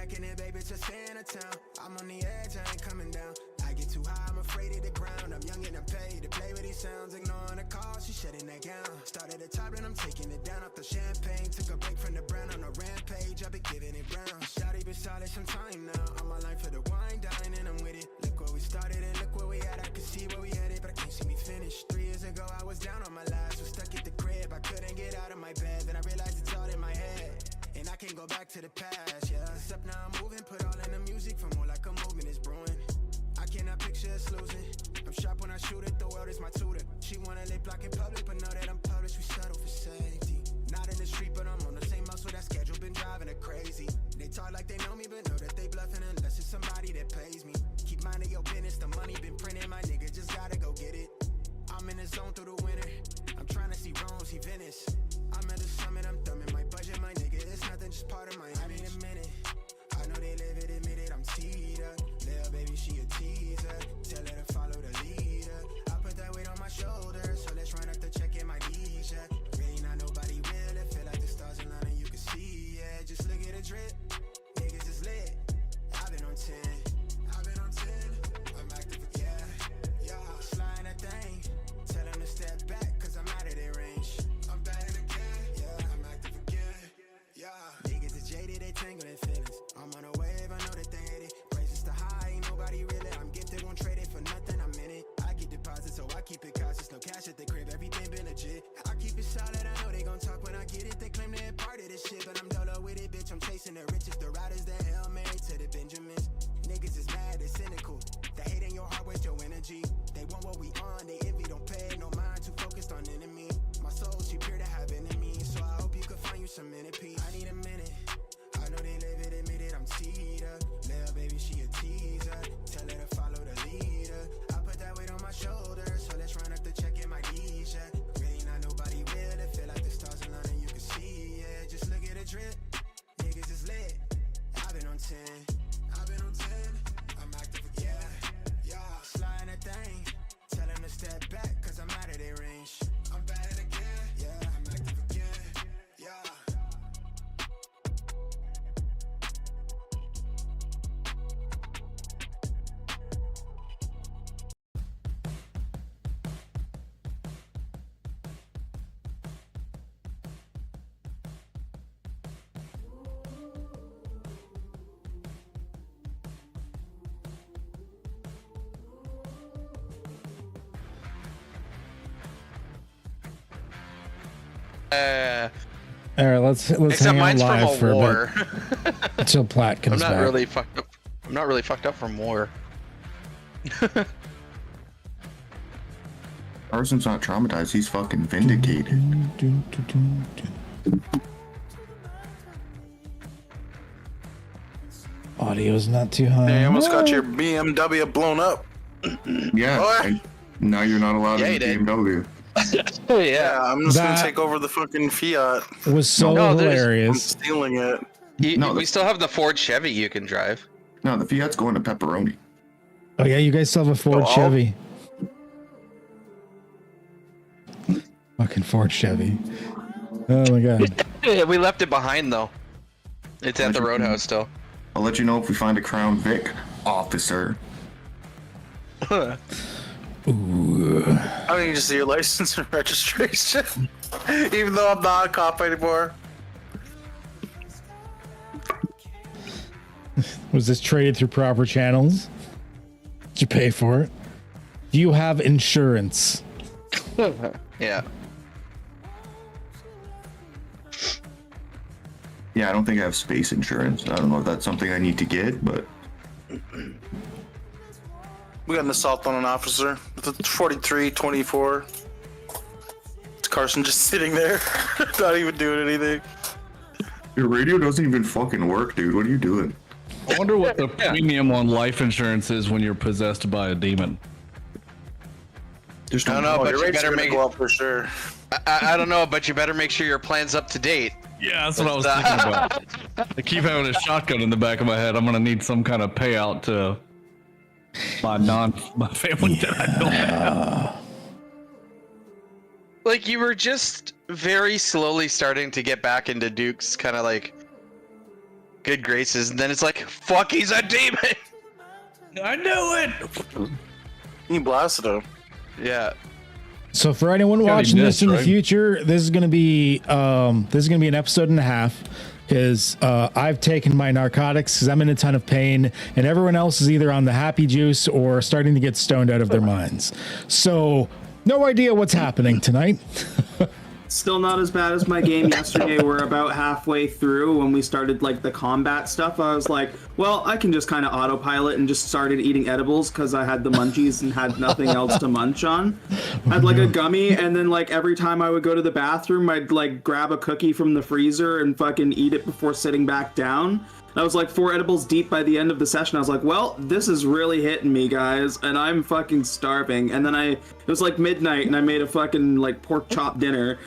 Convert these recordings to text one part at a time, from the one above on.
checking it, baby, to Santa Town. I'm on the edge, I ain't coming down. I get too high, I'm afraid of the ground. I'm young and I'm paid to play with these sounds. Ignoring the call, she shedding that gown. Start at the top and I'm taking it down off the champagne. Took a break from the brown on a rampage. I've been giving it brown. Shawty been solid some time now. On my line for the wine, dine, and I'm with it. Look where we started and look where we at. I can see where we headed, but I can't see me finish. 3 years ago, I was down on my last. Was stuck at the crib, I couldn't get out of my bed. Then I realized it's all in my head, and I can't go back to the past, yeah. Except now I'm moving, put all in the music for more like a movement is brewing. I cannot picture us losing. I'm sharp when I shoot it, the world is my tutor. She wanna lay block in public, but know that I'm published, we settle for safety. Not in the street, but I'm on the same muscle, that schedule been driving her crazy. They talk like they know me, but know that they bluffing unless it's somebody that pays me. Keep minding your business, the money been printing, my nigga just gotta go get it. I'm in the zone through the winter, I'm trying to see Rome, see Venice. I'm at the summit, I'm thumbing my budget, my nigga, it's nothing, just part of my, I need a minute. I know they live it, admit it, I'm teed up. Little baby, she a teaser, tell her to follow the leader. I put that weight on my shoulders, so let's run up the check in my knees, yeah. Really not nobody real, it feel like the stars aligning, you can see, yeah. Just look at the drip, niggas is lit. I've been on 10, I'm active, yeah. Sliding that thing, tell them to step back, cause I'm out of their range. I'm back again, yeah, I'm active again, yeah. Niggas is jaded, they tangled in feelings. I'm on a wave, I know that they hate it. Prices to high, ain't nobody really. I'm gifted, won't trade it for nothing, I'm in it. I get deposits, so I keep it cautious. No cash at the crib, everything been legit. I keep it solid, I know they gon' talk when I get it. They claim they're part of this shit, but I'm dolo with it, bitch. I'm chasing the riches, the riders that Hail Mary to the Benjamins. Niggas is mad, they cynical. They hate in your heart, waste your energy. They want what we on, they envy, don't pay no mind, too focused on enemy. My soul, she pure to have enemies, so I hope you can find you some inner peace. I need a minute, I know they live it, admit it, I'm teed up. Little baby, she a teaser, tell her to follow the leader. I put that weight on my shoulders, so let's run up the check in my knees, yeah. Really not nobody real, it feel like the stars aligning, you can see, yeah. Just look at the drip, niggas is lit. I've been on 10, I'm active, yeah. Sliding that thing, tell them to step back, cause I'm out of their range. I'm bad again, yeah, I'm active again, yeah. All right, let's hang out live for a bit until Platt comes back. I'm not really fucked up. I'm not really fucked up from war. Carson's not traumatized. He's fucking vindicated. Audio's not too high. Hey, you almost got your BMW blown up. Yeah. Now you're not allowed in the BMW. Yeah, I'm just gonna take over the fucking Fiat. It was so I'm hilarious. stealing it. We still have the Ford Chevy you can drive. No, the Fiat's going to pepperoni. Oh yeah, you guys still have a Ford Chevy. Fucking Ford Chevy. Oh my god. We left it behind though. It's at the roadhouse still. I'll let you know if we find a Crown Vic, officer. Ooh. I don't need to see your license and registration, even though I'm not a cop anymore. Was this traded through proper channels? Did you pay for it? Do you have insurance? Yeah. Yeah, I don't think I have space insurance. I don't know if that's something I need to get, but... We got an assault on an officer with a 43-24. It's Carson just sitting there, not even doing anything. Your radio doesn't even fucking work, dude. What are you doing? I wonder what the premium on life insurance is when you're possessed by a demon. I don't know, but you better make it go up for sure. I don't know, but you better make sure your plan's up to date. Yeah, that's what I was thinking about. I keep having a shotgun in the back of my head. I'm gonna need some kind of payout to my family that I don't have. Like, you were just very slowly starting to get back into Duke's kind of like good graces, and then it's like, fuck, he's a demon. I knew it. He blasted him. Yeah. So for anyone Gotta be watching this missed, in the right? future, this is gonna be an episode and a half. Because I've taken my narcotics because I'm in a ton of pain, and everyone else is either on the happy juice or starting to get stoned out of their minds. So, no idea what's happening tonight. Still not as bad as my game yesterday. We're about halfway through when we started like the combat stuff. I was like, well, I can just kind of autopilot and just started eating edibles because I had the munchies and had nothing else to munch on. I had like a gummy, and then like every time I would go to the bathroom, I'd like grab a cookie from the freezer and fucking eat it before sitting back down. I was like 4 edibles deep by the end of the session. I was like, well, this is really hitting me, guys, and I'm fucking starving. And then it was like midnight, and I made a fucking like pork chop dinner.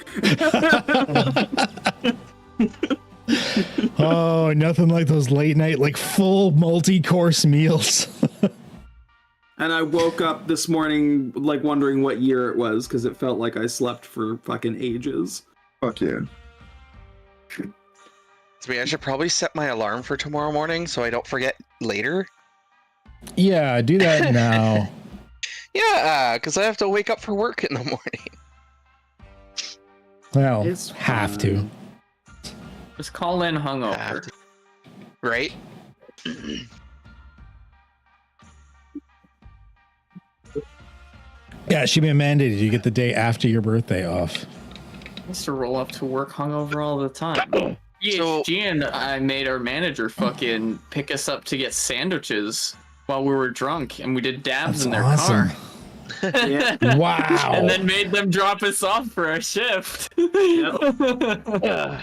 Oh, nothing like those late night, like full multi-course meals. And I woke up this morning like wondering what year it was because it felt like I slept for fucking ages. Fuck yeah. I should probably set my alarm for tomorrow morning so I don't forget later. Yeah, do that now. Yeah, because I have to wake up for work in the morning. Well, It's have to. Just call in hungover. Right? Yeah, it should be mandated. You get the day after your birthday off. I used to roll up to work hungover all the time. So- EHG and I made our manager fucking pick us up to get sandwiches while we were drunk, and we did dabs That's in their awesome. car. Yeah. Wow. And then made them drop us off for our shift. I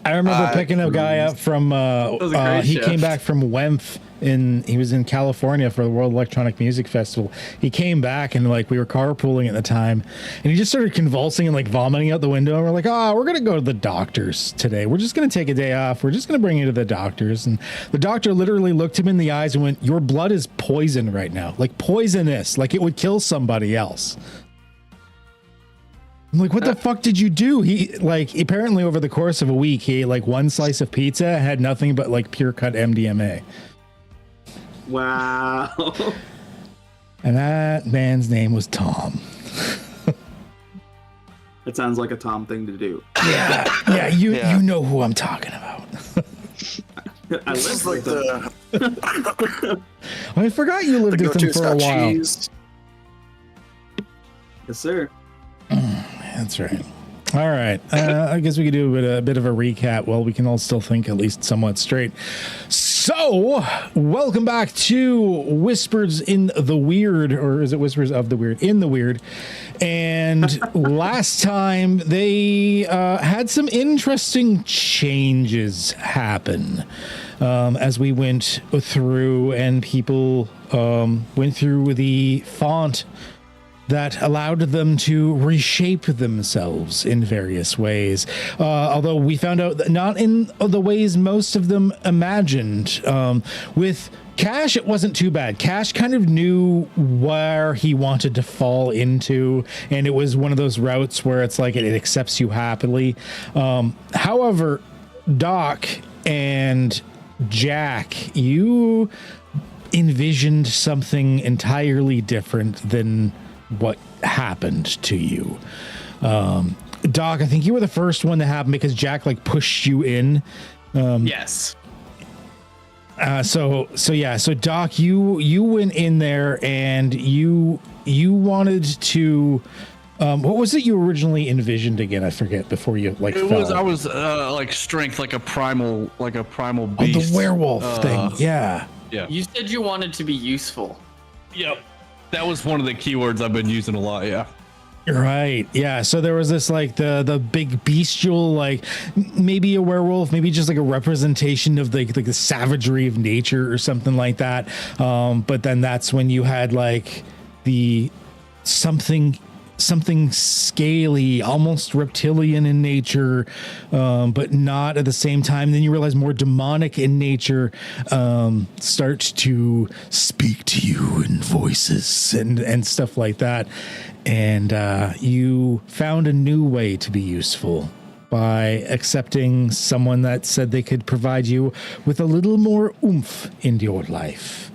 remember picking a guy up from was a great he shift. came back from WEMF he was in California for the World Electronic Music Festival. He came back and like we were carpooling at the time, and he just started convulsing and like vomiting out the window, and we're like, we're gonna go to the doctors today. We're just gonna take a day off. We're just gonna bring you to the doctors. And the doctor literally looked him in the eyes and went, your blood is poison right now, like poisonous, like it would kill somebody else. I'm like, what the fuck did you do? He like apparently over the course of a week he ate like 1 slice of pizza and had nothing but like pure cut MDMA. Wow. And that man's name was Tom. That sounds like a Tom thing to do. Yeah, you know who I'm talking about. I This live is like with the I forgot you lived with him go-to for a Scotch while. cheese. Yes, sir. That's right. All right. I guess we could do a bit of a recap. Well, we can all still think at least somewhat straight. So, welcome back to Whispers in the Weird, or is it Whispers of the Weird? In the Weird. And last time they had some interesting changes happen as we went through, and people went through the font that allowed them to reshape themselves in various ways. Although we found out that not in the ways most of them imagined. With Cash, it wasn't too bad. Cash kind of knew where he wanted to fall into, and it was one of those routes where it's like it accepts you happily. However, Doc and Jack, you envisioned something entirely different than what happened to you. Doc, I think you were the first one to happen because Jack like pushed you in. Yes. So Doc, you went in there and you wanted to what was it you originally envisioned again? I forget before you like It fell. was I was like strength, like a primal Oh, beast. the werewolf thing. Yeah. Yeah. You said you wanted to be useful. Yep. That was one of the keywords I've been using a lot. Yeah. Right. Yeah. So there was this like the big bestial, like maybe a werewolf, maybe just like a representation of like the savagery of nature or something like that. But then that's when you had like the something scaly, almost reptilian in nature, but not at the same time. Then you realize more demonic in nature starts to speak to you in voices and stuff like that. And you found a new way to be useful. by accepting someone that said they could provide you with a little more oomph into your life.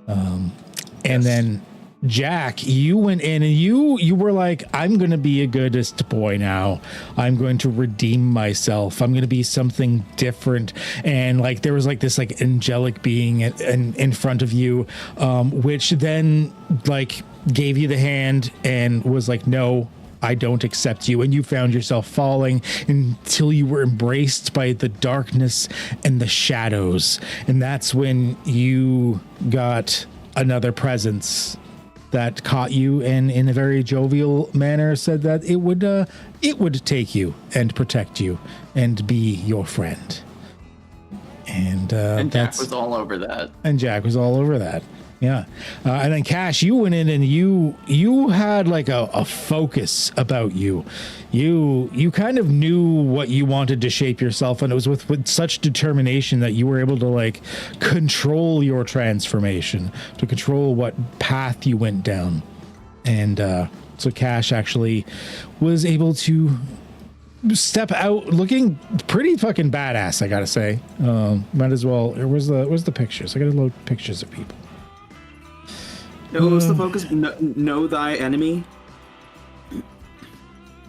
And then Jack, you went in and you were like, I'm going to be a goodest boy now. I'm going to redeem myself. I'm going to be something different. And like, there was like this like angelic being in front of you, which then like gave you the hand and was like, no, I don't accept you. And you found yourself falling until you were embraced by the darkness and the shadows. And that's when you got another presence that caught you and in a very jovial manner said that it would take you and protect you and be your friend. And Jack was all over that. And Jack was all over that. Yeah. And then Cash, you went in and you had like a focus about you. You kind of knew what you wanted to shape yourself, and it was with such determination that you were able to like control your transformation, to control what path you went down. And so Cash actually was able to step out looking pretty fucking badass, I gotta say. Might as well. Where's the pictures? I gotta load pictures of people. What was the focus? Know thy enemy.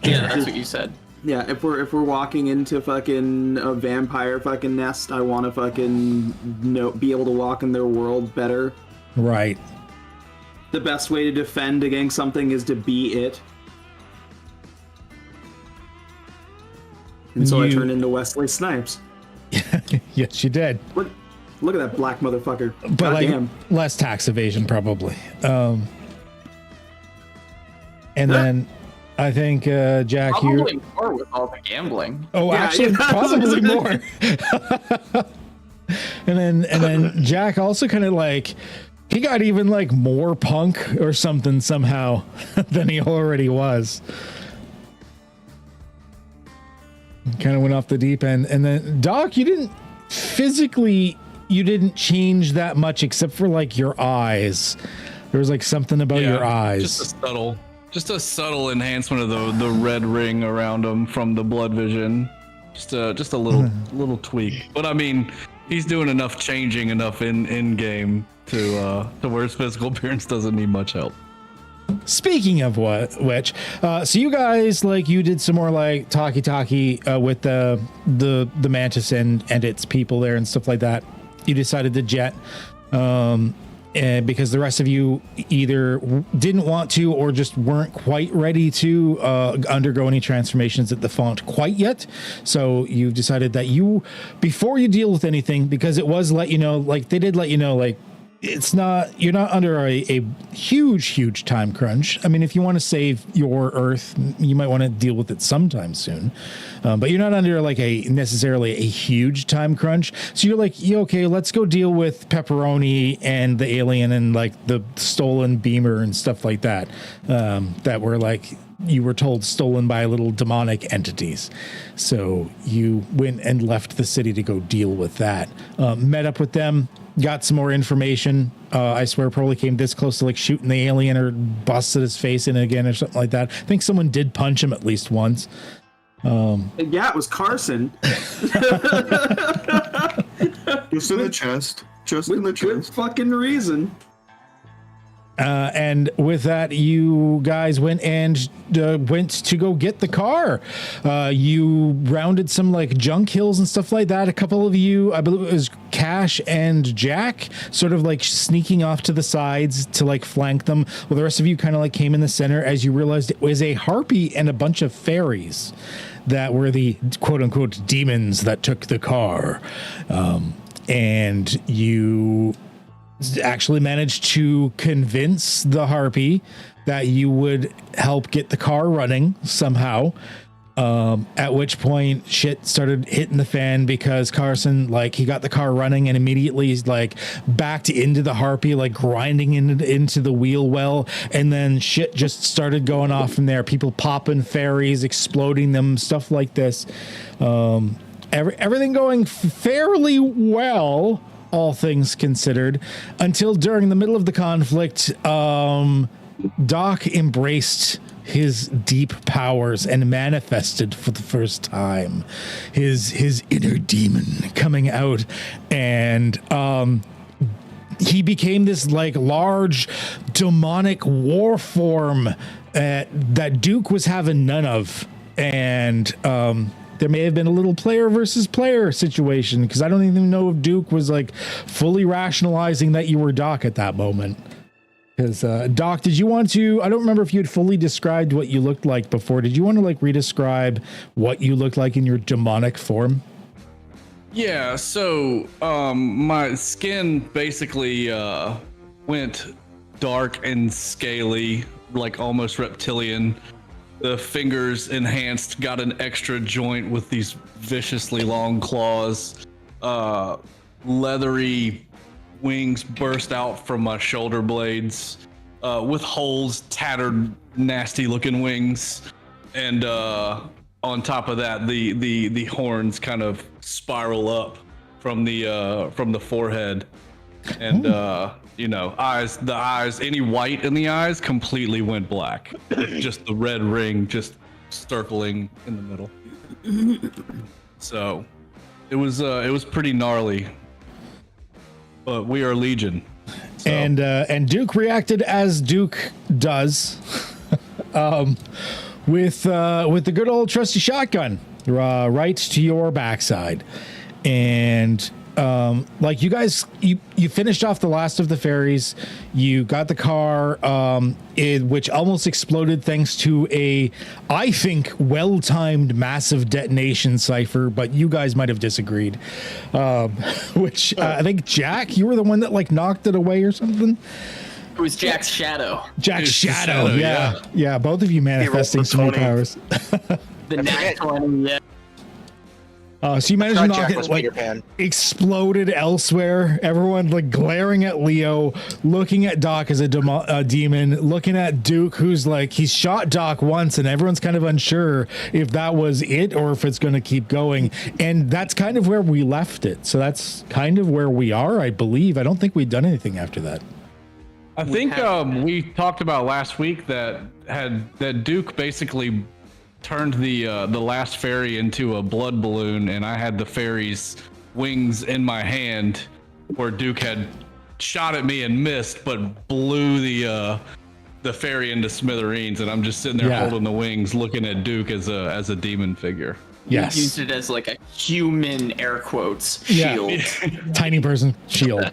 Yeah, that's what you said. Yeah, if we're walking into fucking a vampire fucking nest, I want to fucking be able to walk in their world better. Right. The best way to defend against something is to be it. And so I turned into Wesley Snipes. Yes, you did. Look at that black motherfucker. But God like damn. less tax evasion probably. And then I think Jack, probably more with all the gambling. Oh, yeah, actually, yeah. probably more. and then Jack also kind of like he got even like more punk or something somehow than he already was. Kind of went off the deep end. And then Doc, you didn't change that much except for like your eyes. There was like something about your eyes. Just a subtle enhancement of the red ring around him from the blood vision. Just a little tweak. But I mean, he's doing enough changing enough in game to where his physical appearance doesn't need much help. Speaking of which, so you guys like you did some more like talkie with the mantis and its people there and stuff like that. You decided to jet because the rest of you either didn't want to or just weren't quite ready to undergo any transformations at the font quite yet. So you've decided that before you deal with anything, because it was let you know, like they did let you know, like you're not under a huge time crunch. I mean, if you want to save your Earth, you might want to deal with it sometime soon. But you're not under like necessarily a huge time crunch. So you're like, okay, let's go deal with Pepperoni and the alien and like the stolen beamer and stuff like that. That were like, you were told stolen by little demonic entities. So you went and left the city to go deal with that. Met up with them. Got some more information. I swear probably came this close to like shooting the alien or busted his face in again or something like that. I think someone did punch him at least once. Yeah, it was Carson. Just in the chest. Just in the chest. Good fucking reason. And with that, you guys went to go get the car. You rounded some like junk hills and stuff like that. A couple of you, I believe it was Cash and Jack, sort of like sneaking off to the sides to like flank them. Well, the rest of you kind of like came in the center as you realized it was a harpy and a bunch of fairies that were the quote unquote demons that took the car. And you actually managed to convince the harpy that you would help get the car running somehow. At which point shit started hitting the fan because Carson, like, he got the car running and immediately he's like backed into the harpy, like grinding into the wheel well. And then shit just started going off from there. People popping fairies, exploding them, stuff like this. Everything going fairly well, all things considered, until during the middle of the conflict, Doc embraced his deep powers and manifested for the first time his inner demon coming out, and he became this like large demonic war form that Duke was having none of, and there may have been a little player versus player situation, because I don't even know if Duke was like fully rationalizing that you were Doc at that moment. Because Doc, did you want to, I don't remember if you had fully described what you looked like before. Did you want to like redescribe what you looked like in your demonic form? Yeah, so my skin basically went dark and scaly, like almost reptilian. The fingers enhanced, got an extra joint with these viciously long claws. Leathery wings burst out from my shoulder blades, with holes, tattered, nasty looking wings. And on top of that, the horns kind of spiral up from the forehead. And eyes, any white in the eyes completely went black. Just the red ring just circling in the middle. So it was pretty gnarly. But we are Legion. So. And Duke reacted as Duke does, with the good old trusty shotgun right to your backside. And like you guys, you finished off the last of the ferries. You got the car, which almost exploded thanks to a, I think, well-timed massive detonation, Cypher, but you guys might have disagreed. Which I think, Jack, you were the one that like knocked it away or something. It was Jack's shadow. Jack's shadow, yeah. Both of you manifesting some powers. The nat 20, yeah. So you managed to knock it, like, exploded elsewhere. Everyone, like, glaring at Leo, looking at Doc as a demon, looking at Duke, who's, like, he's shot Doc once, and everyone's kind of unsure if that was it or if it's going to keep going. And that's kind of where we left it. So that's kind of where we are, I believe. I don't think we'd done anything after that. I think we talked about last week that Duke basically turned the last fairy into a blood balloon, and I had the fairy's wings in my hand, where Duke had shot at me and missed, but blew the fairy into smithereens, and I'm just sitting there holding the wings, looking at Duke as a demon figure. Yes. You used it as like a human, air quotes, shield. Tiny person shield.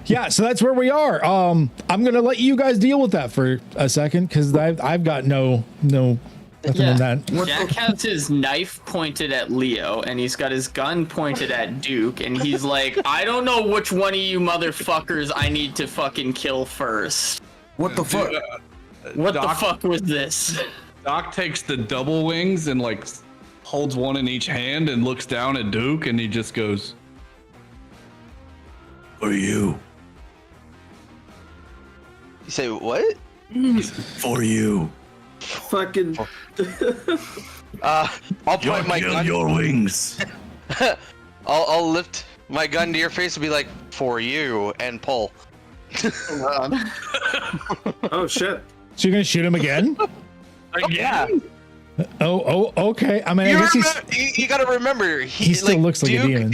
Yeah, so that's where we are. I'm going to let you guys deal with that for a second, because I've got no nothing in that. Jack has his knife pointed at Leo, and he's got his gun pointed at Duke, and he's like, I don't know which one of you motherfuckers I need to fucking kill first. What the fuck? What the fuck was this? Doc takes the double wings and like holds one in each hand and looks down at Duke, and he just goes, "For you." You say what? For you. Fucking. I'll point my gun. Your wings. I'll lift my gun to your face and be like, "For you," and pull. Oh shit! So you're gonna shoot him again? Yeah. Oh, okay. I mean, I guess you gotta remember, he still looks like Duke a demon.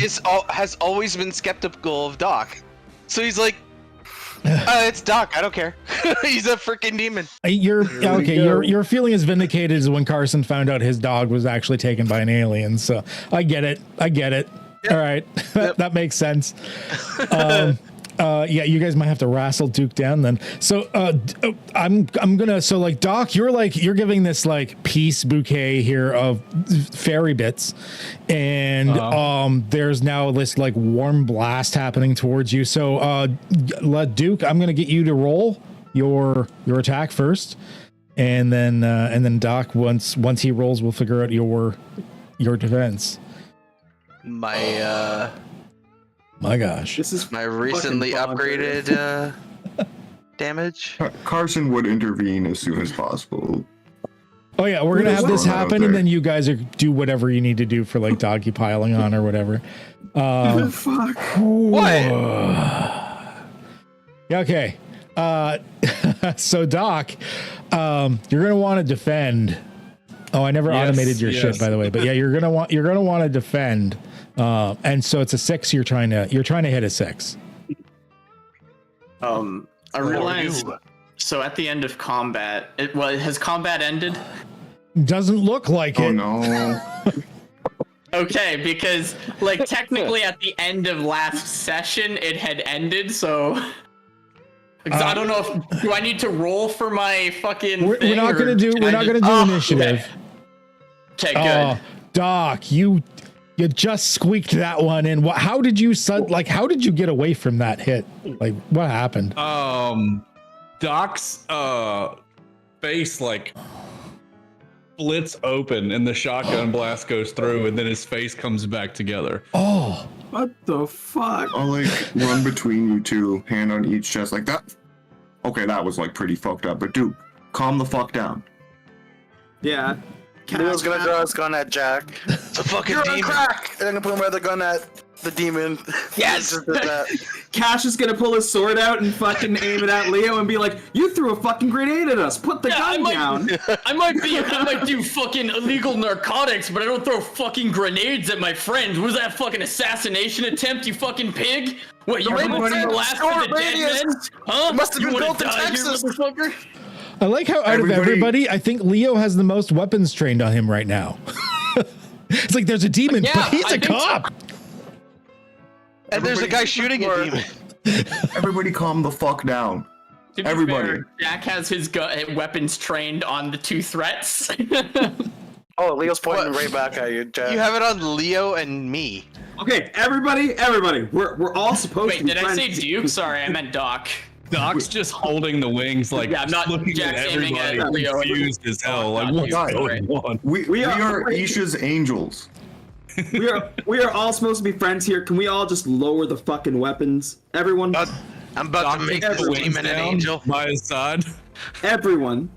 Has always been skeptical of Doc, so he's like, it's Doc. I don't care. He's a freaking demon. Your feeling is vindicated as when Carson found out his dog was actually taken by an alien. So I get it. Yep. All right, that makes sense. You guys might have to wrestle Duke down then. So I'm gonna, so like Doc, you're giving this like peace bouquet here of fairy bits, and there's now this like warm blast happening towards you. So Duke, I'm gonna get you to roll your attack first, and then Doc, once he rolls, we'll figure out your defense. My gosh. This is my recently upgraded damage. Carson would intervene as soon as possible. Oh yeah, we're gonna have this happen, and then you guys do whatever you need to do for like doggy piling on or whatever. Fuck. What? Yeah, okay. So Doc, you're gonna want to defend. Oh, I never automated your shit, by the way. But yeah, you're gonna want to defend. And so it's a 6. You're trying to hit a 6. I realized. So at the end of combat, has combat ended? Doesn't look like Oh it. no. Okay, because like technically at the end of last session it had ended, so. Because I don't know if do I need to roll for my fucking. We're not gonna do initiative. Okay, good. Doc, you just squeaked that one in. How did you get away from that hit? Like, what happened? Doc's face like splits open and the shotgun blast goes through and then his face comes back together. Oh, What the fuck? I'll like run between you two, hand on each chest like that. Okay, that was like pretty fucked up. But dude, calm the fuck down. Yeah. Leo's gonna draw his gun at Jack. It's a fucking You're on demon. crack! And I'm gonna put my other gun at the demon. Yes! Just did that. Cash is gonna pull his sword out and fucking aim it at Leo and be like, "You threw a fucking grenade at us. Put the gun down." I might do fucking illegal narcotics, but I don't throw fucking grenades at my friends. Was that a fucking assassination attempt, you fucking pig? What, you Rainbow want to Friends, blast short for the dead radius. men? Huh? It must have You been wanna built in die here, Texas. motherfucker? I like how out of everybody, I think Leo has the most weapons trained on him right now. It's like there's a demon, Yeah, but he's I a think so. cop. And there's a guy shooting a demon. Everybody calm the fuck down. To be Everybody. fair, Jack has his weapons trained on the 2 threats. Oh, Leo's pointing right back at you, Jack. You have it on Leo and me. Okay, everybody, we're all supposed Wait, to be did I say friends. Duke? Sorry, I meant Doc. Doc's just holding the wings like Yeah, I'm not- looking Jack's at aiming everybody at Leo. confused as hell. Like, Not what's Duke, going on? We are wait. Isha's angels. we are all supposed to be friends here. Can we all just lower the fucking weapons? Everyone, I'm about Doc to make takes this the wings demon an down angel. by his side. everyone,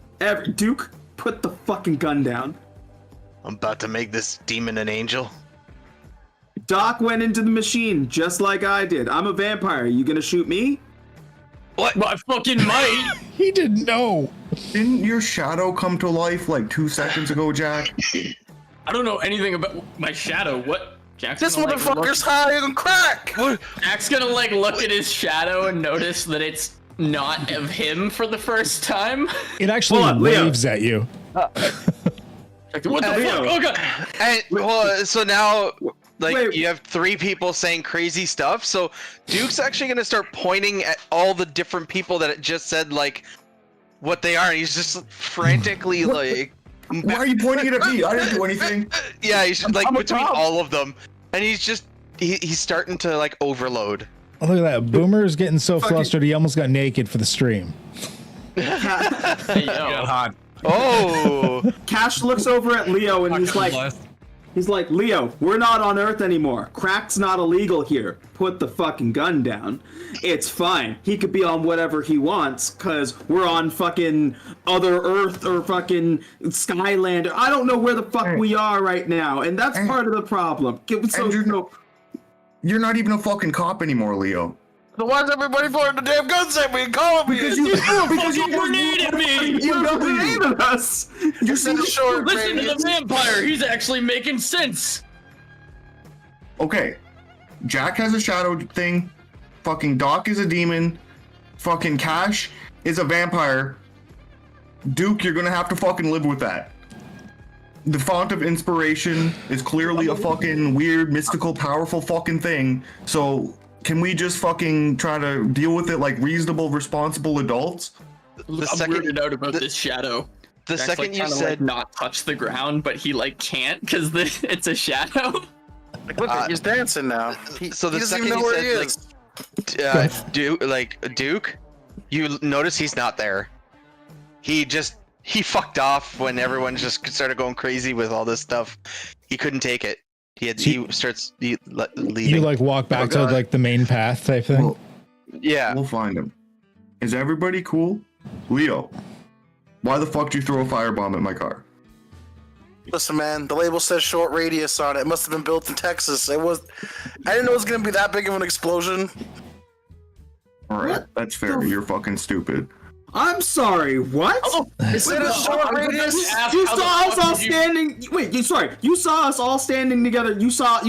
Duke, put the fucking gun down. I'm about to make this demon an angel. Doc went into the machine just like I did. I'm a vampire. You gonna shoot me? What? Well, I fucking might. He didn't know. Didn't your shadow come to life like 2 seconds ago, Jack? I don't know anything about my shadow. What? Jack's This gonna, like, motherfucker's high on crack! Jack's gonna like look at his shadow and notice that it's not of him for the first time. It actually Hold on, Leo. waves at you. Like, what the fuck? Oh god! And well, so now, like, Wait. you have 3 people saying crazy stuff. So Duke's actually gonna start pointing at all the different people that it just said like what they are. And he's just frantically like, Why are you pointing it at me? I didn't do anything. yeah, he's like I'm a between cop. all of them, and he's just he's starting to like overload. Oh, look at that. Boomer's getting so flustered he almost got naked for the stream. Hey, yo. Got hot. Oh, Cash looks over at Leo and he's like, Blast. Leo, we're not on Earth anymore. Crack's not illegal here. Put the fucking gun down. It's fine. He could be on whatever he wants, cause we're on fucking other Earth or fucking Skylander. I don't know where the fuck we are right now, and that's part of the problem. You're not even a fucking cop anymore, Leo. So why's everybody pointing the damn guns at me and calling me? Because you grenade at me! You grenaded us. You said a short Listen to radius. the vampire. He's actually making sense. Okay, Jack has a shadow thing. Fucking Doc is a demon. Fucking Cash is a vampire. Duke, you're gonna have to fucking live with that. The font of inspiration is clearly a fucking weird, mystical, powerful fucking thing. So can we just fucking try to deal with it like reasonable, responsible adults? the I'm second weirded out about this shadow. the Jack's, second like, you trying to, said like, not touch the ground, but he like can't because it's a shadow. Look at he's dancing now. so the he doesn't second even know you where he said is. Duke, you notice he's not there. He fucked off when everyone just started going crazy with all this stuff. He couldn't take it. He starts leaving. You like walk back to God. like the main path type thing. Well, yeah. we'll find him. Is everybody cool? Leo, why the fuck did you throw a firebomb at my car? Listen, man, the label says short radius on it. It must have been built in Texas. I didn't know it was gonna be that big of an explosion. Alright, that's fair. You're fucking stupid. I'm sorry, what? This is a short radius. You saw us all standing. Wait, sorry. You saw us all standing together. You thought.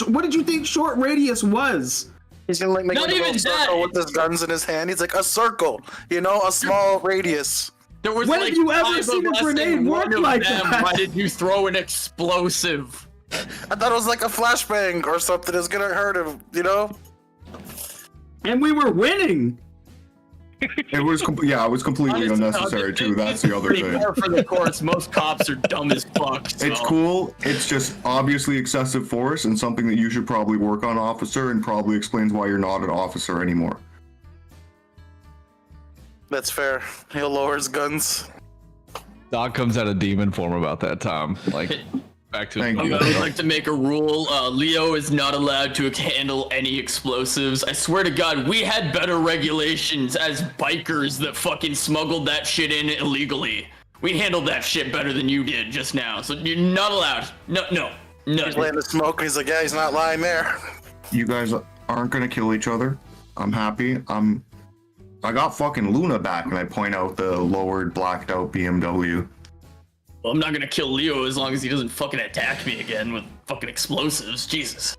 What did you think short radius was? He's gonna like make Not a little even circle that. with his guns in his hand. He's like a circle, you know, a small radius. There was When like have you ever 5 seen of a us grenade and work one of like them. that? Why did you throw an explosive? I thought it was like a flashbang or something. It's gonna hurt him, you know. And we were winning. It was it was completely unnecessary too. That's the other pretty thing. par for the course. Most cops are dumb as fuck. So. It's cool. It's just obviously excessive force and something that you should probably work on, officer, and probably explains why you're not an officer anymore. That's fair. He'll lower his guns. Doc comes out of demon form about that time. Like, back to Thank I you. would like to make a rule. Leo is not allowed to handle any explosives. I swear to God, we had better regulations as bikers that fucking smuggled that shit in illegally. We handled that shit better than you did just now. So you're not allowed. No. He's laying the smoke and he's like, yeah, he's not lying there. You guys aren't gonna kill each other. I'm happy. I got fucking Luna back, and I point out the lowered, blacked out BMW. Well, I'm not gonna kill Leo as long as he doesn't fucking attack me again with fucking explosives. Jesus.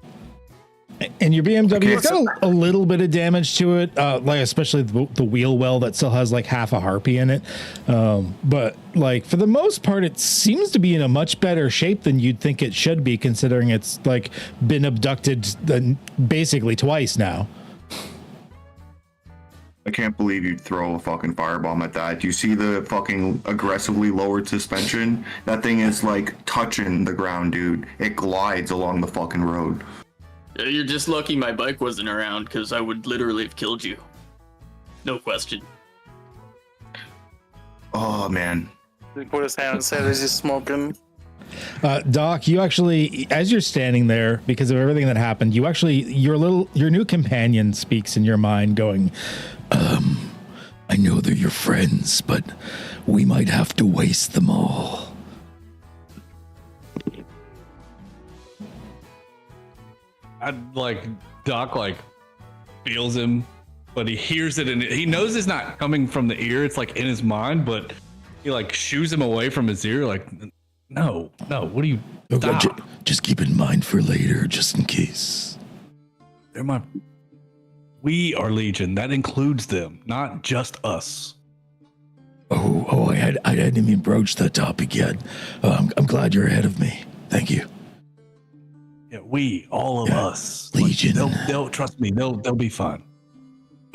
And your BMW's got a little bit of damage to it, like especially the wheel well that still has like half a harpy in it. But like for the most part, it seems to be in a much better shape than you'd think it should be, considering it's like been abducted basically twice now. I can't believe you'd throw a fucking firebomb at that. Do you see the fucking aggressively lowered suspension? That thing is like touching the ground, dude. It glides along the fucking road. You're just lucky my bike wasn't around, because I would literally have killed you. No question. Oh, man. He put his hand on his head as he's smoking. Doc, you actually, as you're standing there, because of everything that happened, you actually, your new companion speaks in your mind going, I know they're your friends, but we might have to waste them all. Doc feels him, but he hears it and he knows it's not coming from the ear. It's like in his mind, but he like shoos him away from his ear. Like, no, what do you? Okay, Stop. just keep in mind for later, just in case. We are Legion. That includes them, not just us. Oh, I hadn't even broached that topic yet. I'm glad you're ahead of me. Thank you. Yeah, we, all of us. Legion. They'll trust me. They'll be fine.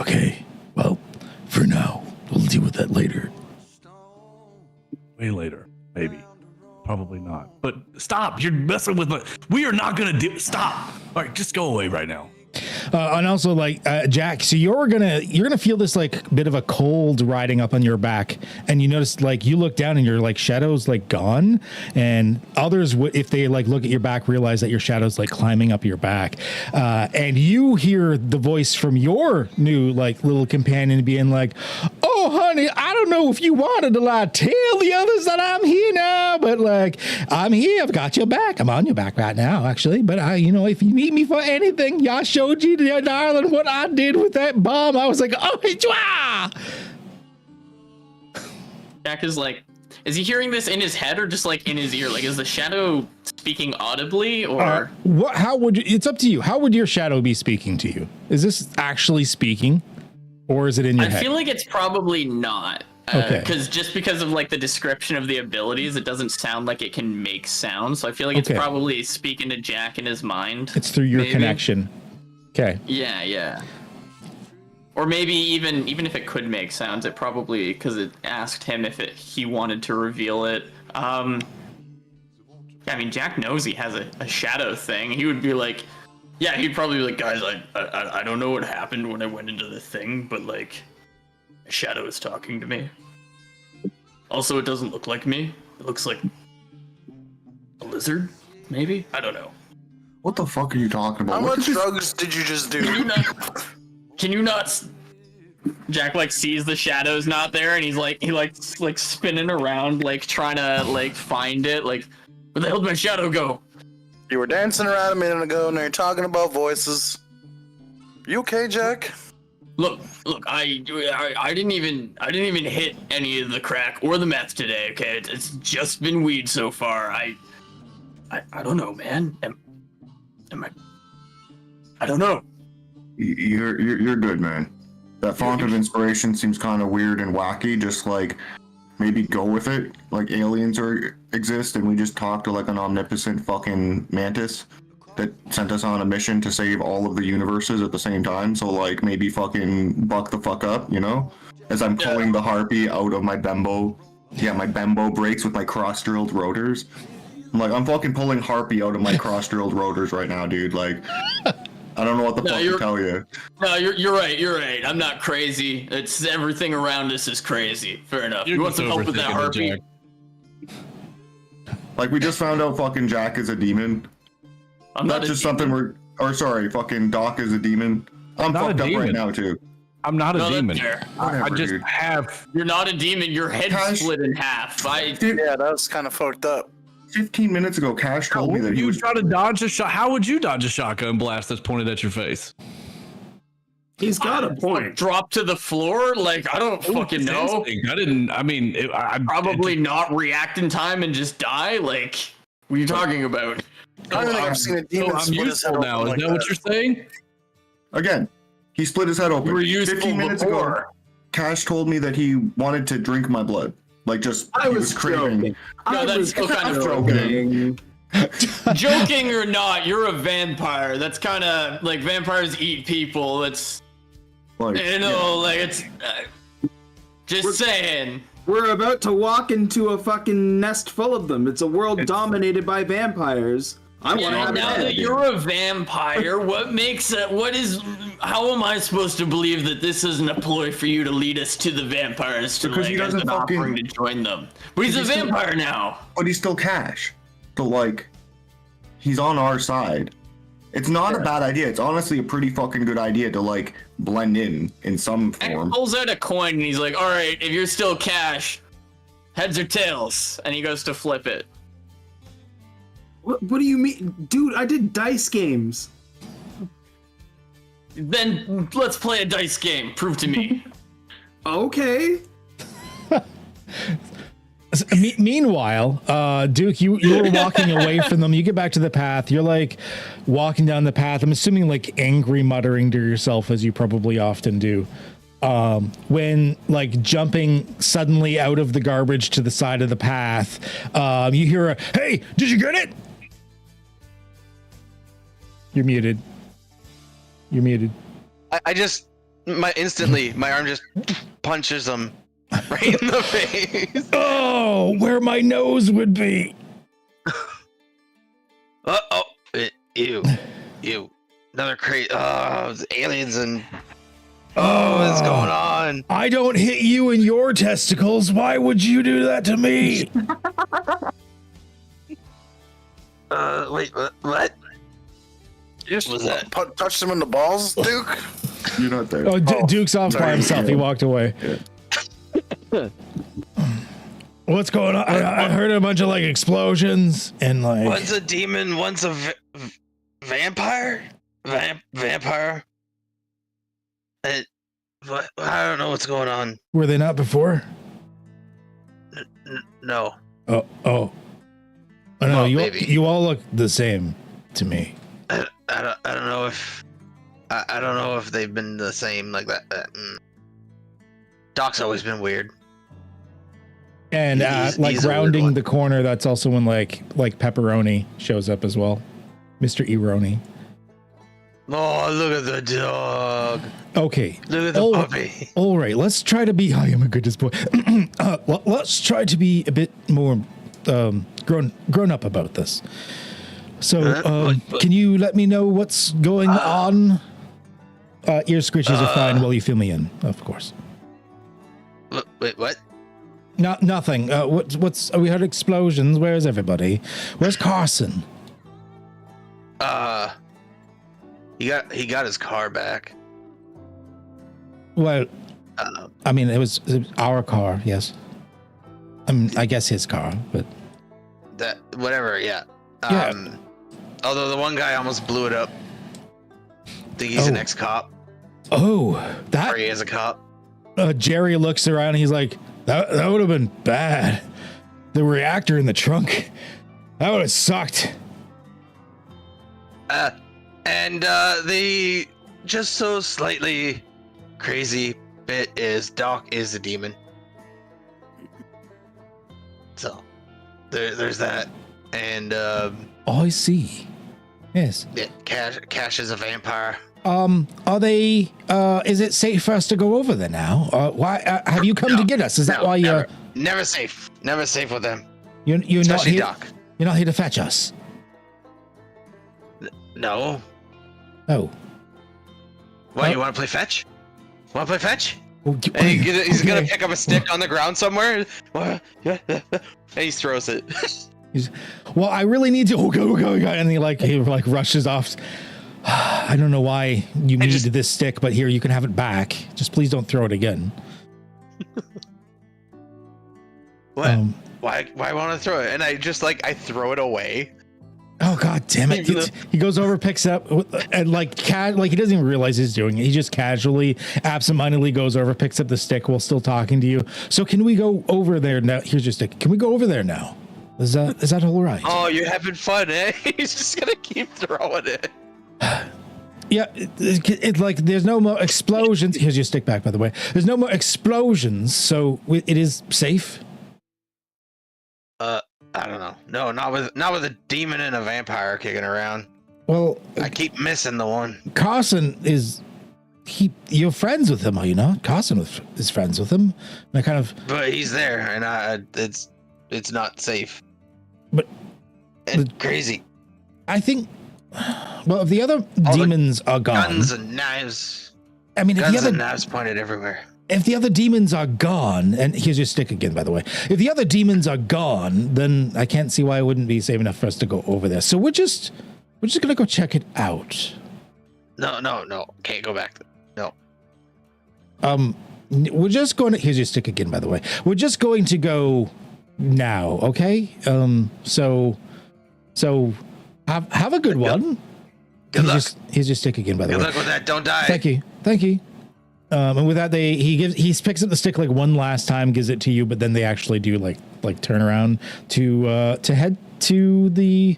Okay, well, for now, we'll deal with that later. Way later, maybe. Probably not. But stop! You're messing with my. We are not gonna do. Stop! All right, just go away right now. And also, like Jack, so you're gonna feel this like bit of a cold riding up on your back, and you notice like you look down and your like shadow's like gone, and others if they like look at your back realize that your shadow's like climbing up your back, and you hear the voice from your new like little companion being like, "Oh, honey, I don't know if you wanted to like tell the others that I'm here now, but like I'm here. I've got your back. I'm on your back right now, actually. But if you need me for anything, y'all showed you, darling, what I did with that bomb. I was like, oh, jwa! Jack is like, is he hearing this in his head or just like in his ear? Like, is the shadow speaking audibly or? How would you? It's up to you. How would your shadow be speaking to you? Is this actually speaking, or is it in your head? I feel like it's probably not. Okay. Because of like the description of the abilities, it doesn't sound like it can make sound. So I feel like it's Okay. probably speaking to Jack in his mind. It's through your maybe. connection. Okay. Yeah. Or maybe even if it could make sounds, it probably, because it asked him if he wanted to reveal it. I mean, Jack knows he has a shadow thing. He would be like, yeah, he'd probably be like, guys, I don't know what happened when I went into the thing, but like, a shadow is talking to me. Also, it doesn't look like me. It looks like a lizard, maybe? I don't know. What the fuck are you talking about? How What much did you- drugs did you just do? Can you not? Jack like sees the shadow's not there, and he spinning around, like trying to like find it. Like, where the hell did my shadow go? You were dancing around a minute ago, and now you're talking about voices. You okay, Jack? Look, I didn't even hit any of the crack or the meth today. Okay, it's just been weed so far. I don't know, man. Am I don't know. You're good, man. That font of inspiration seems kind of weird and wacky. Just like maybe go with it. Like aliens exist, and we just talk to like an omnipotent fucking mantis that sent us on a mission to save all of the universes at the same time. So like maybe fucking buck the fuck up, you know? As I'm pulling the harpy out of my bembo. Yeah, my bembo breaks with my cross-drilled rotors. I'm fucking pulling harpy out of my cross-drilled rotors right now, dude. Like, I don't know what the fuck to tell you. No, you're right. I'm not crazy. It's everything around us is crazy. Fair enough. You want some help with that harpy? Like, we just found out fucking Jack is a demon. I'm not just something fucking Doc is a demon. I'm fucked up right now, too. I'm not a demon. I just have... You're not a demon. Your head's split in half. Yeah, that was kind of fucked up. 15 minutes ago, Cash told me that he was trying to dodge a shot. How would you dodge a shotgun blast that's pointed at your face? He's got a point. Drop to the floor? Like, I don't fucking know. I probably not react in time and just die? Like, what are you talking about? I don't think I've seen a demon split his head now. open Is that what you're saying? Again, he split his head open. You were useful 15 minutes before. ago, Cash told me that he wanted to drink my blood. Like, just, he was craving. No, that's still kind of joking. Joking or not, you're a vampire. That's kind of like vampires eat people. It's, Like, it's just saying. We're about to walk into a fucking nest full of them. It's a world dominated by vampires. I want to have now that you're a vampire, how am I supposed to believe that this isn't a ploy for you to lead us to the vampires Because he doesn't offering to join them? But he's a vampire now. But he's still Cash. So, like, he's on our side. It's not a bad idea. It's honestly a pretty fucking good idea to, like, blend in some form. He pulls out a coin and he's like, all right, if you're still Cash, heads or tails? And he goes to flip it. What do you mean? Dude, I did dice games. Then let's play a dice game. Prove to me. Okay. Meanwhile, Duke, you were walking away from them. You get back to the path. You're like walking down the path. I'm assuming like angry muttering to yourself, as you probably often do. When like jumping suddenly out of the garbage to the side of the path, you hear a, "Hey, did you get it?" You're muted. My arm just punches him right in the face. Oh, where my nose would be. Ew. Another crazy. Oh, it's aliens and. Oh, what's going on? I don't hit you in your testicles. Why would you do that to me? Wait, what? Just was that? Touched him in the balls, Duke? You're not there. Oh, Duke's off by himself. He walked away. What's going on? I heard a bunch of like explosions and like. One's a demon, one's a vampire. Vampire. I don't know what's going on. Were they not before? No. Oh. Oh no, Well, you all look the same to me. I don't know if I don't know if they've been the same like that. Doc's always been weird. And He's rounding the corner, that's also when like Pepperoni shows up as well, Mr. Eroni. Oh, look at the dog. Okay. Look at the puppy. All right, let's try to be. I am a goodness boy. Let's try to be a bit more grown up about this. So, can you let me know what's going on? Ear scritches are fine while you fill me in, of course. Wait, what? Nothing. What's? We heard explosions. Where's everybody? Where's Carson? He got his car back. Well, I mean, it was our car, yes. I guess his car, but That whatever, yeah. Yeah. Although the one guy almost blew it up. I think he's an ex-cop. Oh, that Or he is a cop. Jerry looks around and he's like, that would have been bad. The reactor in the trunk. That would have sucked. And the just so slightly crazy bit is Doc is a demon. So there's that. And Oh, I see. Yes. yeah, Cash is a vampire. Are they is it safe for us to go over there now? Why have you come to get us? Is that why you're never safe. Never safe with them. you're not Especially here? Doc. You're not here to fetch us. No. Oh. What, you want to play fetch? Want to play fetch? Oh, And he's gonna okay. pick up a stick on the ground somewhere. And he throws it. Well, I really need to. Okay. And he rushes off. I don't know why you needed this stick, but here you can have it back. Just please don't throw it again. What? Why want to throw it? And I throw it away. Oh God damn it! He goes over, picks up, and he doesn't even realize he's doing it. He just casually, absentmindedly goes over, picks up the stick while still talking to you. So can we go over there now? Here's your stick. Can we go over there now? Is that all right? Oh, you're having fun, eh? He's just gonna keep throwing it. Yeah, it's like there's no more explosions. Here's your stick back, by the way. There's no more explosions, so it is safe. I don't know. No, not with a demon and a vampire kicking around. Well, I keep missing the one. Carson you're friends with him, are you not? Carson is friends with him. And I kind of. But he's there, and it's not safe. But crazy. I think. Well, if the other demons are gone, Guns and knives. I mean, Guns and knives pointed everywhere. If the other demons are gone, and here's your stick again, by the way. If the other demons are gone, then I can't see why it wouldn't be safe enough for us to go over there. So we're just gonna go check it out. No. Can't go back. No. We're just going to. Here's your stick again, by the way. We're just going to go now, okay? So have a good one. Good luck. Here's your stick again, by the way. Good luck with that. Don't die. Thank you. And with that, he picks up the stick like one last time, gives it to you, but then they actually do like turn around to head to the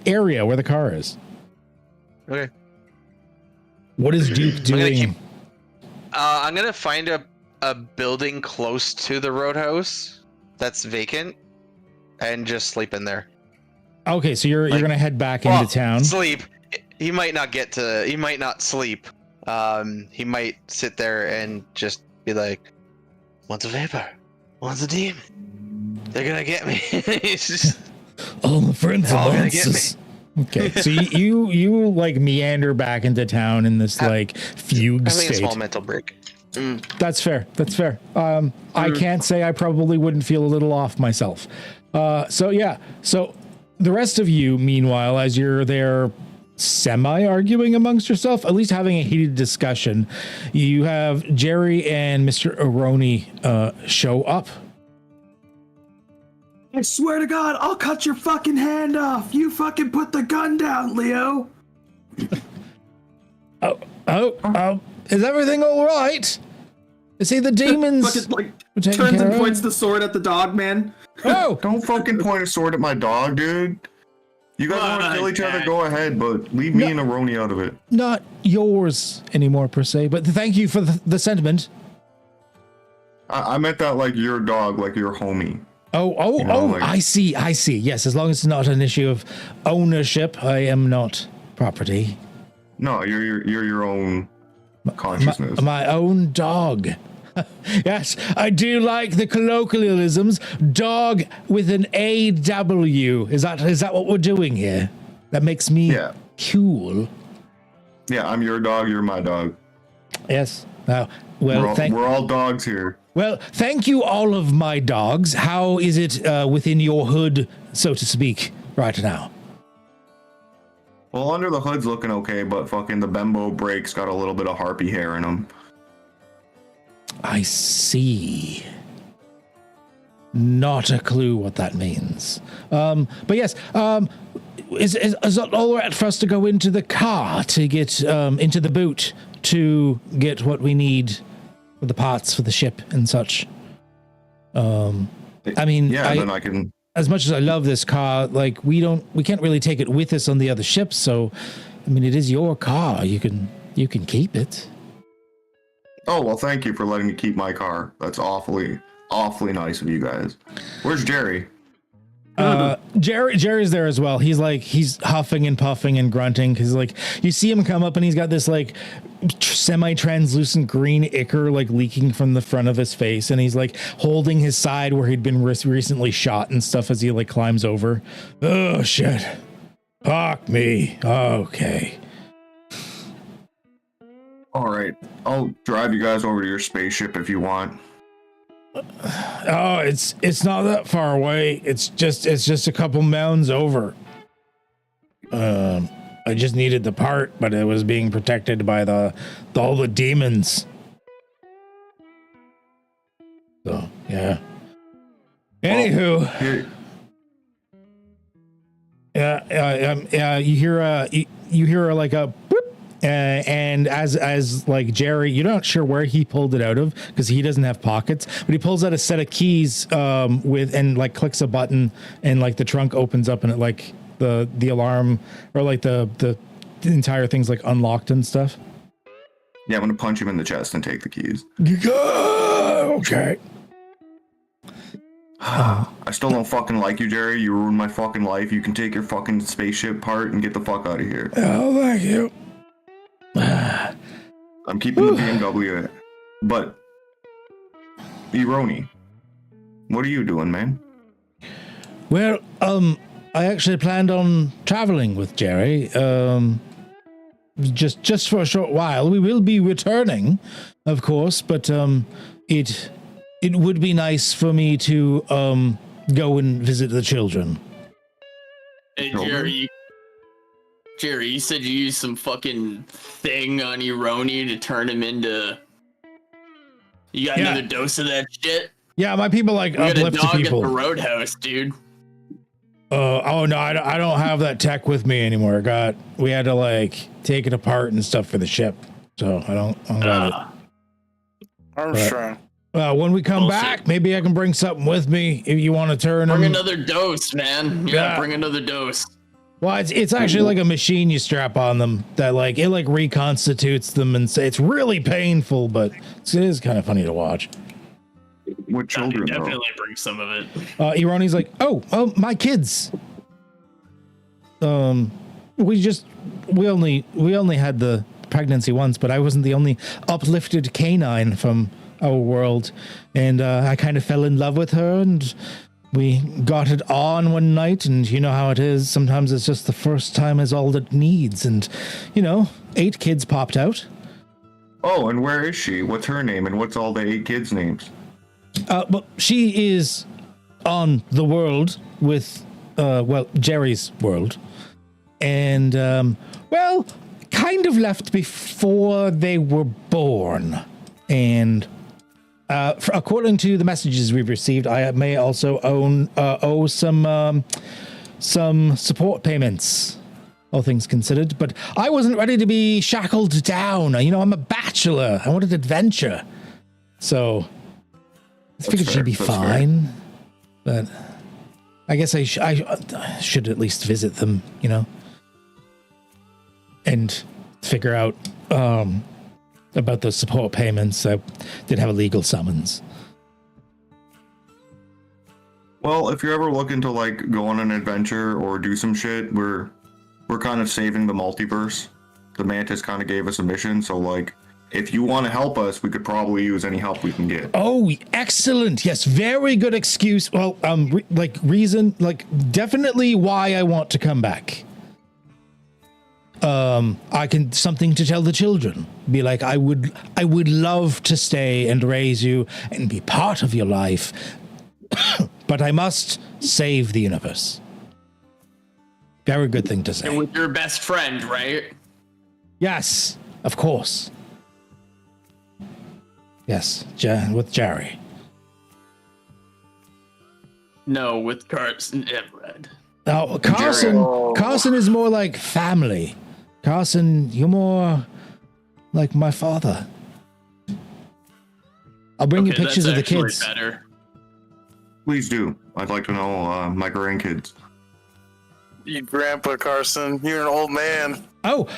area where the car is. Okay. What is Duke doing? I'm gonna find a building close to the roadhouse that's vacant, and just sleep in there. Okay, so you're gonna head back into town. Sleep. He might not sleep. He might sit there and just be like, "One's a vampire, one's a demon. They're gonna get me." He's just, all my friends all are gonna get monsters. Okay, so you like meander back into town in this like fugue having a state. small mental break. That's fair. I can't say I probably wouldn't feel a little off myself. So the rest of you, meanwhile, as you're there semi-arguing amongst yourself, at least having a heated discussion, you have Jerry and Mr. Aroni show up. I swear to God, I'll cut your fucking hand off. You fucking put the gun down, Leo. Is everything all right? See, the demons Fucking, were taken turns care and of. points the sword at the dog, man. Oh, Don't fucking point a sword at my dog, dude. You guys want to kill each other, go ahead, but leave me and Aroni out of it. not yours anymore per se, but thank you for the sentiment. I meant that like your dog, like your homie. Like, I see. Yes, as long as it's not an issue of ownership, I am not property. No, you're your own consciousness. My own dog. Yes, I do like the colloquialisms. Dog with an AW. Is that what we're doing here? That makes me cool. Yeah, I'm your dog, you're my dog. Yes. Now, well, we're all dogs here. Well, thank you, all of my dogs. How is it within your hood, so to speak, right now? Well, under the hood's looking okay, but fucking the Bembo brakes got a little bit of harpy hair in them. I see. Not a clue what that means. But yes, is it all right for us to go into the car to get into the boot to get what we need for the parts for the ship and such. I mean, then I can. As much as I love this car, like we can't really take it with us on the other ships. So, I mean, it is your car. You can keep it. Oh, well, thank you for letting me keep my car. That's awfully nice of you guys. Where's Jerry? Jerry's there as well. He's huffing and puffing and grunting because like you see him come up and he's got this like semi-translucent green ichor like leaking from the front of his face, and he's like holding his side where he'd been recently shot and stuff as he like climbs over. Oh shit! Fuck me. Okay. All right, I'll drive you guys over to your spaceship if you want. Oh, it's not that far away. It's just a couple mounds over. I just needed the part, but it was being protected by all the demons. So yeah. Anywho, you hear like a whoop, and as like Jerry, you're not sure where he pulled it out of because he doesn't have pockets, but he pulls out a set of keys and like clicks a button, and like the trunk opens up, and it like the alarm or like the entire thing's like unlocked and stuff. Yeah, I'm gonna punch him in the chest and take the keys. Okay. I still don't fucking like you, Jerry. You ruined my fucking life. You can take your fucking spaceship part and get the fuck out of here. Oh, thank you. I'm keeping the BMW, but Ironi, what are you doing, man? Well, I actually planned on traveling with Jerry, just for a short while. We will be returning, of course, but it would be nice for me to go and visit the children. Hey, Jerry, you said you used some fucking thing on Ironi to turn him into... You got another dose of that shit? Yeah, my people like uplift people. We got a dog at the roadhouse, dude. Oh no, I don't have that tech with me anymore. We had to like take it apart and stuff for the ship, so I don't got it. Armstrong. When we come back, maybe I can bring something with me if you want to turn them. Bring another dose, man. Yeah, bring another dose. Well, it's actually like a machine you strap on them that like it like reconstitutes them, and it's really painful, but it is kind of funny to watch. What children? Definitely bring some of it. Ironi's like, oh, my kids. We only had the pregnancy once, but I wasn't the only uplifted canine from our world, and I kind of fell in love with her, and we got it on one night, and you know how it is. Sometimes it's just the first time is all it needs, and 8 kids popped out. Oh, and where is she? What's her name, and what's all the 8 kids' names? Well, she is on the world with, Jerry's world. And, kind of left before they were born. And according to the messages we've received, I may also owe some support payments, all things considered. But I wasn't ready to be shackled down. I'm a bachelor. I wanted adventure. So... I figured she'd be fine, but I guess I should at least visit them, and figure out about those support payments. I did have a legal summons. Well, if you're ever looking to like go on an adventure or do some shit, we're kind of saving the multiverse. The Mantis kind of gave us a mission, so like. If you want to help us, we could probably use any help we can get. Oh, excellent. Yes, very good excuse. Well, reason, definitely why I want to come back. I can something to tell the children. Be like, I would love to stay and raise you and be part of your life, but I must save the universe. Very good thing to say. And with your best friend, right? Yes, of course. Yes, with Jerry. No, with Carson Everett. Oh, Carson is more like family. Carson, you're more like my father. I'll bring you Okay, pictures of that's the actually kids. better. Please do. I'd like to know my grandkids. You grandpa Carson, you're an old man. Oh,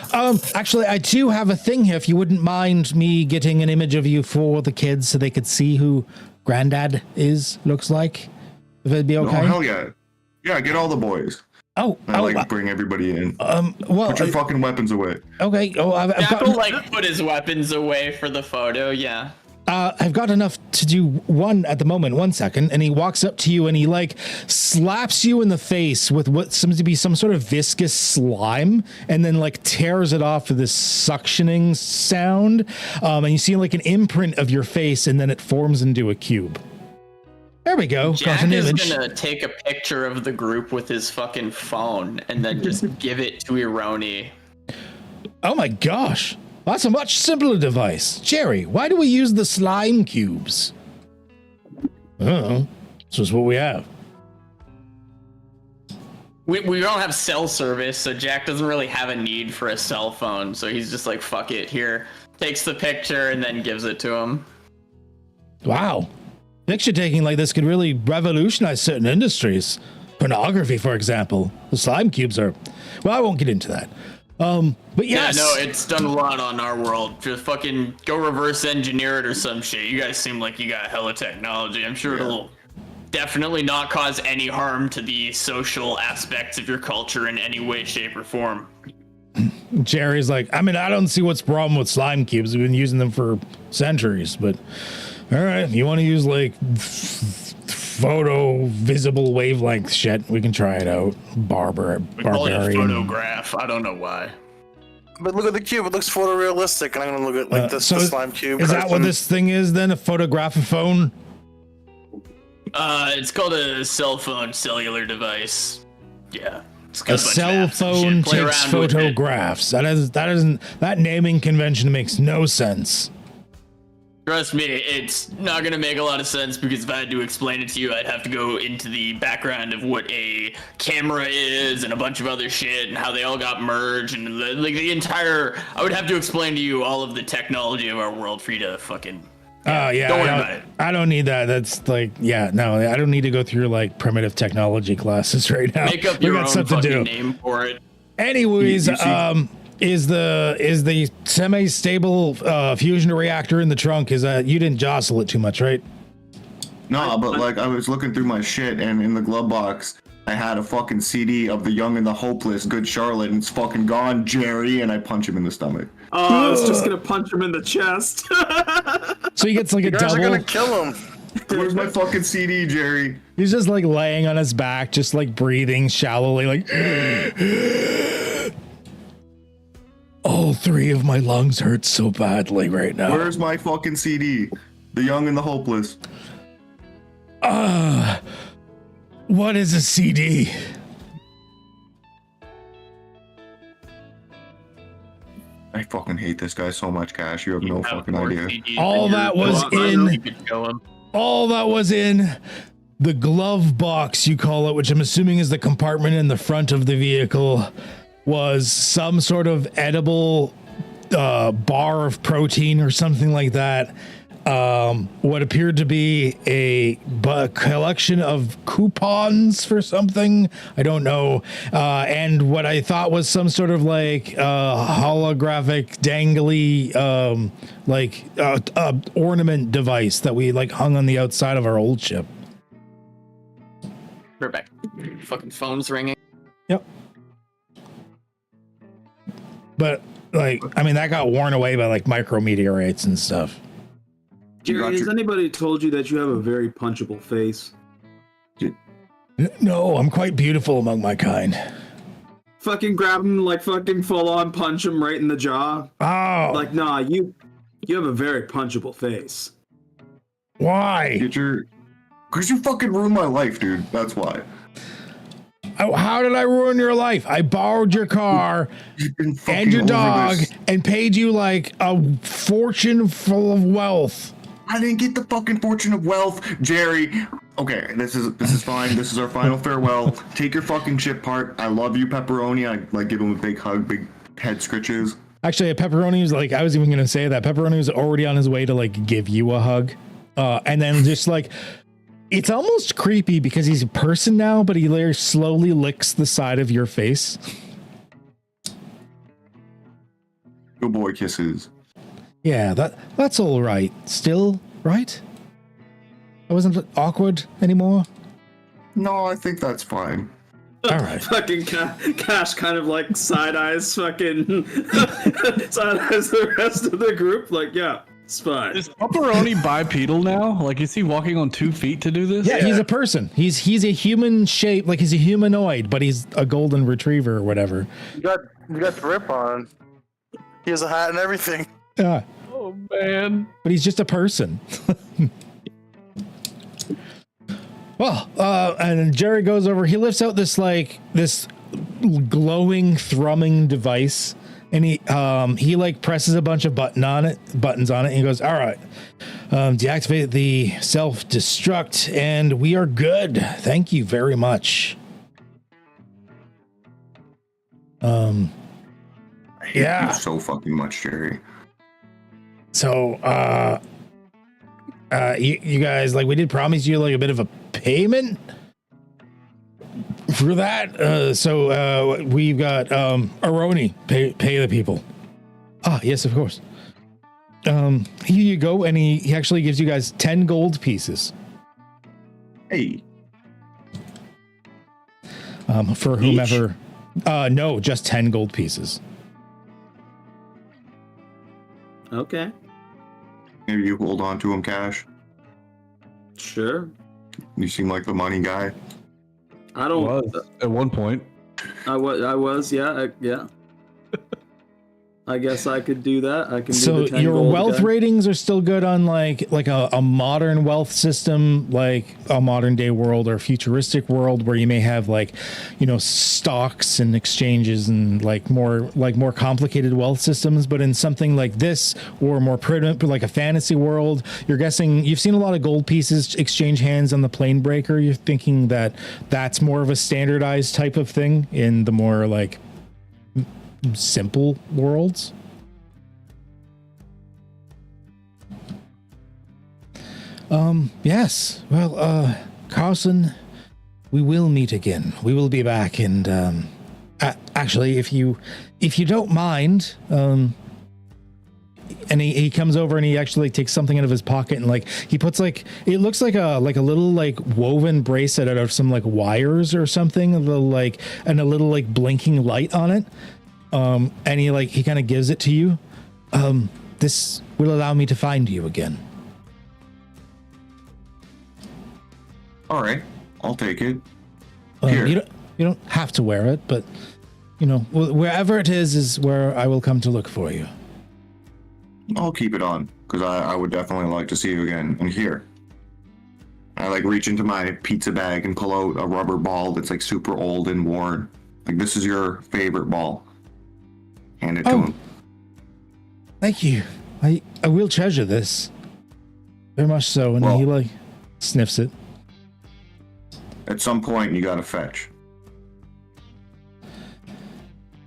actually, I do have a thing here. If you wouldn't mind me getting an image of you for the kids so they could see who Granddad looks like. If it'd be okay. Oh, hell yeah. Yeah, get all the boys. Oh, Bring everybody in. well, Put your fucking weapons away. okay. Oh, I've Jack got, will like put his weapons away for the photo. Yeah. I've got enough to do one at the moment. 1 second. And he walks up to you and he like slaps you in the face with what seems to be some sort of viscous slime and then like tears it off with this suctioning sound. And you see like an imprint of your face and then it forms into a cube. There we go. Got Jack an is image. gonna take a picture of the group with his fucking phone and then just give it to Ironi. Oh my gosh. That's a much simpler device. Jerry, why do we use the slime cubes? Oh, this is what we have. We don't have cell service, so Jack doesn't really have a need for a cell phone. So he's just like, fuck it, here. Takes the picture and then gives it to him. Wow. Picture taking like this could really revolutionize certain industries. Pornography, for example. The slime cubes are... Well, I won't get into that. But yes. Yeah, no, it's done a lot on our world. Just fucking go reverse engineer it or some shit. You guys seem like you got hella technology. I'm sure it'll definitely not cause any harm to the social aspects of your culture in any way, shape, or form. Jerry's like, I mean, I don't see what's the problem with slime cubes. We've been using them for centuries, but all right, you want to use like photo visible wavelength shit, we can try it out. We call it a Barbarian. photograph. I don't know why. But look at the cube; it looks photorealistic, and I'm gonna look at like this so the slime cube. Is that what this thing is then? A photographophone? It's called a cell phone cellular device. Yeah. It's got A bunch of cell apps and phone shit. Play takes around with it. photographs. That naming convention makes no sense. Trust me, it's not gonna make a lot of sense because if I had to explain it to you, I'd have to go into the background of what a camera is and a bunch of other shit and how they all got merged and the entire. I would have to explain to you all of the technology of our world for you to fucking. Oh yeah, don't worry about it. I don't need that. That's like, yeah, no, I don't need to go through like primitive technology classes right now. Make up We your got own stuff to fucking do. name for it. Anyways, You see- is the semi-stable fusion reactor in the trunk? Is that you didn't jostle it too much, right? No, but like I was looking through my shit and in the glove box, I had a fucking CD of The Young and the Hopeless, Good Charlotte, and it's fucking gone, Jerry, and I punch him in the stomach. Oh, I was just gonna punch him in the chest. So he gets like a You guys are double. gonna kill him. Where's my fucking CD, Jerry? He's just like laying on his back, just like breathing shallowly, like. All three of my lungs hurt so badly right now. Where's my fucking CD? The Young and the Hopeless. What is a CD? I fucking hate this guy so much, Cash. You have no Have fucking more idea. CDs All than that your was glove. I know in- you could kill him. All that was in the glove box, you call it, which I'm assuming is the compartment in the front of the vehicle, was some sort of edible bar of protein or something like that. What appeared to be a collection of coupons for something, I don't know, and what I thought was some sort of like holographic dangly ornament device that we like hung on the outside of our old ship. We're back. Fucking phone's ringing. Yep. But like, I mean, that got worn away by like micrometeorites and stuff. You got Jerry, has your- anybody told you that you have a very punchable face? No, I'm quite beautiful among my kind. Fucking grab him, like fucking full on punch him right in the jaw. Oh, Like, nah, you have a very punchable face. why? Get your... Because you fucking ruined my life, dude. That's why. Oh, how did I ruin your life? I borrowed your car You've been fucking and your over dog this. and paid you like a fortune full of wealth. I didn't get the fucking fortune of wealth, Jerry. Okay, this is fine. This is our final farewell. Take your fucking shit part. I love you, pepperoni. I like give him a big hug, big head scritches. Actually, Pepperoni was like, I was even going to say that Pepperoni was already on his way to like give you a hug. And then just like, it's almost creepy because he's a person now, but he like slowly licks the side of your face. Good boy kisses. Yeah, that's all right. Still, right? That wasn't awkward anymore. No, I think that's fine. All right. Fucking Cash kind of like side eyes fucking side eyes the rest of the group. Like, yeah, it's fine. Is Pepperoni bipedal now? Like, is he walking on 2 feet to do this? Yeah, he's a person. He's a human shape, like he's a humanoid, but he's a golden retriever or whatever. You got drip on. He has a hat and everything. Yeah. Oh man. But he's just a person. Well, and Jerry goes over, he lifts out this glowing, thrumming device, and he like presses a bunch of buttons on it, and he goes, all right, deactivate the self-destruct, and we are good. Thank you very much. I hate Yeah. you so fucking much, Jerry. So, you guys, like, we did promise you like a bit of a payment for that. So we've got Aroni, pay the people. Ah, yes, of course. Here you go, and he actually gives you guys 10 gold pieces. Hey, For whomever. No, just 10 gold pieces. Okay, maybe you hold on to him, Cash. sure. You seem like the money guy. I don't. Was at one point. I was. Yeah. Yeah. I guess I could do that. I can. So do the 10 your gold wealth guy. ratings are still good on like a modern wealth system, like a modern day world or futuristic world where you may have like, stocks and exchanges and like more complicated wealth systems. But in something like this or more prudent, like a fantasy world, you're guessing you've seen a lot of gold pieces exchange hands on the plane breaker. You're thinking that that's more of a standardized type of thing in the more like simple worlds. Yes. Well, Carson, we will meet again. We will be back, and actually, if you don't mind, and he comes over and he actually takes something out of his pocket and like he puts like it looks like a little like woven bracelet out of some like wires or something, a little like blinking light on it. And he kind of gives it to you. This will allow me to find you again. All right, I'll take it. You don't have to wear it, but wherever it is where I will come to look for you. I'll keep it on because I would definitely like to see you again. And here, I like reach into my pizza bag and pull out a rubber ball that's like super old and worn. Like, this is your favorite ball. Hand it to him. Thank you. I will treasure this very much so. And Well, he like sniffs it. At some point, you gotta fetch.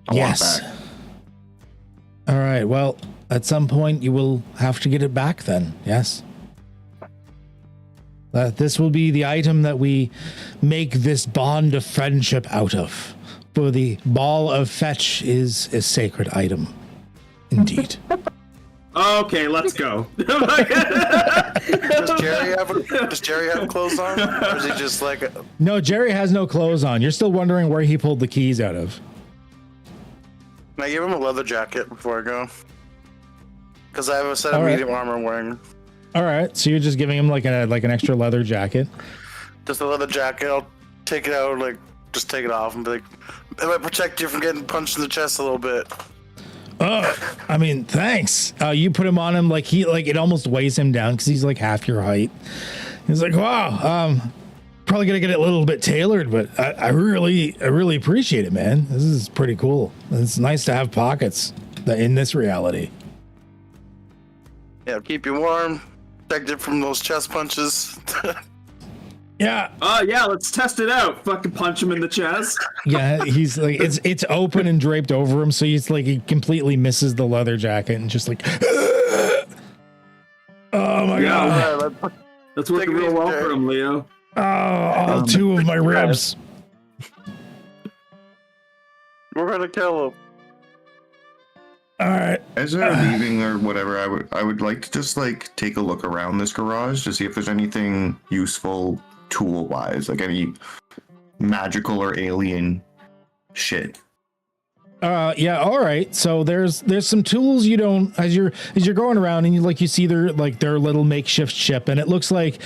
I Yes. want it back. All right. Well, at some point you will have to get it back then. Yes. This will be the item that we make this bond of friendship out of. For the ball of fetch is a sacred item. Indeed. Okay, let's go. Does Jerry have clothes on, or is he just like? No, Jerry has no clothes on. You're still wondering where he pulled the keys out of. Can I give him a leather jacket before I go? Because I have a set All of right. medium armor I'm wearing. All right. So you're just giving him like an extra leather jacket. Just a leather jacket. I'll take it out, like just take it off, and be like, it might protect you from getting punched in the chest a little bit. Oh, I mean, thanks. You put him on him like it almost weighs him down because he's like half your height. He's like, wow, probably gonna get it a little bit tailored, but I really appreciate it, man. This is pretty cool. It's nice to have pockets in this reality. Yeah, keep you warm, protect it from those chest punches. Yeah. Yeah, let's test it out. Fucking punch him in the chest. Yeah, he's like it's open and draped over him, so he's like he completely misses the leather jacket and just like oh my god. That's working real well for him, Leo. Oh, two of my ribs. We're gonna kill him. All right. As they're leaving or whatever, I would like to just like take a look around this garage to see if there's anything useful tool wise, like any magical or alien shit. Yeah, all right. So there's some tools you don't as you're going around and you see their little makeshift ship, and it looks like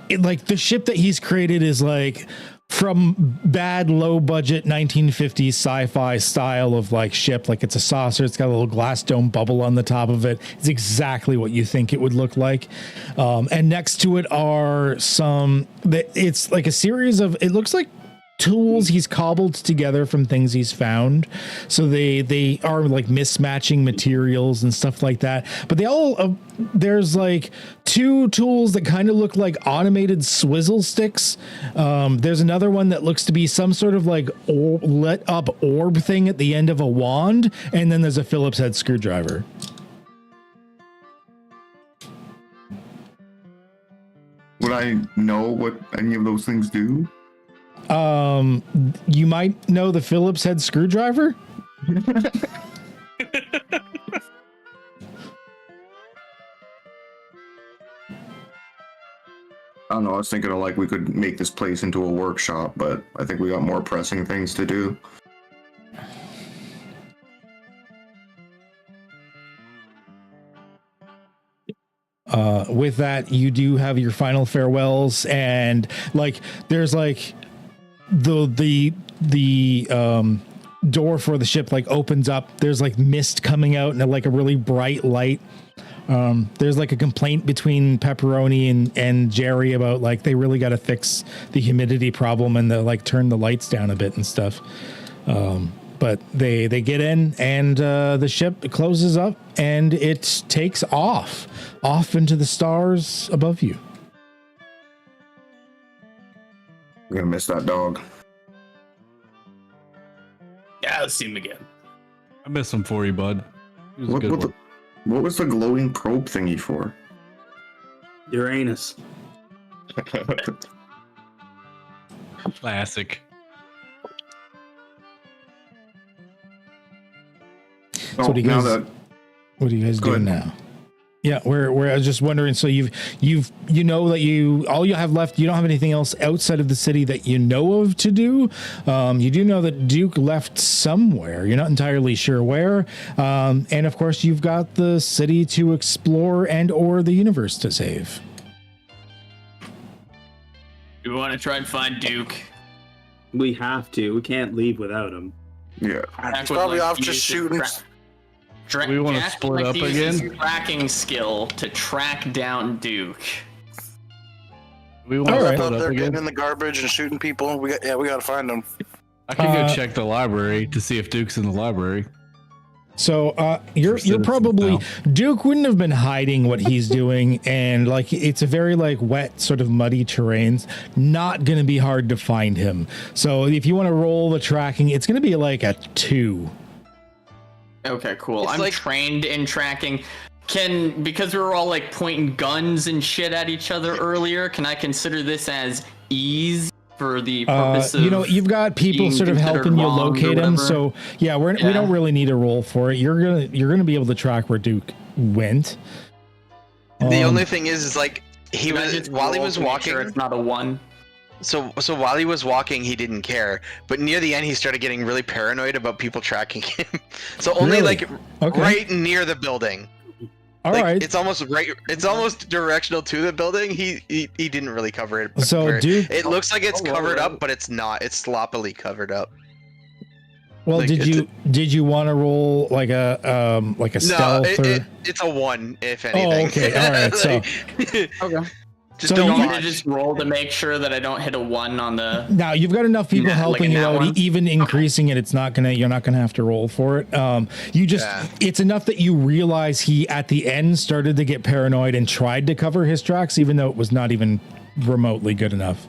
the ship that he's created is like from bad low budget 1950s sci-fi style of like ship. Like it's a saucer, it's got a little glass dome bubble on the top of it. It's exactly what you think it would look like. And next to it are it's like a series of, it looks like tools he's cobbled together from things he's found, so they are like mismatching materials and stuff like that, but they all there's like two tools that kind of look like automated swizzle sticks. There's another one that looks to be some sort of like lit up orb thing at the end of a wand, and then there's a Phillips head screwdriver. Would I know what any of those things do? You might know the Phillips head screwdriver. I don't know, I was thinking of like we could make this place into a workshop, but I think we got more pressing things to do. With that, you do have your final farewells, and like there's like the door for the ship like opens up. There's like mist coming out and like a really bright light. There's like a complaint between Pepperoni and Jerry about like they really got to fix the humidity problem and like turn the lights down a bit and stuff. But they get in, and the ship closes up and it takes off into the stars above you. I'm gonna miss that dog. Yeah, let's see him again. I miss him for you, bud. He was a good one. What was the glowing probe thingy for? Uranus. Classic. So what are you guys doing now? Yeah, I was just wondering. So you know that all you have left. You don't have anything else outside of the city that you know of to do. You do know that Duke left somewhere. You're not entirely sure where. And of course, you've got the city to explore or the universe to save. Do we want to try and find Duke? We have to. We can't leave without him. Yeah. He's probably off just shooting. We want to split up again? Tracking skill to track down Duke. We want to Up split up there again? getting in the garbage and shooting people. We got to find them. I can go check the library to see if Duke's in the library. So you're probably Duke wouldn't have been hiding what he's doing, and like it's a very like wet sort of muddy terrains. Not going to be hard to find him. So if you want to roll the tracking, it's going to be like a 2. Okay, cool. It's I'm like- trained in tracking. Because we were all like pointing guns and shit at each other earlier, can I consider this as ease for the purpose of you've got people being sort of considered helping you wrong or locate him. whatever? So yeah, we don't really need a roll for it. You're gonna be able to track where Duke went. The only thing is like Can I just while he roll was to make walking. sure it's not a 1. So while he was walking, he didn't care. But near the end, he started getting really paranoid about people tracking him. So only Really? like Okay. right near the building. All Like, right. It's almost right. It's almost directional to the building. He didn't really cover it. So Duke, It looks like it's covered up, but it's not. It's sloppily covered up. well, like, did you want to roll like a stealth? It's a 1 if anything. Oh, okay. All right. So Okay. Just So don't You want me watch. to just roll to make sure that I don't hit a 1 on the... now you've got enough people Yeah, like helping in you that out. one? Even increasing it, you're not gonna have to roll for it. Yeah. It's enough that you realize he at the end started to get paranoid and tried to cover his tracks, even though it was not even remotely good enough.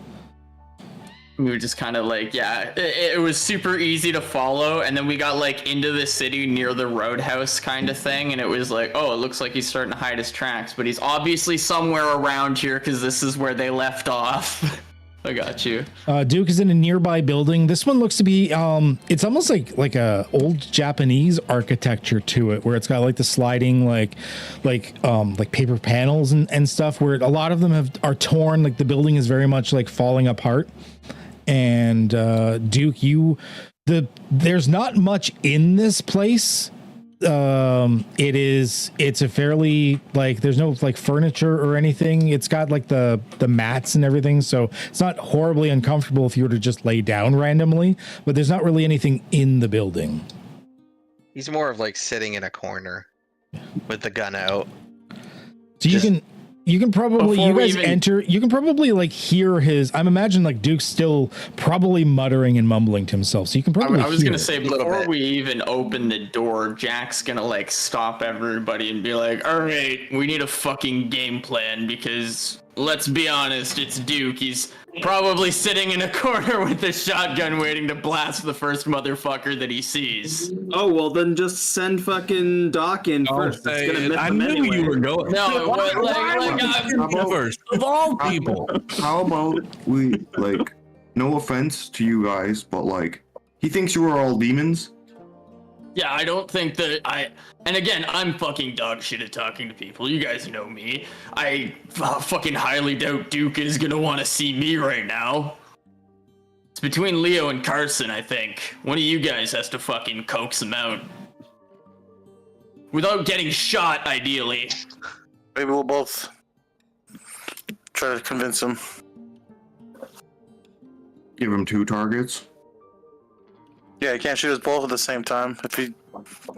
we were just kind of like, yeah, it was super easy to follow. And then we got like into the city near the roadhouse kind of thing. And it was like, oh, it looks like he's starting to hide his tracks, but he's obviously somewhere around here because this is where they left off. I got you. Duke is in a nearby building. This one looks to be, it's almost like a old Japanese architecture to it, where it's got like the sliding, like paper panels and stuff, where a lot of them are torn. Like the building is very much like falling apart. And Duke, there's not much in this place. It's a fairly, like, there's no like furniture or anything. It's got like the mats and everything, so it's not horribly uncomfortable if you were to just lay down randomly, but there's not really anything in the building. He's more of like sitting in a corner with the gun out. So you can probably, you guys enter, you can probably like hear his, I'm imagining like Duke's still probably muttering and mumbling to himself. So you can probably I was going to say, before we even open the door, Jack's going to like stop everybody and be like, all right, we need a fucking game plan, because let's be honest, it's Duke. He's probably sitting in a corner with a shotgun waiting to blast the first motherfucker that he sees. Oh, well, then just send fucking Doc in first. It's gonna miss I him knew anyway. you were going. No, First of all people. How about we, like, no offense to you guys, but like, he thinks you are all demons. Yeah, I don't think that and again, I'm fucking dog shit at talking to people. You guys know me. I fucking highly doubt Duke is gonna want to see me right now. It's between Leo and Carson, I think. One of you guys has to fucking coax him out. Without getting shot, ideally. Maybe we'll both try to convince him. Give him 2 targets. Yeah, he can't shoot us both at the same time. If he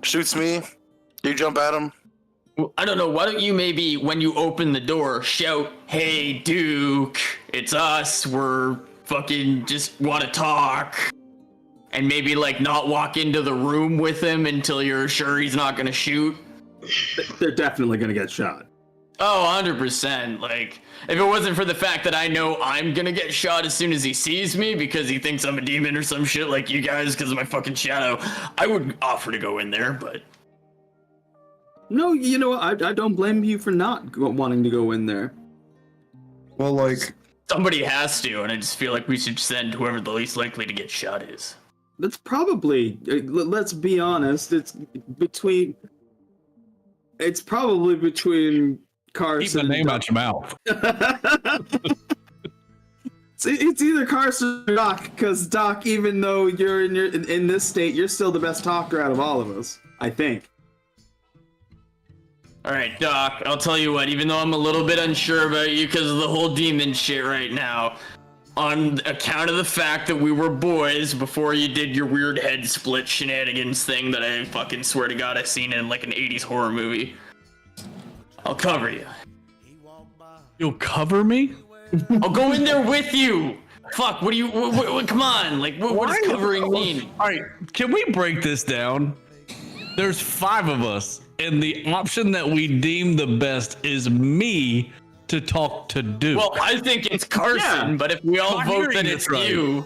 shoots me, you jump at him. Well, I don't know. Why don't you maybe, when you open the door, shout, "Hey, Duke, it's us. We're fucking just want to talk." And maybe, like, not walk into the room with him until you're sure he's not going to shoot. They're definitely gonna get shot. Oh, 100%. Like, if it wasn't for the fact that I know I'm gonna get shot as soon as he sees me because he thinks I'm a demon or some shit like you guys because of my fucking shadow, I would offer to go in there, but... No, you know what? I don't blame you for not wanting to go in there. Well, like, Somebody has to, and I just feel like we should send whoever the least likely to get shot is. That's probably, let's be honest, it's probably between Carson. Keep the name out your mouth. It's either Carson or Doc, because Doc, even though you're in this state, you're still the best talker out of all of us, I think. Alright, Doc, I'll tell you what, even though I'm a little bit unsure about you because of the whole demon shit right now, on account of the fact that we were boys before you did your weird head split shenanigans thing that I fucking swear to God I've seen in like an 80s horror movie, I'll cover you. You'll cover me? I'll go in there with you! Fuck, what do you, come on, like, what does covering mean? Alright, can we break this down? There's 5 of us, and the option that we deem the best is me to talk to Duke. Well, I think it's Carson, but if we all vote that it's you...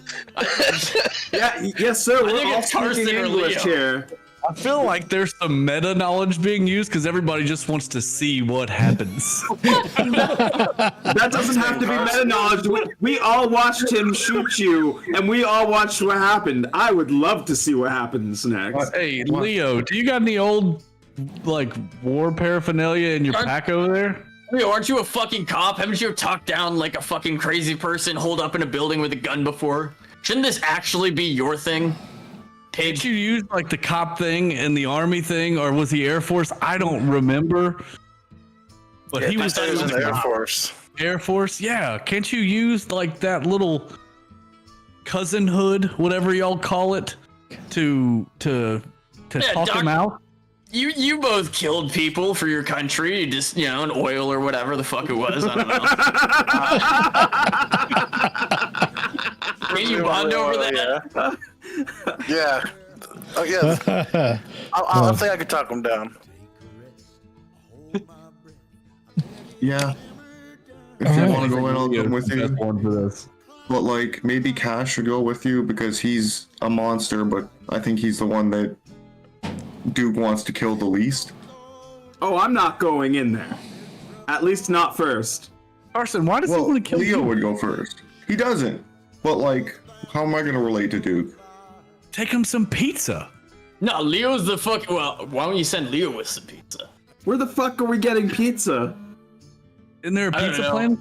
Yes, sir, we're think all it's Carson speaking or English Leo. here. I feel like there's some meta knowledge being used because everybody just wants to see what happens. That doesn't have to be meta knowledge. We all watched him shoot you, and we all watched what happened. I would love to see what happens next. Hey, Leo, do you got any old, like, war paraphernalia in your pack over there? Hey, aren't you a fucking cop? Haven't you talked down like a fucking crazy person holed up in a building with a gun before? Shouldn't this actually be your thing? Did you use like the cop thing and the army thing, or was he Air Force? I don't remember. But Yeah, he was in the Air Force. Air Force, yeah. Can't you use like that little cousinhood, whatever y'all call it, to talk Doc, him out? You both killed people for your country. You just, you know, an oil or whatever the fuck it was. I don't know. Can you bond over that? Yeah. Oh yeah. I think I could talk him down. yeah. If you want to go in, I'll come with you. One for this. but like maybe Cash should go with you because he's a monster, but I think he's the one that Duke wants to kill the least. Oh, I'm not going in there. At least not first. Carson, why does he Well, want to kill Leo you? would go first. He doesn't. But like, how am I gonna relate to Duke? Take him some pizza. No, Leo's the fuck. Well, why don't you send Leo with some pizza? Where the fuck are we getting pizza? Isn't there a I don't pizza know. planet?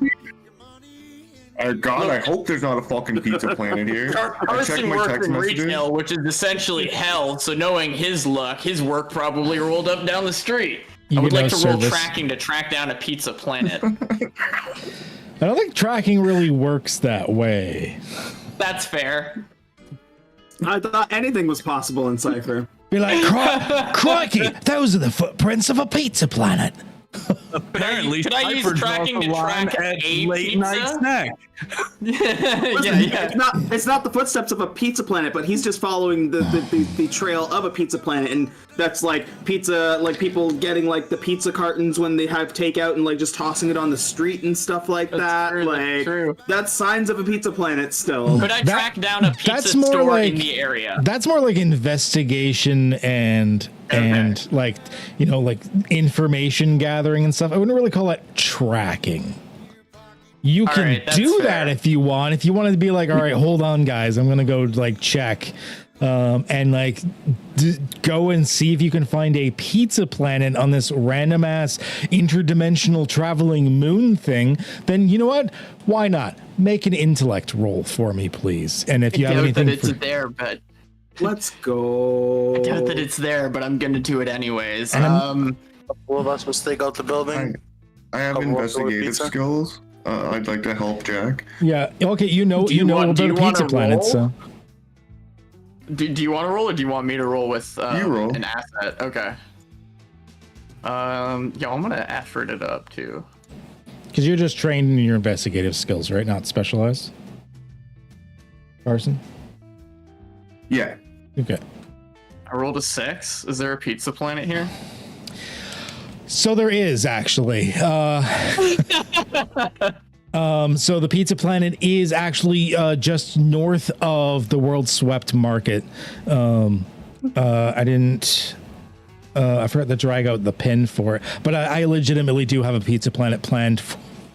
God, I hope there's not a fucking pizza planet here. I checked Carson my works text in messages. retail, which is essentially hell. So knowing his luck, his work probably rolled up down the street. You I would get like no to roll service. tracking to track down a pizza planet. I don't think tracking really works that way. That's fair. I thought anything was possible in Cypher. Be like, crikey, those are the footprints of a pizza planet. Apparently, Could I use Cypher tracking draws to the line track at a late night pizza? snack. yeah. It's not the footsteps of a pizza planet, but he's just following the trail of a pizza planet, and that's like pizza, like people getting like the pizza cartons when they have takeout and like just tossing it on the street and stuff like that. true, that's Like true. that's signs of a pizza planet still. Could I track down a pizza that's more store like- in the area? That's more like investigation and like, you know, like information gathering and stuff. I wouldn't really call it tracking. You can right, that's do fair. that if you want. If you wanted to be like, all right, hold on, guys, I'm gonna go like check, and like go and see if you can find a pizza planet on this random ass interdimensional traveling moon thing. Then you know what? Why not make an intellect roll for me, please? And if you have I doubt anything that it's for, there, but Let's go. I doubt that it's there, but I'm gonna do it anyways. And Couple of us will stake out the building. I have Couple of investigative pizza? skills. I'd like to help Jack. yeah, okay, you know Do you about want- do a you wanna pizza planet, roll? so. Do you want to roll, or do you want me to roll with You roll. an asset? Okay. Yeah, I'm gonna effort it up too. Because you're just trained in your investigative skills, right? Not specialized. Carson? Yeah. Okay. I rolled a 6. Is there a pizza planet here? So there is actually. So the pizza planet is actually just north of the world swept market. I didn't. I forgot to drag out the pin for it, but I legitimately do have a pizza planet planned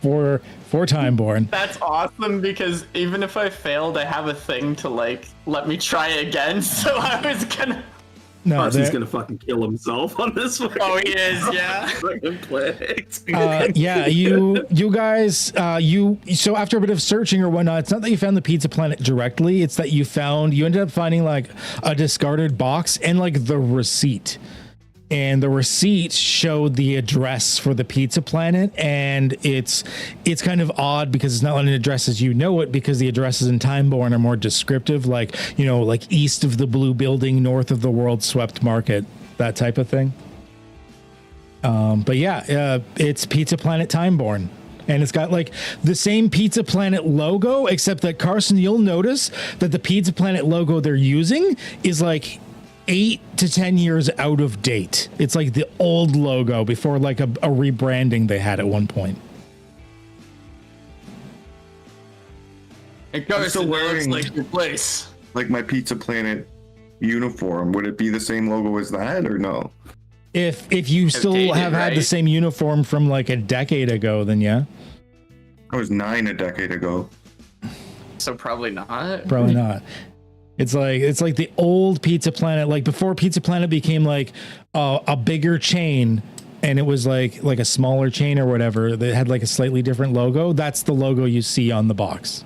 for Timeborn. That's awesome because even if I failed, I have a thing to like let me try again. So I was gonna. No, Carson's there- gonna fucking kill himself on this one. Oh, he is, yeah. Fucking play. yeah, you guys, so after a bit of searching or whatnot, it's not that you found the pizza planet directly, it's that you ended up finding like a discarded box and like the receipt. And the receipt showed the address for the pizza planet, and it's kind of odd because it's not an address as you know it, because the addresses in Timeborn are more descriptive, like, you know, like east of the blue building, north of the world swept market, that type of thing. But yeah, it's Pizza Planet Timeborn. And it's got like the same Pizza Planet logo, except that, Carson, you'll notice that the Pizza Planet logo they're using is like 8 to 10 years out of date. It's like the old logo before like a rebranding they had at one point. It goes still to wearing- looks like your place. Like my Pizza Planet uniform. Would it be the same logo as that or no? If you still Outdated, have had the right? same uniform from like a decade ago, then yeah, I was 9 a decade ago. So probably not. probably not. It's like the old Pizza Planet, like before Pizza Planet became like a bigger chain, and it was like a smaller chain or whatever that had like a slightly different logo. That's the logo you see on the box.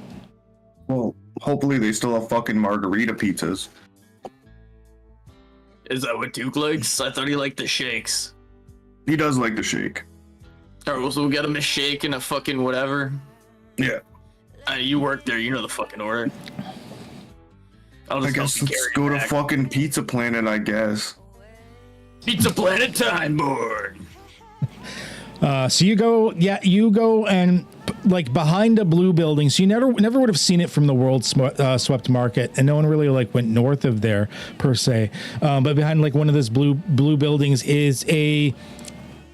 Well, hopefully they still have fucking margarita pizzas. Is that what Duke likes? I thought he liked the shakes. He does like the shake. Alright, so we'll get him a shake and a fucking whatever. Yeah. You work there, you know the fucking order. I'll I just guess help you let's carry go it to back. fucking Pizza Planet, I guess. Pizza Planet Time Board. So you go and like behind a blue building. So you never would have seen it from the world swept market, and no one really like went north of there per se. But behind like one of those blue buildings is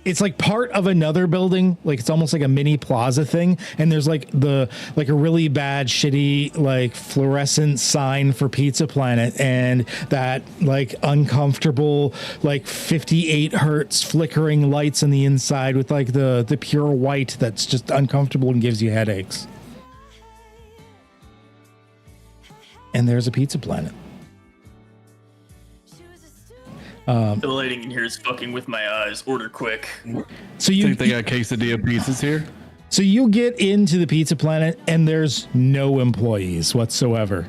it's like part of another building, like it's almost like a mini plaza thing, and there's like a really bad shitty like fluorescent sign for Pizza Planet, and that like uncomfortable like 58 hertz flickering lights on the inside with like the pure white that's just uncomfortable and gives you headaches. And there's a Pizza Planet. The lighting in here is fucking with my eyes. Order quick. So you Think they got quesadilla pizzas here? So you get into the Pizza Planet and there's no employees whatsoever.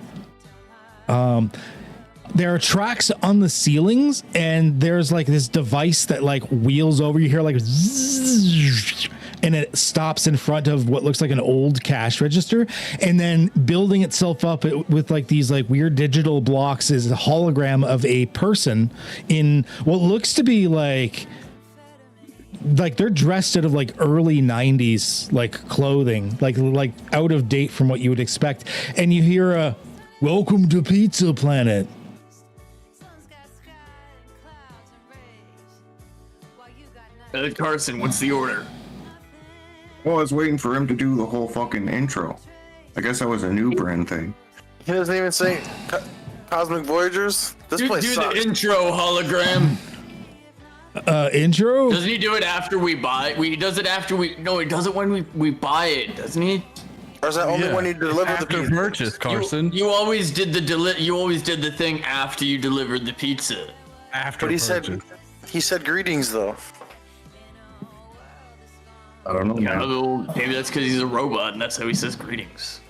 There are tracks on the ceilings, and there's like this device that like wheels over. You hear like zzz, and it stops in front of what looks like an old cash register, and then building itself up with like these like weird digital blocks is a hologram of a person in what looks to be like they're dressed out of like early 90s like clothing, like out of date from what you would expect, and you hear a "Welcome to Pizza Planet." Carson, what's the order? Well, I was waiting for him to do the whole fucking intro. I guess that was a new brand thing. He doesn't even say Cosmic Voyagers. This place Do sucks. the intro, hologram. Intro? Doesn't he do it after we buy? He does it after we. No, he does it when we buy it, doesn't he? Or is that only when you deliver the After pizza? purchase, Carson. You always did you always did the thing after you delivered the pizza. After But he purchase. said greetings though. I don't know, man. Well, maybe that's because he's a robot and that's how he says greetings.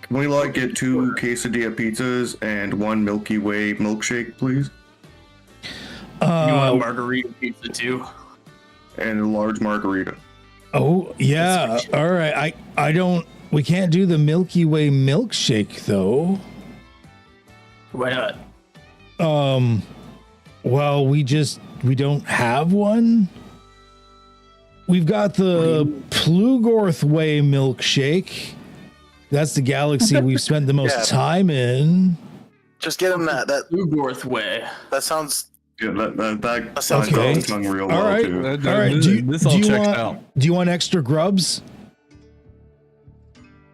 Can we like get 2 quesadilla pizzas and 1 Milky Way milkshake, please? You want a margarita pizza too? And a large margarita. Oh yeah. All right. We can't do the Milky Way milkshake though. Why not? Well, we don't have one. We've got the Plugorth Way milkshake. That's the galaxy we've spent the most Yeah. time in. Just get him that. Uborth way. That sounds. Yeah, that sounds Okay. goes tongue real All well right. too. All right. This all checks out. Do you want extra grubs?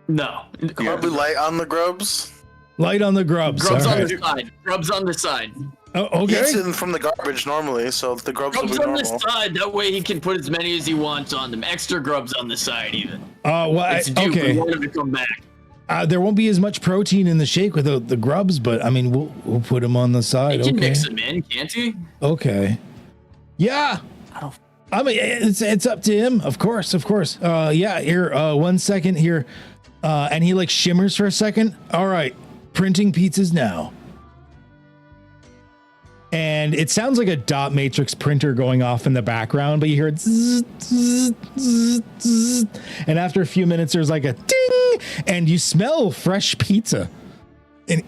No. Probably light on the grubs. Light on the grubs. Grubs All on right. the side. Grubs on the side. Oh, He okay. eats it from the garbage normally, so the grubs will Grubs be on the normal. side. That way he can put as many as he wants on them. Extra grubs on the side, even. Well, It's Duke. We okay. want him to come back. There won't be as much protein in the shake without the grubs, but I mean, we'll put them on the He side. can Okay. mix them in, can't he? Okay. Yeah. I mean, it's up to him. Of course. Yeah. Here, 1 second here. And he like shimmers for a second. All right. Printing pizzas now. And it sounds like a dot matrix printer going off in the background, but you hear it zzz, zzz, zzz, zzz. And after a few minutes, there's like a ding, and you smell fresh pizza.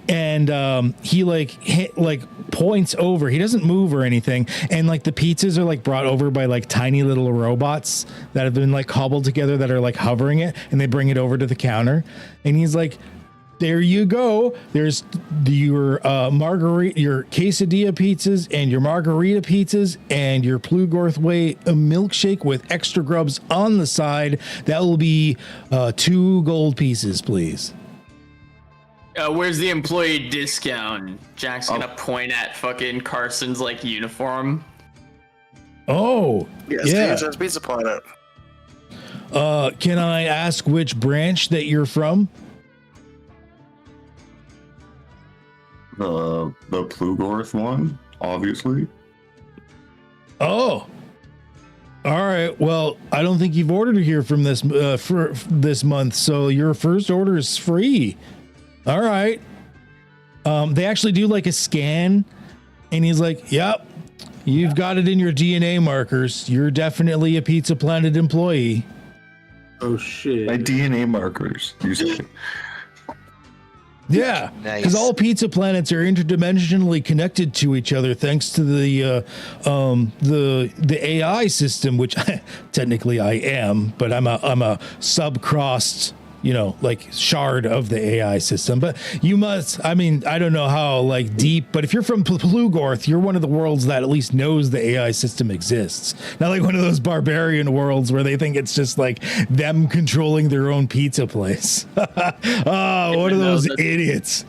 And he like points over. He doesn't move or anything. And like the pizzas are like brought over by like tiny little robots that have been like cobbled together that are like hovering it, and they bring it over to the counter. And he's like, there you go. There's your margarita, your quesadilla pizzas, and your margarita pizzas, and your Plugorth Way milkshake with extra grubs on the side. That will be 2 gold pieces, please. Where's the employee discount? Jack's gonna point at fucking Carson's like uniform. Oh, Yes, yeah. THS Pizza Planet. Can I ask which branch that you're from? The Plugorth one, obviously. Oh. All right. Well, I don't think you've ordered here from this for this month, so your first order is free. All right. They actually do like a scan, and he's like, "Yep, you've got it in your DNA markers. You're definitely a Pizza Planet employee." Oh shit. My DNA markers. You say. Yeah, Nice. because all Pizza Planets are interdimensionally connected to each other thanks to the AI system, which technically I am, but I'm a sub-crossed like shard of the AI system. But you must, I mean, I don't know how like deep, but if you're from Plugorth, you're one of the worlds that at least knows the AI system exists. Not like one of those barbarian worlds where they think it's just like them controlling their own pizza place. Oh, what are those idiots?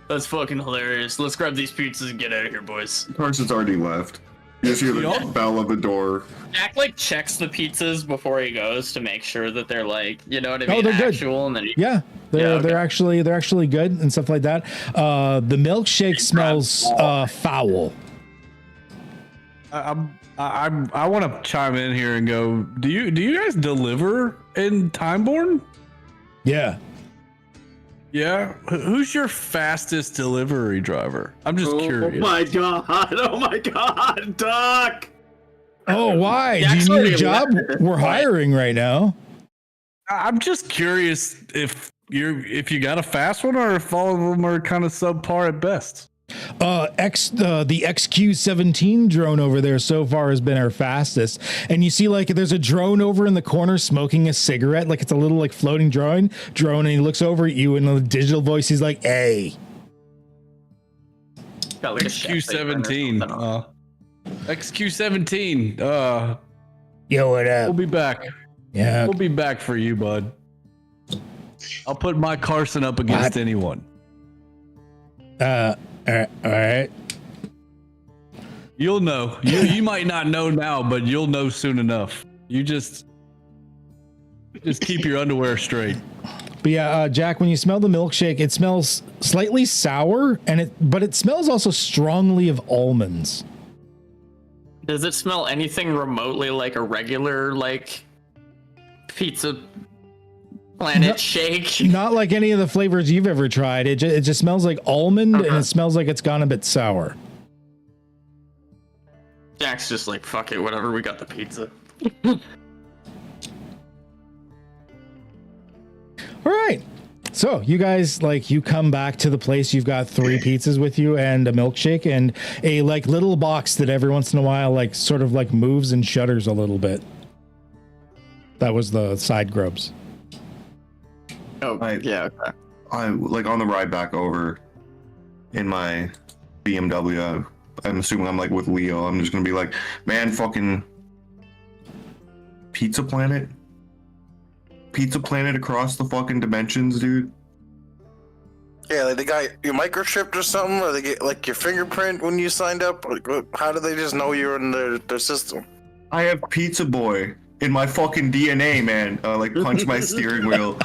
That's fucking hilarious. Let's grab these pizzas and get out of here, boys. Carson's already left. You just hear the bell of the door. Jack like checks the pizzas before he goes to make sure that they're like, you know what I mean, they're actual, good. And then They're actually good and stuff like that. The milkshake smells foul. I want to chime in here and go. Do you guys deliver in Timeborn? Yeah. Yeah. Who's your fastest delivery driver? I'm just curious. Oh my god, Doc. Oh, why? Do you need a job? We're hiring right now. I'm just curious if you got a fast one or if all of them are kind of subpar at best. The XQ-17 drone over there so far has been our fastest. And you see like there's a drone over in the corner smoking a cigarette, like it's a little like floating drone, and he looks over at you and in the digital voice he's like, "Hey." Got like XQ-17. XQ-17. Yo, what up? We'll be back. Yeah. We'll be back for you, bud. I'll put my Carson up against anyone. All right. You'll know. You might not know now, but you'll know soon enough. You just keep your underwear straight. But yeah, Jack, when you smell the milkshake, it smells slightly sour, but it smells also strongly of almonds. Does it smell anything remotely like a regular like Pizza Planet shake? Not like any of the flavors you've ever tried. It just smells like almond, and it smells like it's gone a bit sour. Jack's just like, fuck it, whatever, we got the pizza. All right. So you guys, like, you come back to the place, you've got 3 pizzas with you and a milkshake and a like little box that every once in a while like sort of like moves and shudders a little bit. That was the side grubs. Oh, yeah, okay. I like on the ride back over in my BMW. I'm assuming I'm like with Leo. I'm just gonna be like, man, fucking Pizza Planet across the fucking dimensions, dude. Yeah, like they got your microchipped or something, or they get like your fingerprint when you signed up. Like, how do they just know you're in their system? I have Pizza Boy in my fucking DNA, man. Like punch my steering wheel.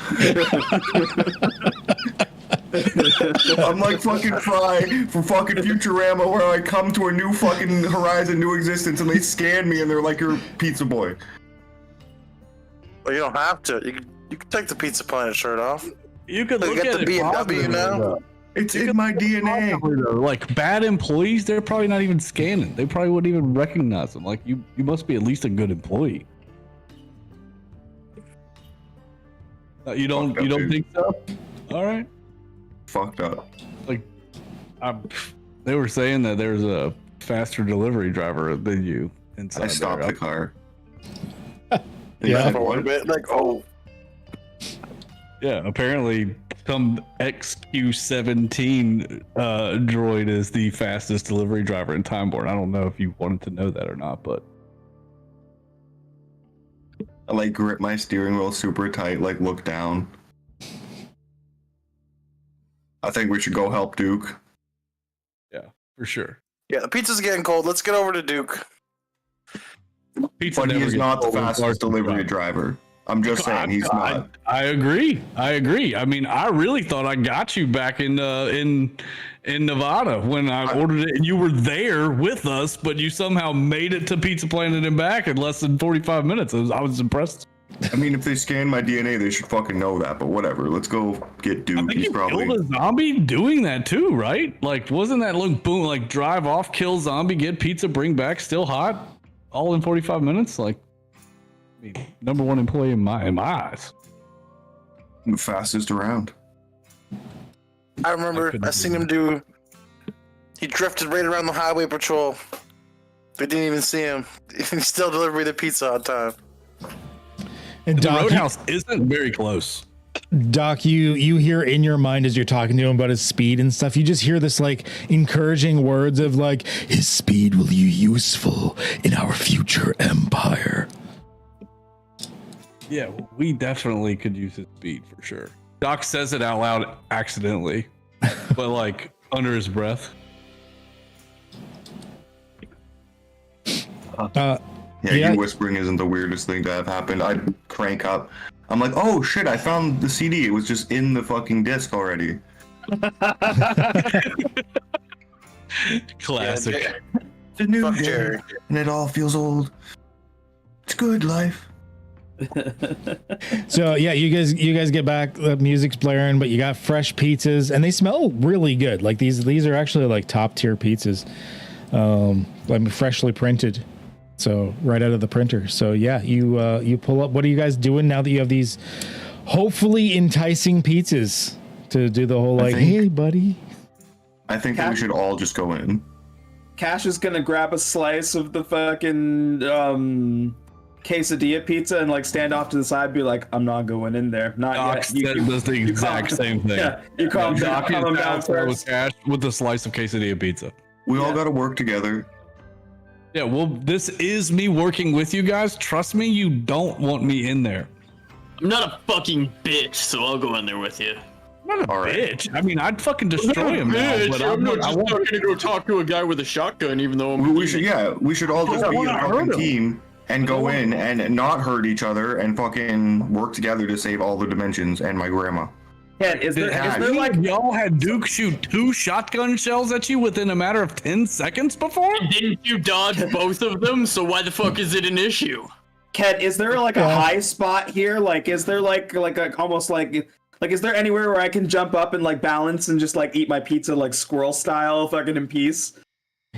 I'm like fucking Fry from fucking Futurama, where I come to a new fucking horizon, new existence, and they scan me, and they're like, "You're Pizza Boy." Well, you don't have to. You can take the Pizza Planet shirt off. You could look get at the it BMW now. It's in my DNA. Like bad employees, they're probably not even scanning. They probably wouldn't even recognize them. Like you must be at least a good employee. You don't think so? All right. Fucked up. Like, they were saying that there's a faster delivery driver than you inside. I stopped the car. Yeah. For a bit, like, oh. Yeah, apparently some XQ-17 droid is the fastest delivery driver in Timeborn. I don't know if you wanted to know that or not, but I like grip my steering wheel super tight, like look down. I think we should go help Duke. yeah, for sure. Yeah, the pizza's getting cold. Let's get over to Duke. Pizza But he never is gets not the old in fastest Carson delivery drive. driver. I'm just saying he's not. I agree. I mean, I really thought I got you back in Nevada when I ordered it, and you were there with us, but you somehow made it to Pizza Planet and back in less than 45 minutes. I was impressed. I mean, if they scan my DNA, they should fucking know that. But whatever. Let's go get Duke. I think He's you probably killed a zombie doing that too, right? Like, wasn't that like boom, like drive off, kill zombie, get pizza, bring back, still hot, all in 45 minutes? Like, I mean, number one employee in my eyes. the fastest around. I remember I seen him do. He drifted right around the highway patrol. We didn't even see him. He still delivered me the pizza on time. And The Doc, Roadhouse isn't very close. Doc, you hear in your mind as you're talking to him about his speed and stuff, you just hear this like encouraging words of like, his speed will be useful in our future empire. Yeah, we definitely could use his speed for sure. Doc says it out loud accidentally, but like under his breath. Yeah, you whispering isn't the weirdest thing to have happened. I'd crank up. I'm like, oh shit, I found the CD. It was just in the fucking disc already. Classic. Yeah, The new Fuck day, Jerry. and it all feels old. It's good life. So yeah, you guys get back, the music's blaring, but you got fresh pizzas and they smell really good. Like these are actually like top tier pizzas. Like freshly printed. So right out of the printer. So yeah, you pull up. What are you guys doing now that you have these hopefully enticing pizzas to do the whole like, hey buddy? I think that we should all just go in. Cash is gonna grab a slice of the fucking quesadilla pizza and like stand off to the side, and be like, "I'm not going in there, not Doc yet." does the exact same thing. Yeah, you calm Doc down is down out there with first. Cash with a slice of quesadilla pizza. We all got to work together. Yeah, well, this is me working with you guys. Trust me, you don't want me in there. I'm not a fucking bitch, so I'll go in there with you. I'm not a All right. bitch. I mean, I'd fucking destroy him now, but I'm not I just won't. not gonna go talk to a guy with a shotgun, even though I'm. We should all just I be a wanna hurt fucking him. team and go in and not hurt each other and fucking work together to save all the dimensions and my grandma. Ken, is there like Y'all had Duke shoot 2 shotgun shells at you within a matter of 10 seconds before? Didn't you dodge both of them? So why the fuck is it an issue? Ken, is there like a high spot here? Like, is there like a almost like is there anywhere where I can jump up and like balance and just like eat my pizza like squirrel style, fucking in peace?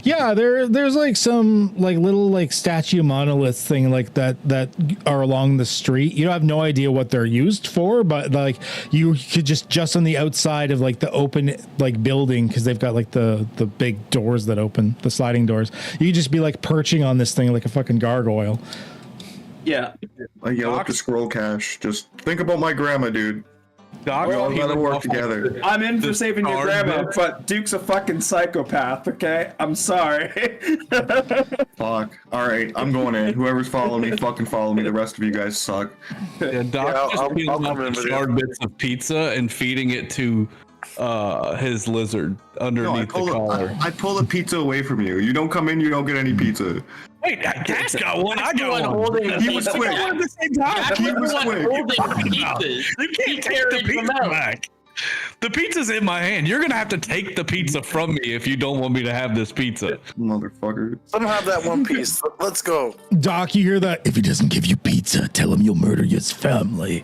Yeah, there's like some like little like statue monoliths thing like that are along the street. You have no idea what they're used for, but like you could just on the outside of like the open like building, because they've got like the big doors that open, the sliding doors. You could just be like perching on this thing like a fucking gargoyle. Yeah. I yell up to Squirrel Cash. Just think about my grandma, dude. Doc, We all he gotta went work off together. I'm in for saving your guard grandma, bit. but Duke's a fucking psychopath, okay? I'm sorry. Fuck. Alright, I'm going in. Whoever's following me, fucking follow me. The rest of you guys suck. Yeah, Doc Yeah, just I'll peeling come off in the with you. charred bits of pizza and feeding it to his lizard No, underneath the collar. I pull a pizza away from you. You don't come in, you don't get any pizza. Wait, Cash got one. I Everyone got one. holding He was quick. At the same time. He was Everyone quick. holding pizzas. You He can't take the carried them pizza out. back. The pizza's in my hand. You're gonna have to take the pizza from me if you don't want me to have this pizza. Motherfucker. Let him have that one piece. Let's go. Doc, you hear that? If he doesn't give you pizza, tell him you'll murder his family.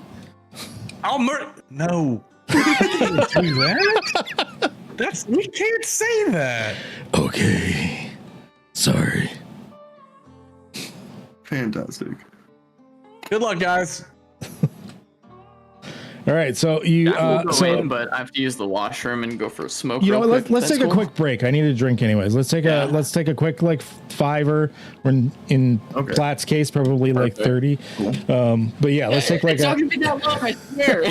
I'll murder. No. We can't do that. We can't say that. Okay. Sorry. Fantastic. Good luck, guys. All right, so you I will go so in, but I have to use the washroom and go for a smoke. you know real what, quick. let's That's take a cool. quick break. I need a drink anyways. Let's take a quick like $5. We're in Okay. Platt's case probably like 30. But yeah, let's take like It's not a gonna be that long, I swear.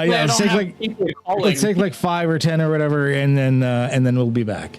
yeah, let's take like let's take like 5 or 10 or whatever, and then we'll be back.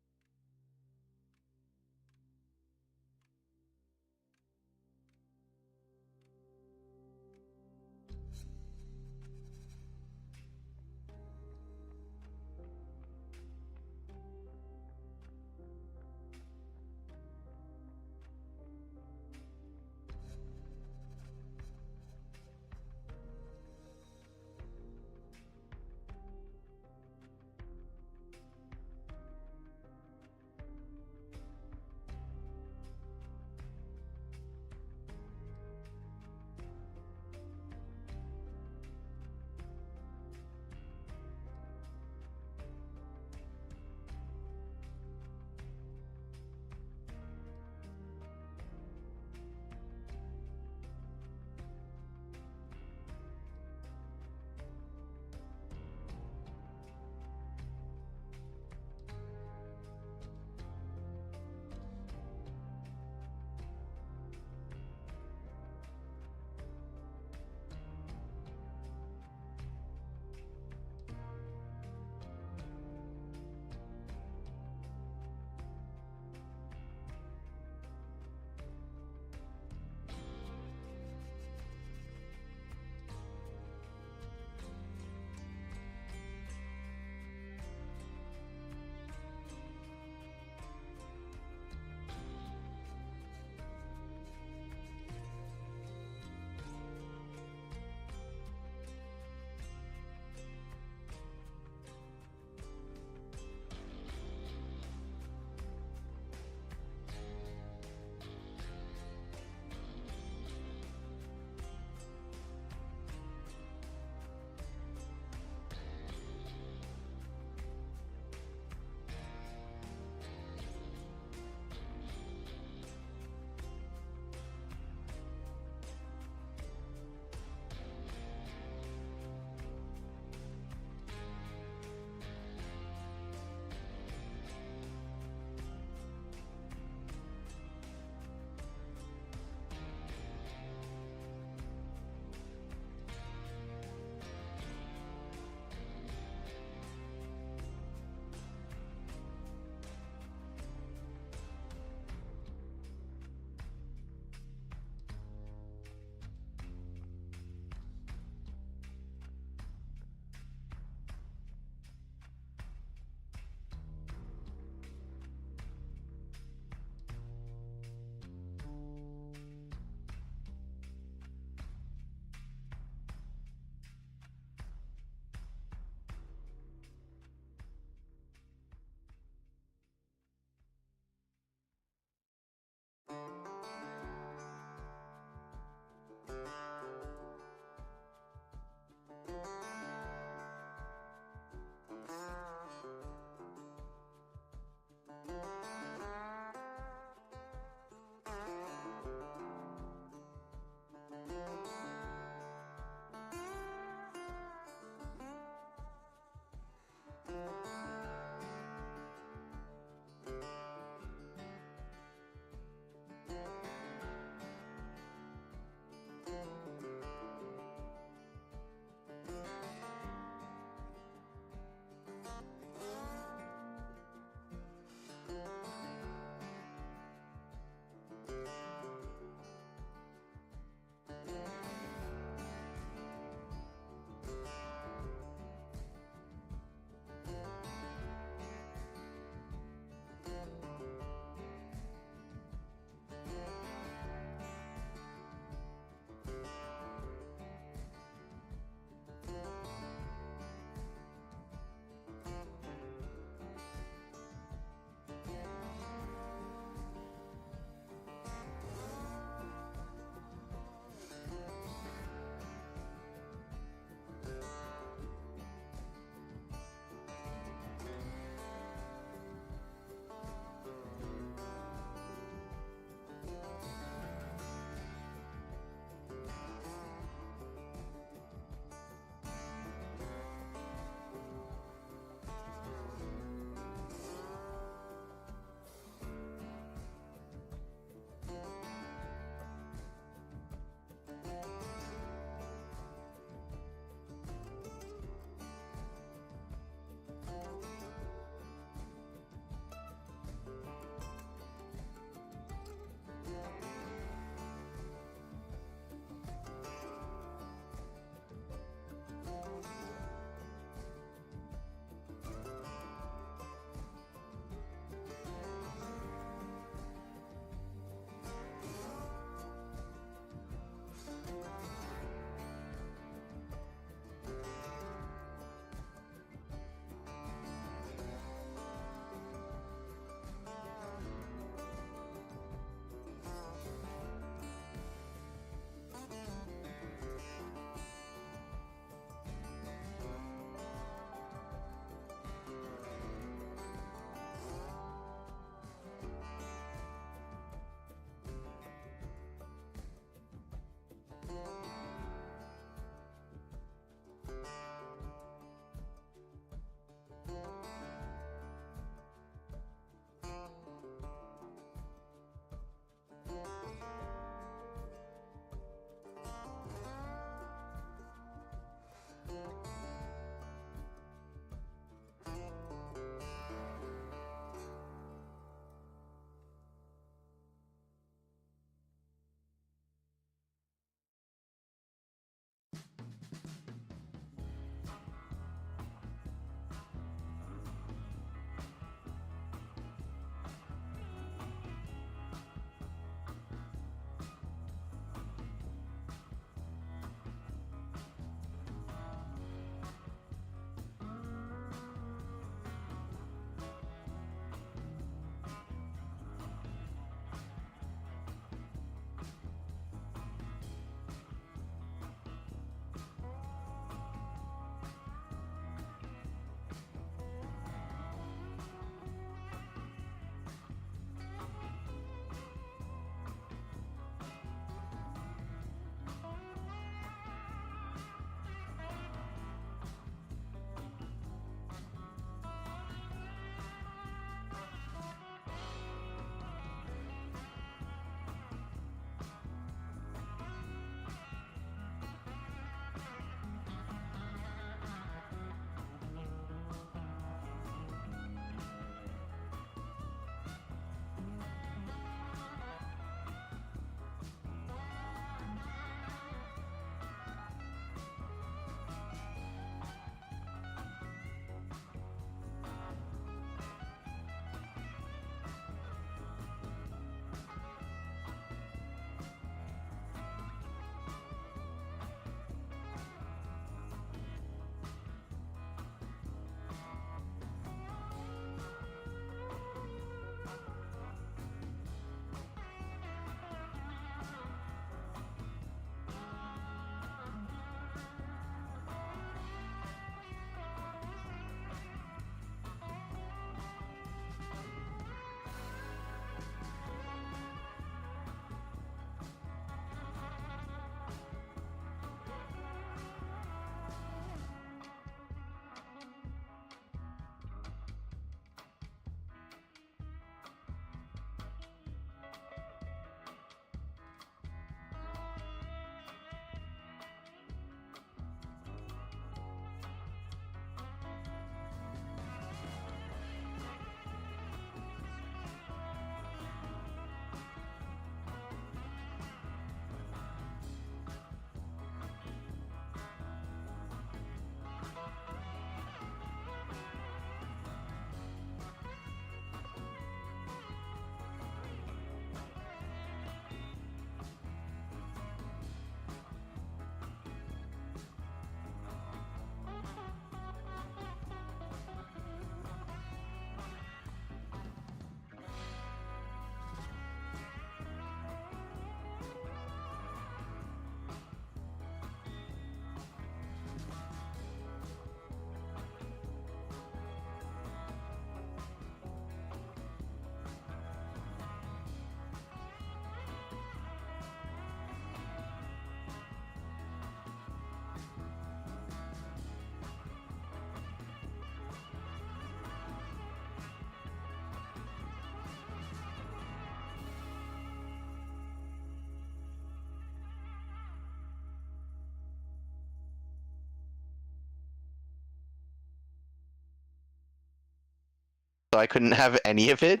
so I couldn't have any of it.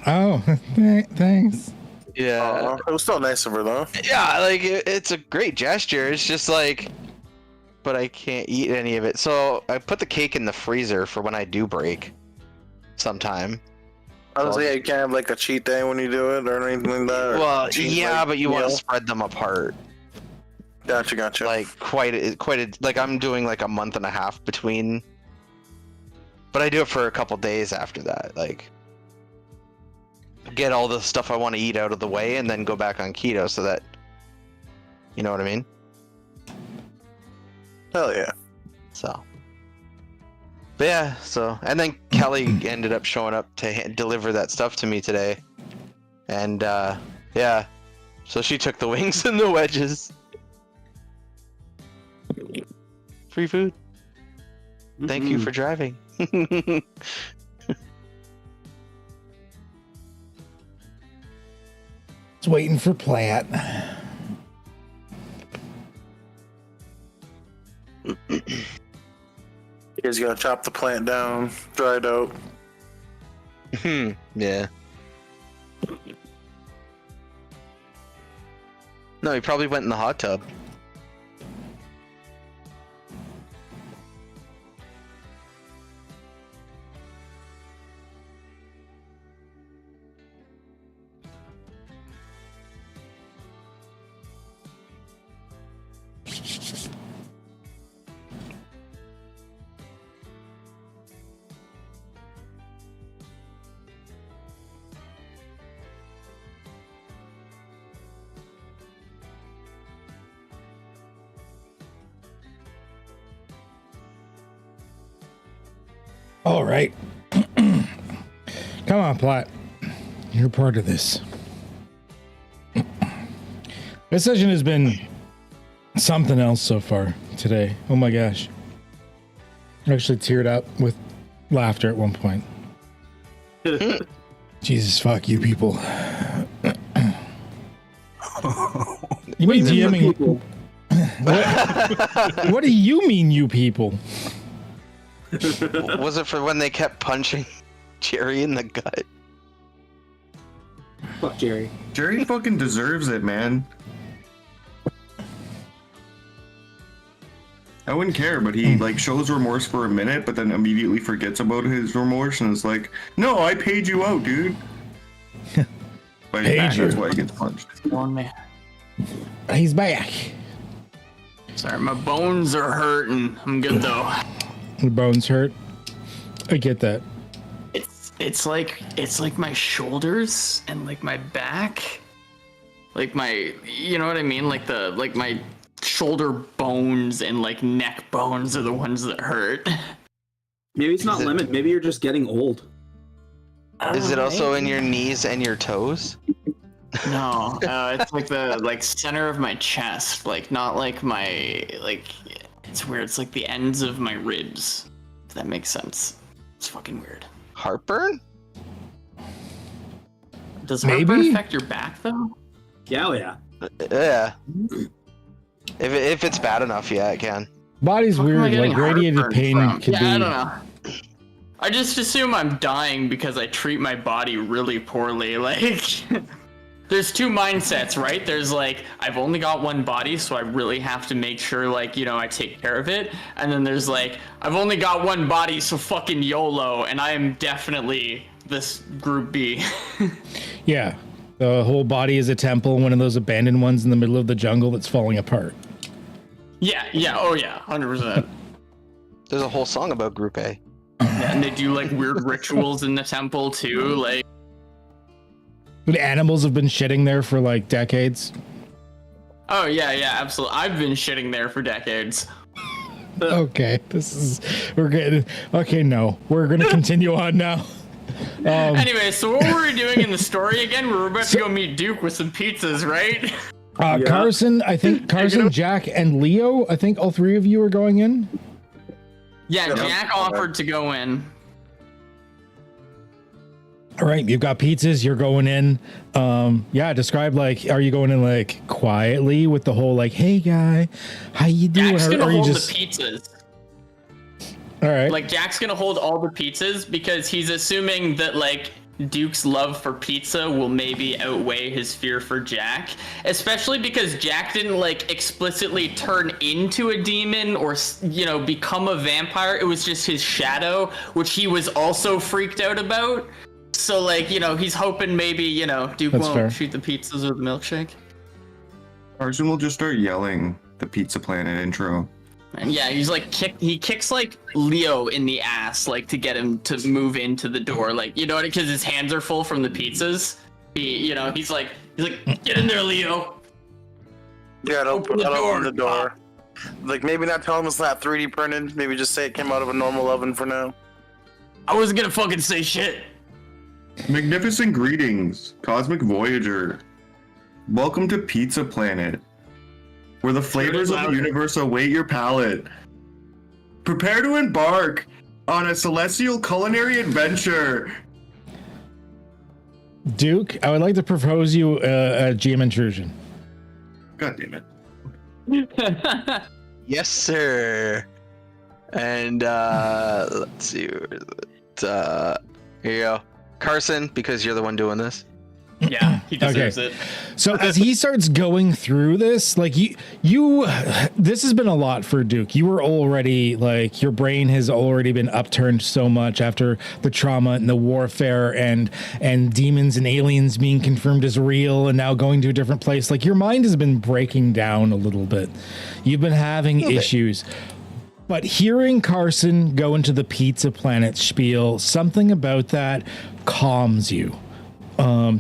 Oh, thanks. Yeah. It was still nice of her though. Yeah, like it's a great gesture. It's just like, but I can't eat any of it. So I put the cake in the freezer for when I do break sometime. I was like, you can't have like a cheat day when you do it or anything like that. Well, cheat, yeah, like, but you want meal. to spread them apart. Gotcha. Like quite a, like I'm doing like a month and a half between, but I do it for a couple days after that. Like get all the stuff I want to eat out of the way and then go back on keto so that, you know what I mean? Hell yeah. So, but yeah, so, and then Kelly ended up showing up to deliver that stuff to me today. And, yeah, so she took the wings and the wedges. Free food. Thank you for driving. Just waiting for Platt. You guys gotta chop the plant down, dry it out. Yeah. No, he probably went in the hot tub. All right. Come on, Platt. You're part of this. This session has been something else so far today. Oh my gosh. I actually teared up with laughter at one point. Jesus, fuck you people. You mean DMing? What do you mean, you people? Was it for when they kept punching Jerry in the gut? Fuck Jerry. Jerry fucking deserves it, man. I wouldn't care, but he like shows remorse for a minute, but then immediately forgets about his remorse and is like, "No, I paid you out, dude." But Paid you. that's why he gets punched. On me. He's back. Sorry, my bones are hurting. I'm good though. The bones hurt. I get that. It's like my shoulders and like my back, like my, you know what I mean, like my shoulder bones and like neck bones are the ones that hurt. Maybe it's not limit. Maybe you're just getting old. Is it also in your knees and your toes? No, it's like the center of my chest, like not like my it's weird. It's like the ends of my ribs. If that makes sense. It's fucking weird. Heartburn? Does Maybe? heartburn affect your back though? Yeah, oh yeah. Yeah. If it's bad enough, yeah, it can. Body's What am I weird. getting Like radiated heartburn pain from? could Yeah, be. I don't know. I just assume I'm dying because I treat my body really poorly. Like, there's two mindsets, right? There's like, I've only got one body, so I really have to make sure, like, you know, I take care of it. And then there's like, I've only got one body, so fucking YOLO, and I am definitely this group B. Yeah. The whole body is a temple, one of those abandoned ones in the middle of the jungle that's falling apart. Yeah, oh yeah, 100%. There's a whole song about Group A. Yeah, and they do like weird rituals in the temple too, like. The animals have been shitting there for like decades. Oh yeah, absolutely. I've been shitting there for decades. Okay, we're getting, okay, no, we're gonna continue on now. Anyway, so what were we doing in the story again? We were about to go meet Duke with some pizzas, right? Yeah. Carson, Jack, and Leo, I think all three of you are going in. Yeah, Jack offered to go in. All right, you've got pizzas, you're going in. Yeah, describe, like, are you going in like quietly with the whole like, hey guy, how you doing? Jack's gonna Or are you hold just the pizzas. All right. Like Jack's gonna hold all the pizzas because he's assuming that like Duke's love for pizza will maybe outweigh his fear for Jack, especially because Jack didn't like explicitly turn into a demon or, you know, become a vampire. It was just his shadow, which he was also freaked out about. So like, you know, he's hoping maybe, you know, Duke That's won't fair. shoot the pizzas or the milkshake. Carson will just start yelling the Pizza Planet intro. And yeah, he's like he kicks like Leo in the ass, like to get him to move into the door, like, you know, because his hands are full from the pizzas. He's like, get in there, Leo. Yeah, don't Open the door. open the door. Like maybe not tell him it's not 3D printed. Maybe just say it came out of a normal oven for now. I wasn't gonna fucking say shit. Magnificent greetings, Cosmic Voyager. Welcome to Pizza Planet, where the flavors of the universe await your palate. Prepare to embark on a celestial culinary adventure. Duke, I would like to propose you a GM intrusion. God damn it. Yes, sir. And let's see. Here you go, Carson, because you're the one doing this. Yeah, he deserves it. So as he starts going through this, like you, this has been a lot for Duke. You were already like, your brain has already been upturned so much after the trauma and the warfare and demons and aliens being confirmed as real and now going to a different place. Like your mind has been breaking down a little bit. You've been having issues. But hearing Carson go into the Pizza Planet spiel, something about that calms you.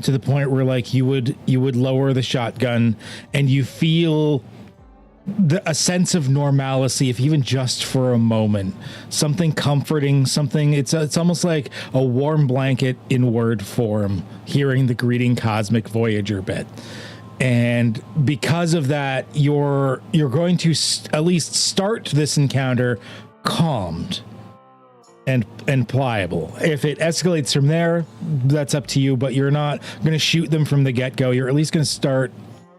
To the point where like you would lower the shotgun and you feel a sense of normalcy, if even just for a moment, something comforting, something. It's almost like a warm blanket in word form. Hearing the greeting Cosmic Voyager bit, and because of that, you're going to at least start this encounter calmed and pliable. If it escalates from there, that's up to you, but you're not going to shoot them from the get-go. You're at least going to start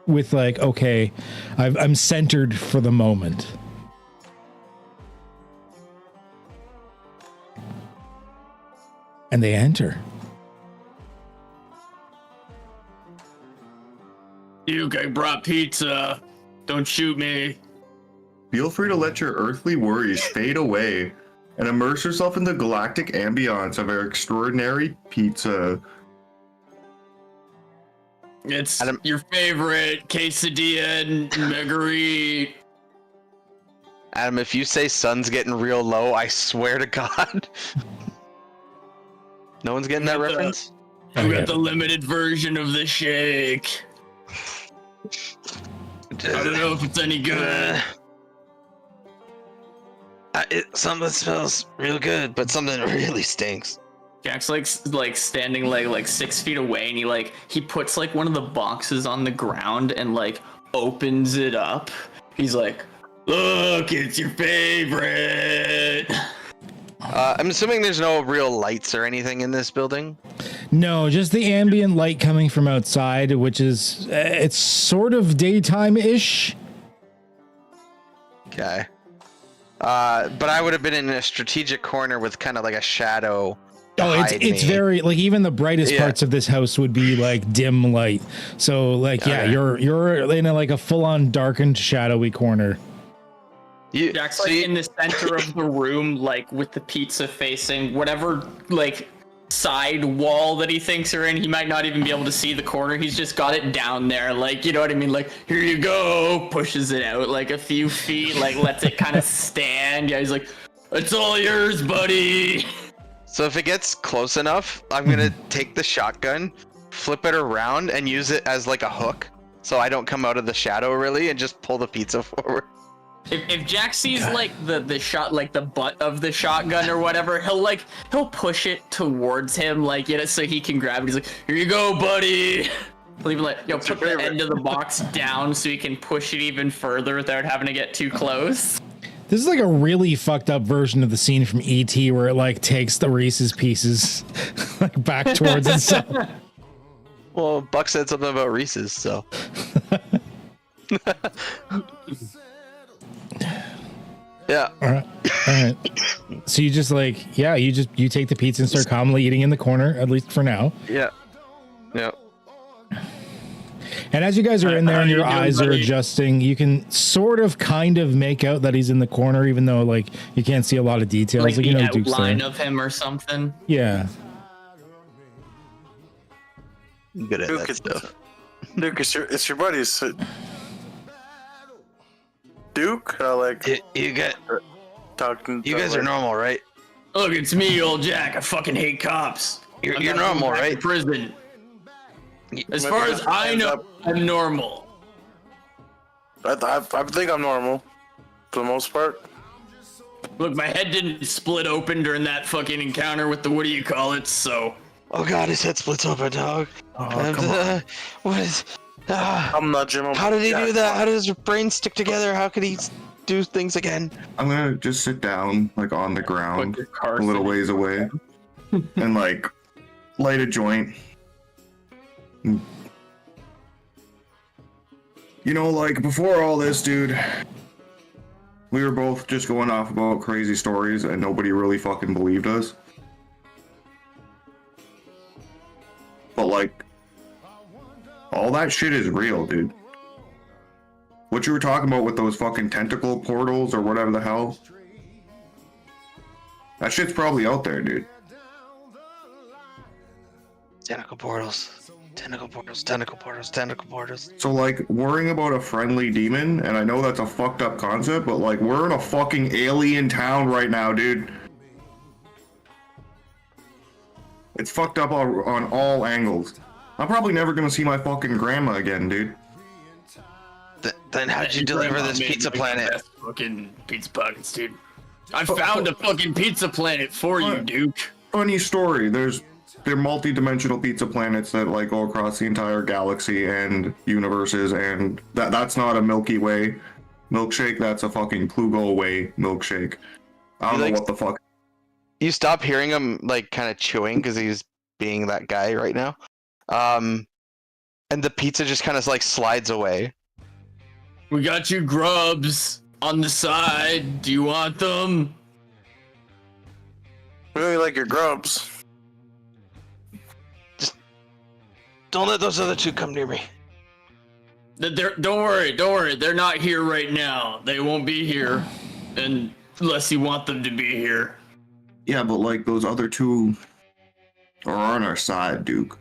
with like, okay, I'm centered for the moment. And they enter. Duke, I brought pizza. Don't shoot me. Feel free to let your earthly worries fade away and immerse yourself in the galactic ambiance of our extraordinary pizza. It's your favorite quesadilla and marguerite. Adam, if you say sun's getting real low, I swear to God. No one's getting that reference? I got the limited version of the shake. I don't know if it's any good. Something smells real good, but something really stinks. Jack's like standing like 6 feet away, and he puts like one of the boxes on the ground and like opens it up. He's like, "Look, it's your favorite." I'm assuming there's no real lights or anything in this building. No, just the ambient light coming from outside, which is it's sort of daytime-ish. Okay. But I would have been in a strategic corner with kind of like a shadow. Oh, it's very like even the brightest parts of this house would be like dim light. So like you're in a full-on darkened, shadowy corner. Jack's like in the center of the room, like with the pizza facing whatever like side wall that he thinks are in. He might not even be able to see the corner. He's just got it down there, like, you know what I mean? Like, here you go, pushes it out like a few feet, like lets it kind of stand. Yeah, he's like, it's all yours, buddy. So if it gets close enough, I'm gonna take the shotgun, flip it around, and use it as like a hook, so I don't come out of the shadow really, and just pull the pizza forward. If Jack sees like the shot, like the butt of the shotgun or whatever, he'll push it towards him, like, you know, so he can grab it. He's like, here you go, buddy. He'll even like, put the end of the box down so he can push it even further without having to get too close. This is like a really fucked up version of the scene from E.T. where it like takes the Reese's Pieces like back towards itself. Well, Buck said something about Reese's, so. Yeah. All right. All right. So you just like, yeah, you take the pizza and start calmly eating in the corner, at least for now. Yeah. Yeah. And as you guys are in there How and you your doing, eyes are buddy? adjusting, you can sort of kind of make out that he's in the corner, even though like you can't see a lot of details. Like you the know, Duke's outline there. of him or something. Yeah. Good at Duke, that it's, stuff. Duke, it's your buddies. Duke, like You talking. you guys are normal, right? Look, it's me, old Jack. I fucking hate cops. You're I'm not normal, going back to right? Prison. As far as I know, I'm normal. I think I'm normal, for the most part. Look, my head didn't split open during that fucking encounter with the what do you call it? So Oh god, his head splits open, dog. What is? I'm not Jim. How did he do that? How does his brain stick together? How could he do things again? I'm gonna just sit down, like on the ground, Fucking a Carson. little ways away, and like light a joint. You know, like before all this, dude, we were both just going off about crazy stories, and nobody really fucking believed us. But like, all that shit is real, dude. What you were talking about with those fucking tentacle portals or whatever the hell, that shit's probably out there, dude. Tentacle portals. Tentacle portals, tentacle portals, tentacle portals. So like, worrying about a friendly demon, and I know that's a fucked up concept, but like, we're in a fucking alien town right now, dude. It's fucked up on all angles. I'm probably never gonna see my fucking grandma again, dude. Then how'd you deliver this pizza planet? Fucking pizza pockets, dude. I found a fucking pizza planet for you, Duke. Funny story, they're multi-dimensional pizza planets that like go across the entire galaxy and universes, and that's not a Milky Way milkshake, that's a fucking Plugo Way milkshake. I don't know what the fuck. You stop hearing him like kind of chewing because he's being that guy right now. And the pizza just kind of like slides away. We got you grubs on the side. Do you want them? Really like your grubs. Don't let those other two come near me. Don't worry. They're not here right now. They won't be here unless you want them to be here. Yeah, but like those other two are on our side, Duke.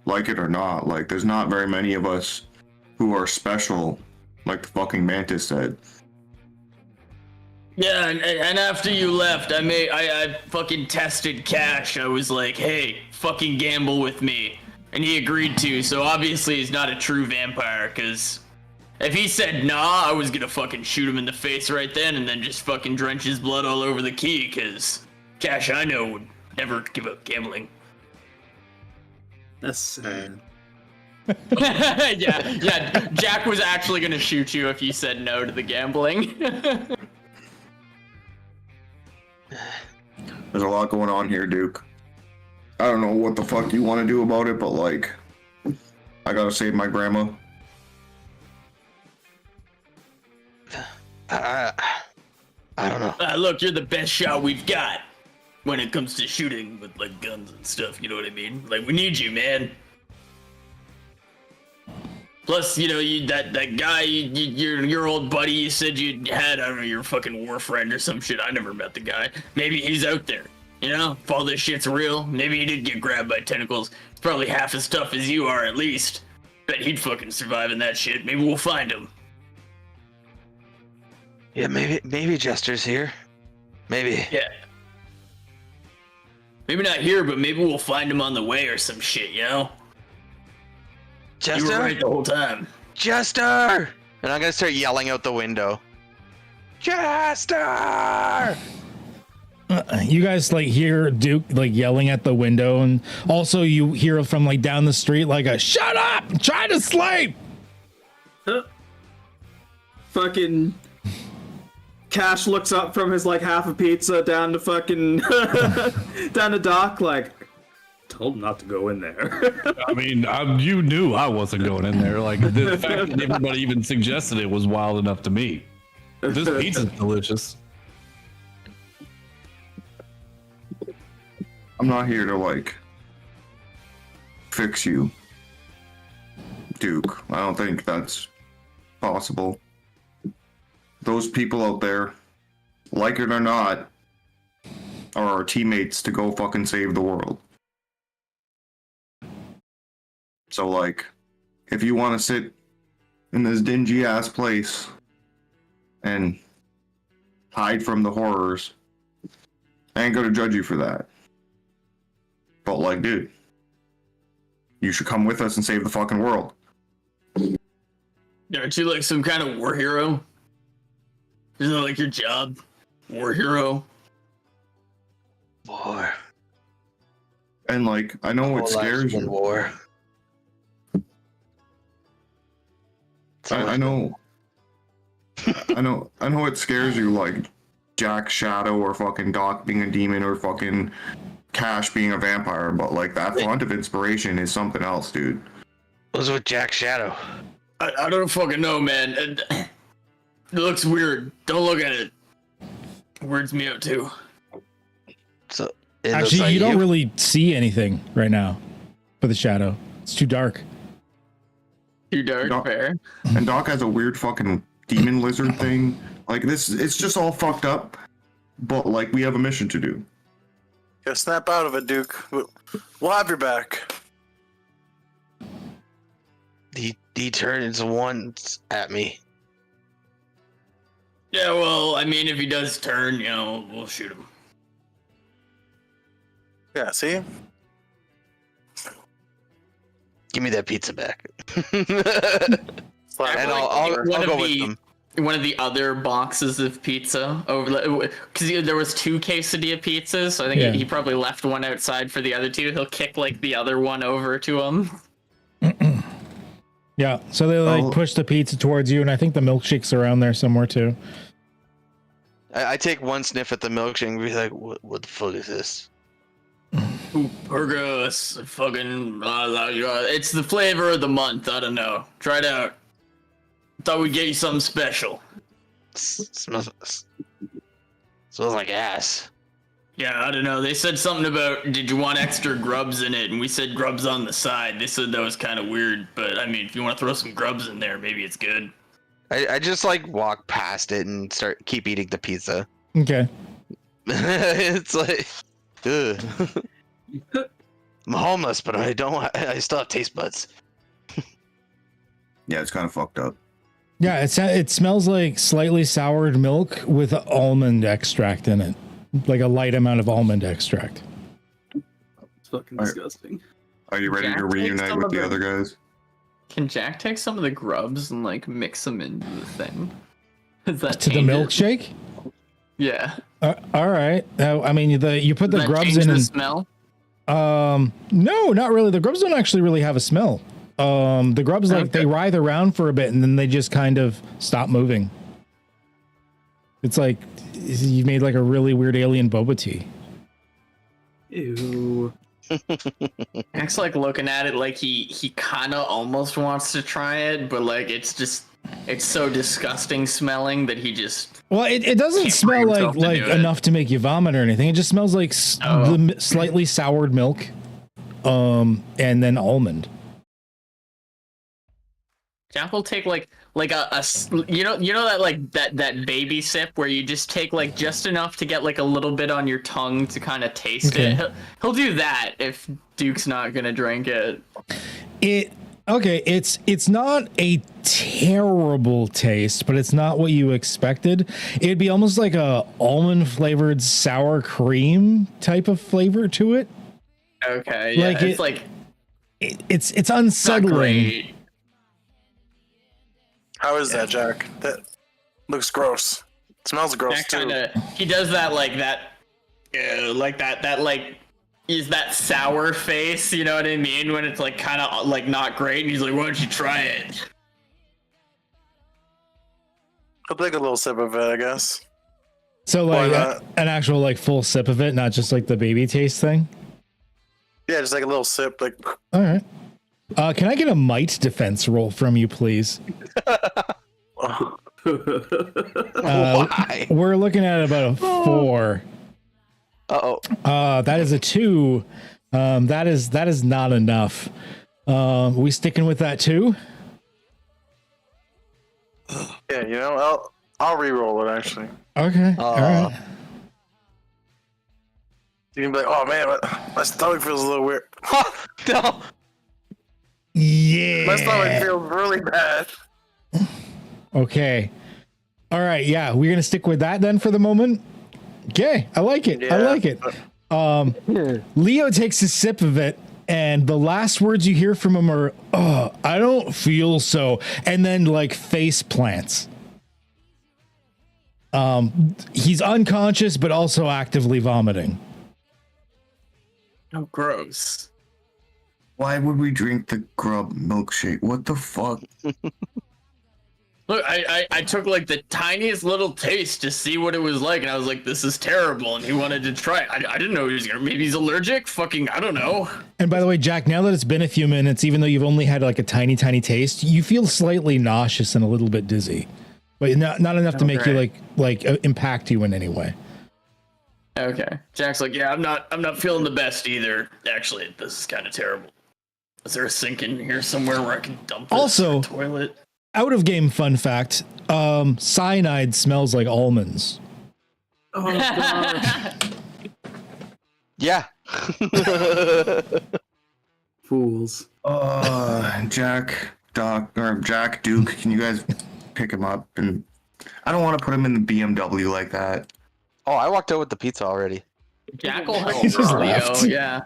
Like it or not, like there's not very many of us who are special, like the fucking Mantis said. Yeah, and after you left, I fucking tested Cash. I was like, hey, fucking gamble with me. And he agreed to, so obviously he's not a true vampire, because if he said nah, I was gonna fucking shoot him in the face right then and then just fucking drench his blood all over the key, because Cash, I know, would never give up gambling. That's sad. yeah, Jack was actually gonna shoot you if you said no to the gambling. There's a lot going on here, Duke. I don't know what the fuck you want to do about it, but like, I gotta save my grandma. I don't know. Look, you're the best shot we've got when it comes to shooting with like guns and stuff. You know what I mean? Like, we need you, man. Plus, you know, that guy, your old buddy, you said you had, I don't know, your fucking war friend or some shit. I never met the guy. Maybe he's out there. You know, if all this shit's real, maybe he did get grabbed by tentacles. He's probably half as tough as you are, at least. Bet he'd fucking survive in that shit. Maybe we'll find him. Yeah, maybe Jester's here. Maybe. Yeah. Maybe not here, but maybe we'll find him on the way or some shit, you know? Jester? You were right the whole time. Jester! And I'm gonna start yelling out the window. Jester! You guys like hear Duke like yelling at the window, and also you hear from like down the street like a "Shut up! I'm trying to sleep." Fucking Cash looks up from his like half a pizza down to fucking down to Doc like, told him not to go in there. I mean, you knew I wasn't going in there. Like, the fact that everybody even suggested it was wild enough to me. This pizza's delicious. I'm not here to like fix you, Duke. I don't think that's possible. Those people out there, like it or not, are our teammates to go fucking save the world. So like, if you want to sit in this dingy ass place and hide from the horrors, I ain't gonna judge you for that. But like, dude, you should come with us and save the fucking world. Aren't you like some kind of war hero? Isn't that like your job? War hero? War. And like, I know it scares you. War. I know it scares you, like Jack Shadow or fucking Doc being a demon or fucking Cash being a vampire, but like that font of inspiration is something else, dude. What's with Jack Shadow? I don't fucking know, man. It looks weird. Don't look at it. Weirds me out too. So it Actually, looks like you don't really see anything right now for the shadow. It's too dark. Too dark, Doc, fair. And Doc has a weird fucking demon lizard thing. Like this, it's just all fucked up. But like, we have a mission to do. Yeah, snap out of it, Duke. We'll have your back. He turns once at me. Yeah, well, I mean, if he does turn, you know, we'll shoot him. Yeah, see? Give me that pizza back. Slap And it. I'll go with them. One of the other boxes of pizza over, because there was 2 quesadilla pizzas, so I think Yeah. he probably left one outside for the other 2. He'll kick like the other one over to him. Yeah, so they like push the pizza towards you, and I think the milkshake's around there somewhere too. I take one sniff at the milkshake and be like, what the fuck is this? Ooh, Burgos, fucking, it's the flavor of the month. I don't know. Try it out. Thought we'd get you something special. Smells like ass. Yeah, I don't know. They said something about, did you want extra grubs in it? And we said grubs on the side. They said that was kind of weird, but I mean, if you want to throw some grubs in there, maybe it's good. I just like walk past it and keep eating the pizza. Okay. It's like, ugh. I'm homeless, but I still have taste buds. Yeah, it's kind of fucked up. Yeah, it smells like slightly soured milk with almond extract in it, like a light amount of almond extract. It's fucking disgusting. Are you ready Jack, to take reunite some with of the the- other guys? Can Jack take some of the grubs and like mix them into the thing? Does that To the change it? milkshake? Yeah. All right. I mean, you put the Does that grubs change in the and smell? no, not really. The grubs don't actually really have a smell. The grubs they writhe around for a bit and then they just kind of stop moving. It's like you made like a really weird alien boba tea. Ew. Jack's like looking at it like he kind of almost wants to try it, but like it's so disgusting smelling that he just. Well, it doesn't Can't smell bring like himself to do it. enough to make you vomit or anything. It just smells like the slightly soured milk, and then almond. Jack will take like a you know that like that baby sip where you just take like just enough to get like a little bit on your tongue to kind of taste Okay. it. He'll do that if Duke's not gonna drink it. It's not a terrible taste, but it's not what you expected. It'd be almost like a almond flavored sour cream type of flavor to it. Okay, yeah, Like it's like it's not unsettling. great. How is that, Jack? That looks gross. It smells gross Jack too. kinda he does that like that like is that sour face, you know what I mean? When it's like kind of like not great, and he's like, "Why don't you try it?" I'll take a little sip of it, I guess. So Why like not? an actual like full sip of it, not just like the baby taste thing. Yeah, just like a little sip. Like, All right. Can I get a might defense roll from you, please? Why? We're looking at about a 4. Uh-oh. That is a 2. That is not enough. We sticking with that too? Yeah, you know, I'll re-roll it actually. Okay. All right. You can be like, oh man, my stomach feels a little weird. No. Yeah. My stomach feels really bad. Okay. All right. Yeah, we're gonna stick with that then for the moment. Okay, I like it. I Yeah. like it. Leo takes a sip of it, and the last words you hear from him are, "Oh, I don't feel so," and then like face plants. He's unconscious, but also actively vomiting. Oh, gross. Why would we drink the grub milkshake? What the fuck? Look, I took like the tiniest little taste to see what it was like, and I was like, this is terrible, and he wanted to try it. I didn't know he was gonna, maybe he's allergic? Fucking, I don't know. And by the way, Jack, now that it's been a few minutes, even though you've only had like a tiny taste, you feel slightly nauseous and a little bit dizzy, but not enough to make you like impact you in any way. Okay. Jack's like, yeah, I'm not feeling the best either. Actually, this is kind of terrible. Is there a sink in here somewhere where I can dump this Also- in the toilet? Out of game fun fact, cyanide smells like almonds. Oh god. Yeah. Fools. Jack, Jack, Duke, can you guys pick him up? And I don't want to put him in the BMW like that. Oh, I walked out with the pizza already. Jack will He help just Leo, left. yeah.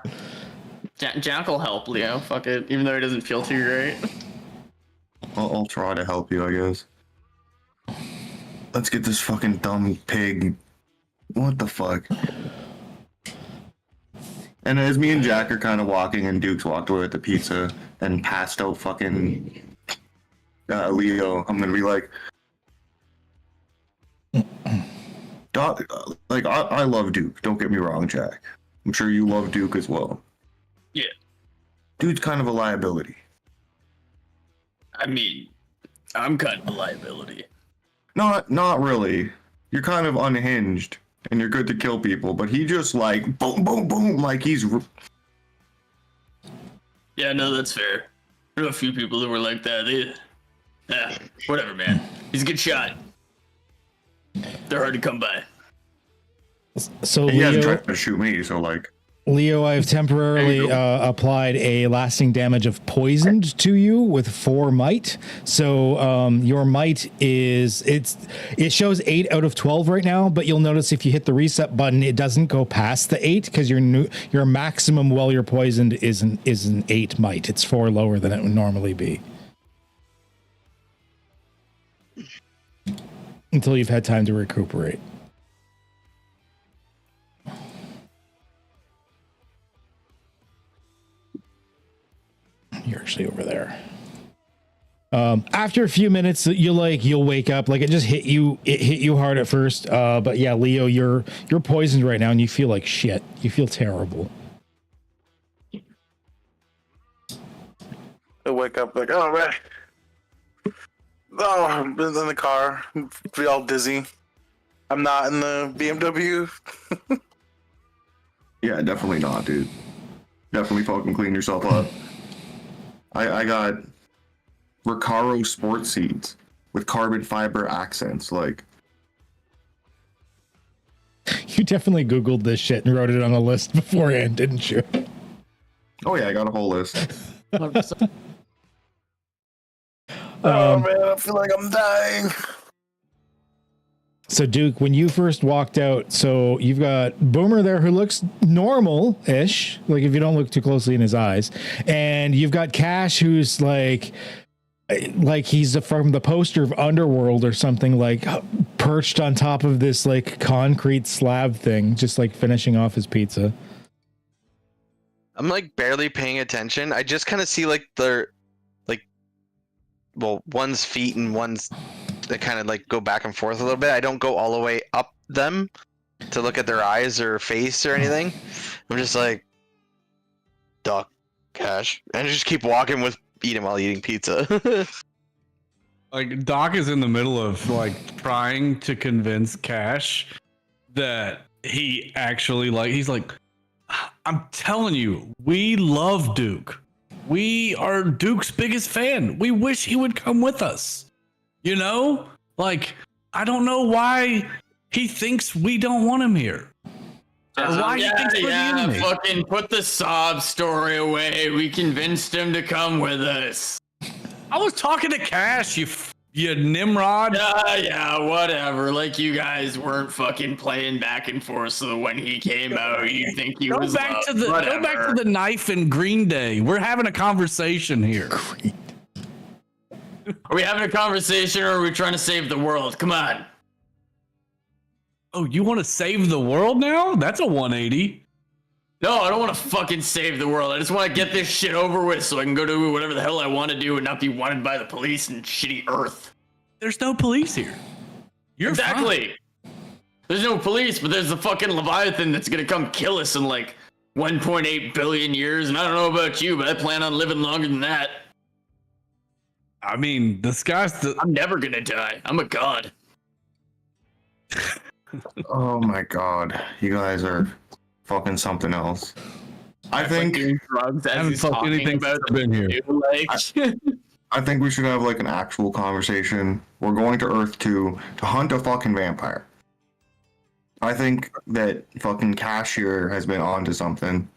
Jack will help Leo, fuck it, even though he doesn't feel too great. I'll try to help you, I guess. Let's get this fucking dumb pig. What the fuck? And as me and Jack are kind of walking, and Duke's walked away with the pizza and passed out fucking Leo, I'm gonna be like, Doc, like I love Duke. Don't get me wrong, Jack. I'm sure you love Duke as well. Yeah. Dude's kind of a liability. I mean, I'm kind of a liability. Not really. You're kind of unhinged, and you're good to kill people, but he just like boom, boom, boom, like he's. Yeah, no, that's fair. There are a few people that were like that. Yeah, whatever, man. He's a good shot. They're hard to come by. So He hasn't Leo, tried to shoot me, so like. Leo, I've temporarily applied a lasting damage of poisoned to you with 4 might. So your might it shows 8 out of 12 right now, but you'll notice if you hit the reset button, it doesn't go past the 8 because your maximum while you're poisoned is an 8 might. It's 4 lower than it would normally be. Until you've had time to recuperate. You're actually over there. After a few minutes, you'll wake up. Like it hit you hard at first. But yeah, Leo, you're poisoned right now, and you feel like shit. You feel terrible. I wake up like, oh man. Oh, I'm in the car. Be all dizzy. I'm not in the BMW. Yeah, definitely not, dude. Definitely fucking clean yourself up. I got Recaro sport seeds with carbon fiber accents. Like, You definitely Googled this shit and wrote it on a list beforehand, didn't you? oh yeah, I got a whole list. Oh man, I feel like I'm dying. So Duke, when you first walked out, so you've got Boomer there who looks normal-ish, like if you don't look too closely in his eyes, and you've got Cash who's like he's from the poster of Underworld or something, like perched on top of this like concrete slab thing, just like finishing off his pizza. I'm like barely paying attention. I just kind of see like one's feet and one's they kind of like go back and forth a little bit. I don't go all the way up them to look at their eyes or face or anything. I'm just like, Doc, Cash, and I just keep walking with eating while eating pizza. Like Doc is in the middle of like trying to convince Cash that he actually he's like, I'm telling you, we love Duke. We are Duke's biggest fan. We wish he would come with us. You know? Like, I don't know why he thinks we don't want him here. Or why he thinks we're the enemy. Fucking put the sob story away. We convinced him to come with us. I was talking to Cash, you Nimrod. Yeah, whatever. Like, you guys weren't fucking playing back and forth, so when he came out, you think he was Go back to the knife in Green Day. We're having a conversation here. Are we having a conversation, or are we trying to save the world? Come on. Oh, you want to save the world now? That's a 180. No, I don't want to fucking save the world. I just want to get this shit over with so I can go do whatever the hell I want to do and not be wanted by the police and shitty Earth. There's no police here. You're exactly. Fine. There's no police, but there's the fucking Leviathan that's going to come kill us in like 1.8 billion years. And I don't know about you, but I plan on living longer than that. I mean, I'm never going to die. I'm a god. Oh my god. You guys are fucking something else. I think doing drugs as he's talking anything about been here. I think we should have like an actual conversation. We're going to Earth 2 to hunt a fucking vampire. I think that fucking Cashier has been onto something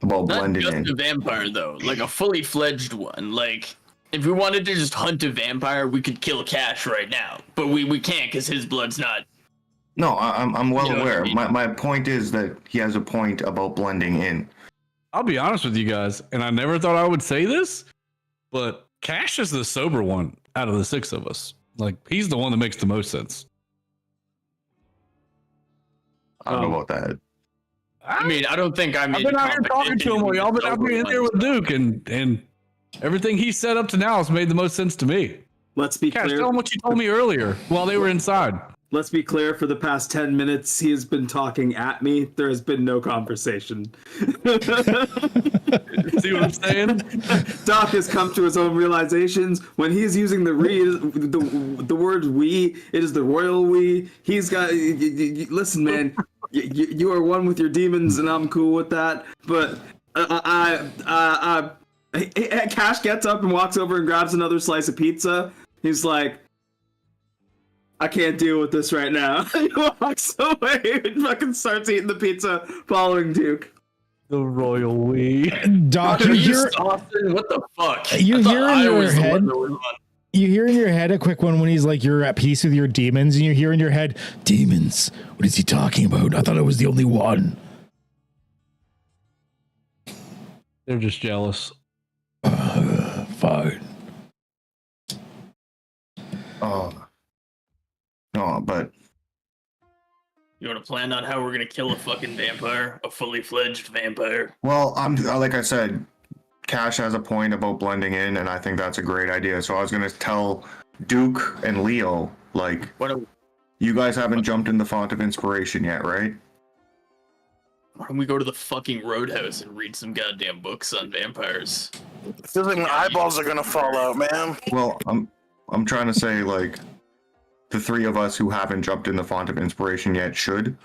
about blending in. Not just a vampire though, like a fully fledged one. Like if we wanted to just hunt a vampire, we could kill Cash right now, but we can't because his blood's not. No, I'm well aware. I mean? My point is that he has a point about blending in. I'll be honest with you guys, and I never thought I would say this, but Cash is the sober one out of the six of us. Like, he's the one that makes the most sense. I don't know about that. I mean, I don't think I've been out here talking to him while y'all been out here in with Duke, and everything he said up to now has made the most sense to me. Let's be Cash, clear. tell him what you told me earlier while they were inside. Let's be clear, for the past 10 minutes, he has been talking at me. There has been no conversation. See what I'm saying? Doc has come to his own realizations. When he's using the word we, it is the royal we. He's got... listen, man, you are one with your demons, and I'm cool with that. But Cash gets up and walks over and grabs another slice of pizza. He's like, I can't deal with this right now. He walks away and fucking starts eating the pizza, following Duke. The royal we. Doc, you hear... Austin, what the fuck? You hear in your head... You hear in your head a quick one when he's like, you're at peace with your demons, and you hear in your head, demons? What is he talking about? I thought I was the only one. They're just jealous. Fine. Oh. No, but you want to plan on how we're gonna kill a fucking vampire, a fully fledged vampire? well, I'm like I said, Cash has a point about blending in, and I think that's a great idea. So I was gonna tell Duke and Leo, like, you guys haven't jumped in the font of inspiration yet, right? Why don't we go to the fucking Roadhouse and read some goddamn books on vampires? I feel like my eyeballs are gonna fall out, man. Well, I'm trying to say, like, the three of us who haven't jumped in the font of inspiration yet should.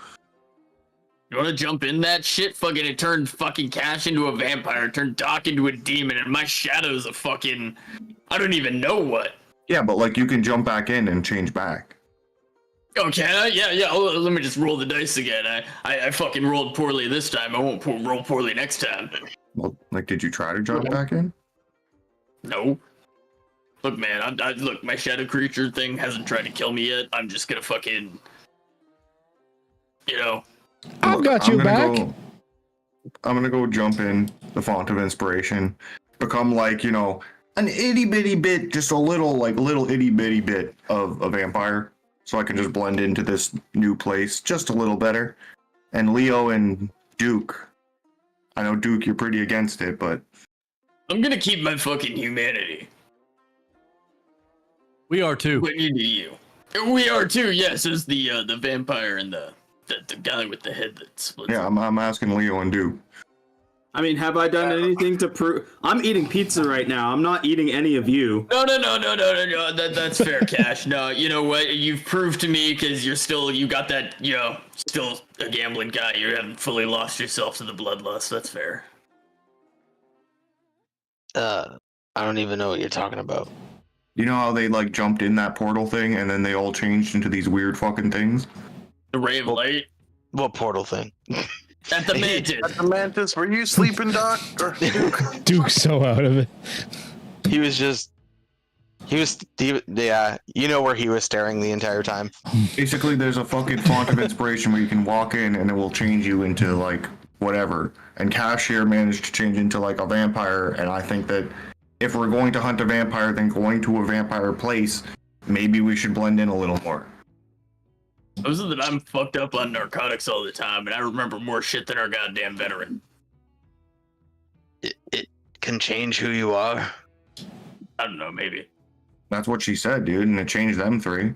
You want to jump in that shit? Fucking it turned fucking Cash into a vampire, turned Doc into a demon, and my shadow's a fucking... I don't even know what. Yeah, but, like, you can jump back in and change back. Okay, yeah. Oh, let me just roll the dice again. I fucking rolled poorly this time. I won't roll poorly next time. Well, like, did you try to jump back in? No. Look, man, look, my shadow creature thing hasn't tried to kill me yet. I'm just gonna fucking, you know. I've got you back. I'm gonna go jump in the font of inspiration, become like, you know, an itty bitty bit, just a little itty bitty bit of a vampire, so I can just blend into this new place just a little better. And Leo and Duke, I know Duke, you're pretty against it, but I'm gonna keep my fucking humanity. We are too. What you do you? We are too. Yes, as the vampire and the guy with the head that splits. yeah, I'm asking Leo and Duke. I mean, have I done anything to prove? I'm eating pizza right now. I'm not eating any of you. No. That's fair, Cash. No, you know what? You've proved to me because you got that, still a gambling guy. You haven't fully lost yourself to the bloodlust. That's fair. I don't even know what you're talking about. You know how they like jumped in that portal thing and then they all changed into these weird fucking things? The ray of light What portal thing? at the Mantis. At the Mantis, were you sleeping, Doc? Or Duke? Duke's so out of it. Yeah, you know where he was staring the entire time. Basically, there's a fucking font of inspiration where you can walk in and it will change you into like whatever. And Cash here managed to change into like a vampire, and I think that if we're going to hunt a vampire, then going to a vampire place, maybe we should blend in a little more. Those are that I'm fucked up on narcotics all the time, and I remember more shit than our goddamn veteran. It can change who you are. I don't know, maybe. That's what she said, dude, and it changed them three.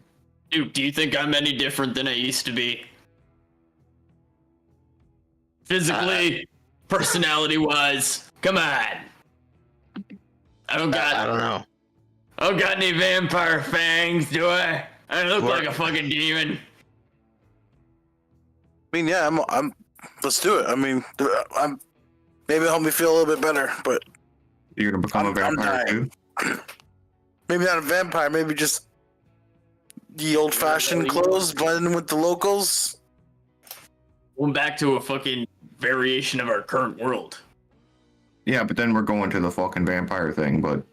Dude, do you think I'm any different than I used to be? Physically, personality-wise, come on. I don't know. I don't got any vampire fangs, do I? I look like a fucking demon. I mean, yeah, I'm. Let's do it. I mean, maybe help me feel a little bit better, but You're gonna become a vampire too? maybe not a vampire. Maybe just the old-fashioned clothes, blending with the locals. Going back to a fucking variation of our current world. Yeah, but then we're going to the fucking vampire thing, but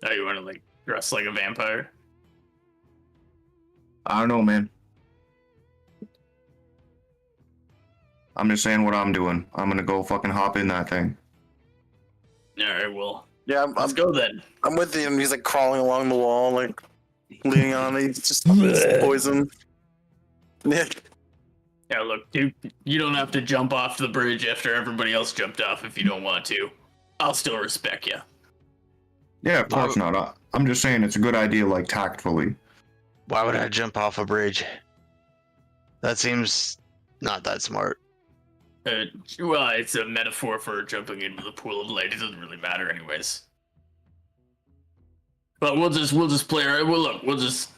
Oh, you want to like dress like a vampire? I don't know, man. I'm just saying what I'm doing. I'm gonna go fucking hop in that thing. All right, well, Yeah, let's go then. I'm with him. He's like crawling along the wall, like leaning on it. He's just poison. Yeah. Yeah, look, dude, you don't have to jump off the bridge after everybody else jumped off if you don't want to. I'll still respect you. Yeah, of course not. I'm just saying it's a good idea, like tactfully. Why would I jump off a bridge? That seems not that smart. Well, it's a metaphor for jumping into the pool of light. It doesn't really matter, anyways. But we'll just play. Well, look, we'll just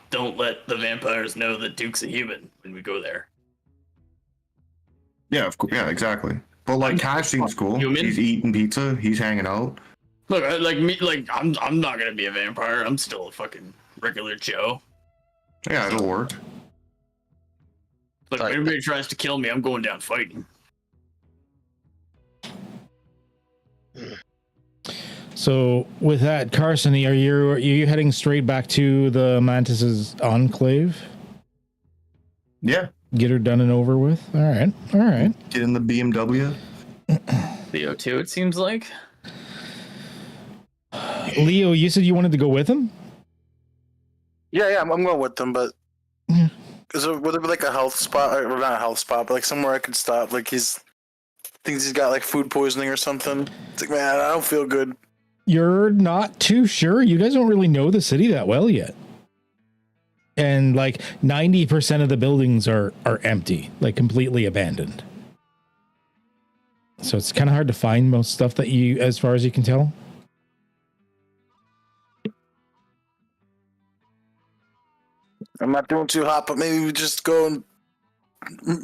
don't let the vampires know that Duke's a human when we go there. Yeah, of course. Yeah, exactly. But like, Cash seems cool. Human? He's eating pizza. He's hanging out. Look, I'm not gonna be a vampire. I'm still a fucking regular Joe. Yeah, it'll work. Look, if anybody tries to kill me, I'm going down fighting. So with that, Carson, are you heading straight back to the Mantis's enclave? Yeah. Get her done and over with. All right. Get in the BMW. Leo too, it seems like. Leo, you said you wanted to go with him? Yeah, I'm going with them, but would there be like a health spot, or not a health spot, but like somewhere I could stop? Like thinks he's got like food poisoning or something. It's like, man, I don't feel good. You're not too sure. You guys don't really know the city that well yet. And like 90% of the buildings are empty, like completely abandoned. So it's kind of hard to find most stuff that as far as you can tell. I'm not doing too hot, but maybe we just go and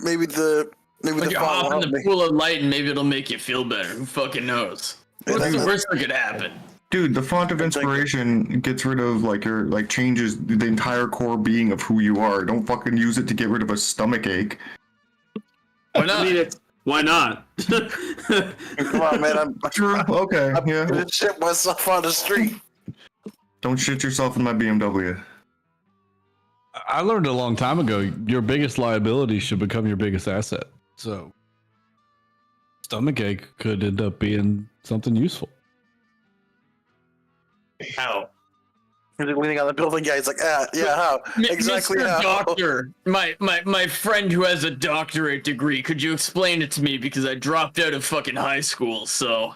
maybe the hop in the pool of light and maybe it'll make you feel better. Who fucking knows? What's the worst that could happen? Dude, the font of inspiration gets rid of changes the entire core being of who you are. Don't fucking use it to get rid of a stomach ache. Why not? Why not? Come on, man. I'm True. Okay. Yeah. gonna shit myself on the street. Don't shit yourself in my BMW. I learned a long time ago, your biggest liability should become your biggest asset. So, stomachache could end up being something useful. How? You're leaning on the building guy. He's like, yeah, how? Exactly Mr. how? Doctor, my friend who has a doctorate degree, could you explain it to me? Because I dropped out of fucking high school, so,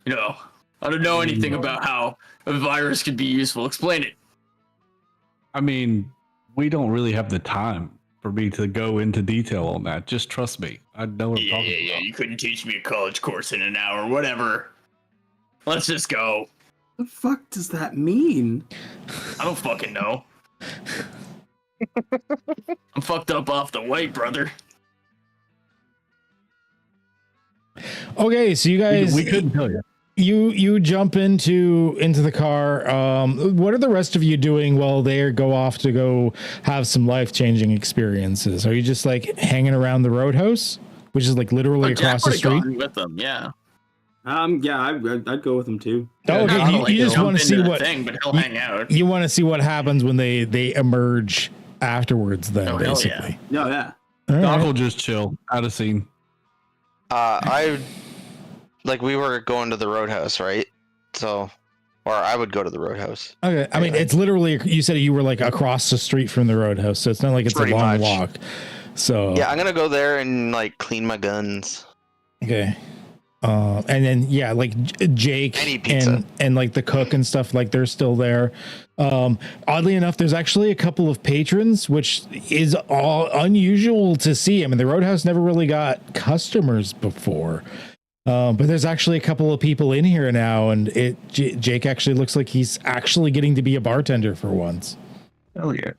I don't know anything about how a virus could be useful. Explain it. I mean, we don't really have the time for me to go into detail on that. Just trust me. I know what I'm talking about. You couldn't teach me a college course in an hour, whatever. Let's just go. The fuck does that mean? I don't fucking know. I'm fucked up off the weight, brother. Okay, so you guys, We couldn't tell you. you jump into the car. What are the rest of you doing while they go off to go have some life-changing experiences? Are you just like hanging around the roadhouse, which is like literally across the street? With them, yeah. Yeah, I'd go with him too. Oh, okay, you just want to see what thing, but he'll hang out. you want to see what happens when they emerge afterwards. Then Oh, hell basically, No, yeah. All Doc right. will just chill out of scene. We were going to the roadhouse, right? So, or I would go to the roadhouse. Okay, I mean it's literally. You said you were like across the street from the roadhouse, so it's not like it's Pretty a long much. walk. So Yeah, I'm gonna go there and like clean my guns. okay. And then like Jake Any pizza. and like the cook and stuff, like they're still there. Oddly enough, there's actually a couple of patrons, which is all unusual to see. I mean, the Roadhouse never really got customers before, but there's actually a couple of people in here now, and Jake actually looks like he's actually getting to be a bartender for once. Hell yeah.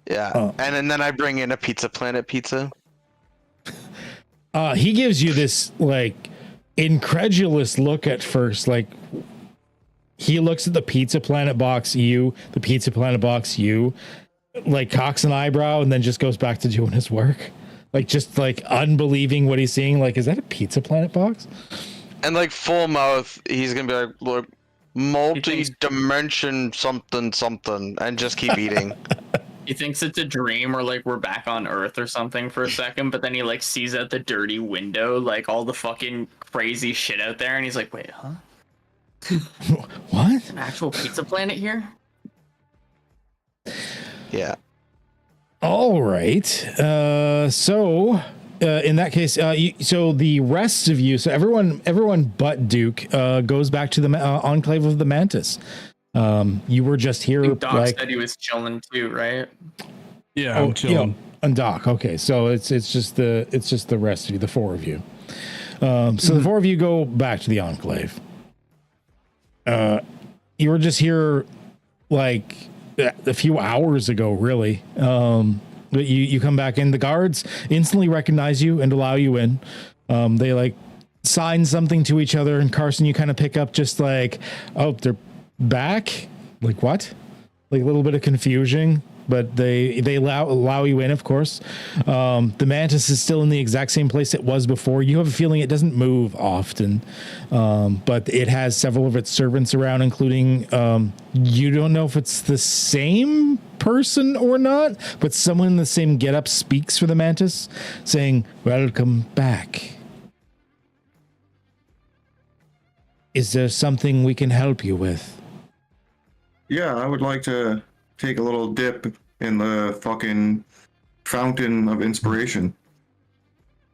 Yeah, Oh. and then I bring in a Pizza Planet pizza. He gives you this like incredulous look at first. Like he looks at the Pizza Planet box, the Pizza Planet box, like cocks an eyebrow, and then just goes back to doing his work. Like just like unbelieving what he's seeing. Like, is that a Pizza Planet box? And like full mouth, he's gonna be like, look, multi-dimension something, and just keep eating. He thinks it's a dream or like we're back on Earth or something for a second, but then he like sees out the dirty window like all the fucking crazy shit out there, and he's like, wait, huh? What? An actual pizza planet here? Yeah. All right. So in that case, so the rest of you, so everyone but Duke goes back to the Enclave of the Mantis. You were just here. I think Doc like, said he was chilling too, right? Yeah, oh, I'm chilling. and Doc. Okay, so it's just the rest of you, the four of you. So the four of you go back to the Enclave. You were just here like a few hours ago, really. But you come back in. The guards instantly recognize you and allow you in. They like sign something to each other, and Carson, you kind of pick up just like, oh, they're back. Like what? Like a little bit of confusion, but they allow you in, of course. The Mantis is still in the exact same place it was before. You have a feeling it doesn't move often, but it has several of its servants around, including you don't know if it's the same person or not, but someone in the same getup speaks for the Mantis, saying, "Welcome back. Is there something we can help you with?" Yeah, I would like to take a little dip in the fucking fountain of inspiration.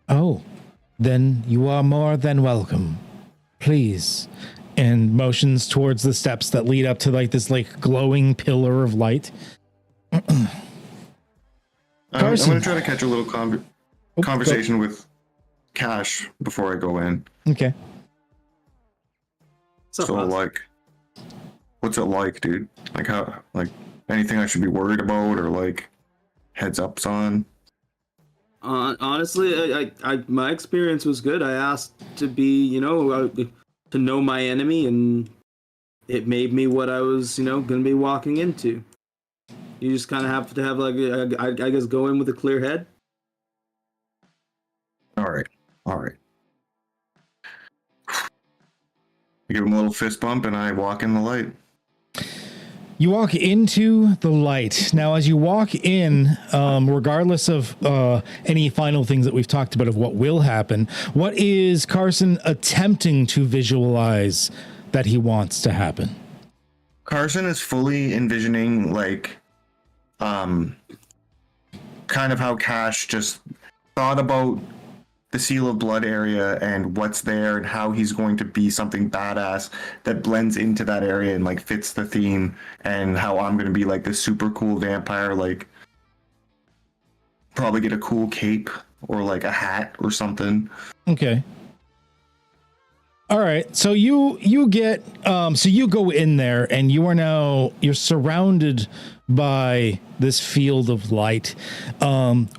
Oh, then you are more than welcome. Please. And motions towards the steps that lead up to like this like glowing pillar of light. I'm Carson. going to try to catch a little conversation with Cash before I go in. Okay. What's up, So, bud? like, what's it like, dude? Like, how, like, anything I should be worried about or, like, heads ups on? Honestly, I my experience was good. I asked to be, to know my enemy, and it made me what I was, going to be walking into. You just kind of have to have, like, I guess, go in with a clear head. All right. I give him a little fist bump and I walk in the light. You walk into the light. Now, as you walk in, regardless of any final things that we've talked about of what will happen, what is Carson attempting to visualize that he wants to happen? Carson is fully envisioning, like, kind of how Cash just thought about the Seal of Blood area and what's there and how he's going to be something badass that blends into that area and like fits the theme, and how I'm going to be like this super cool vampire, like probably get a cool cape or like a hat or something. Okay. All right. So you get so you go in there and you're surrounded by this field of light,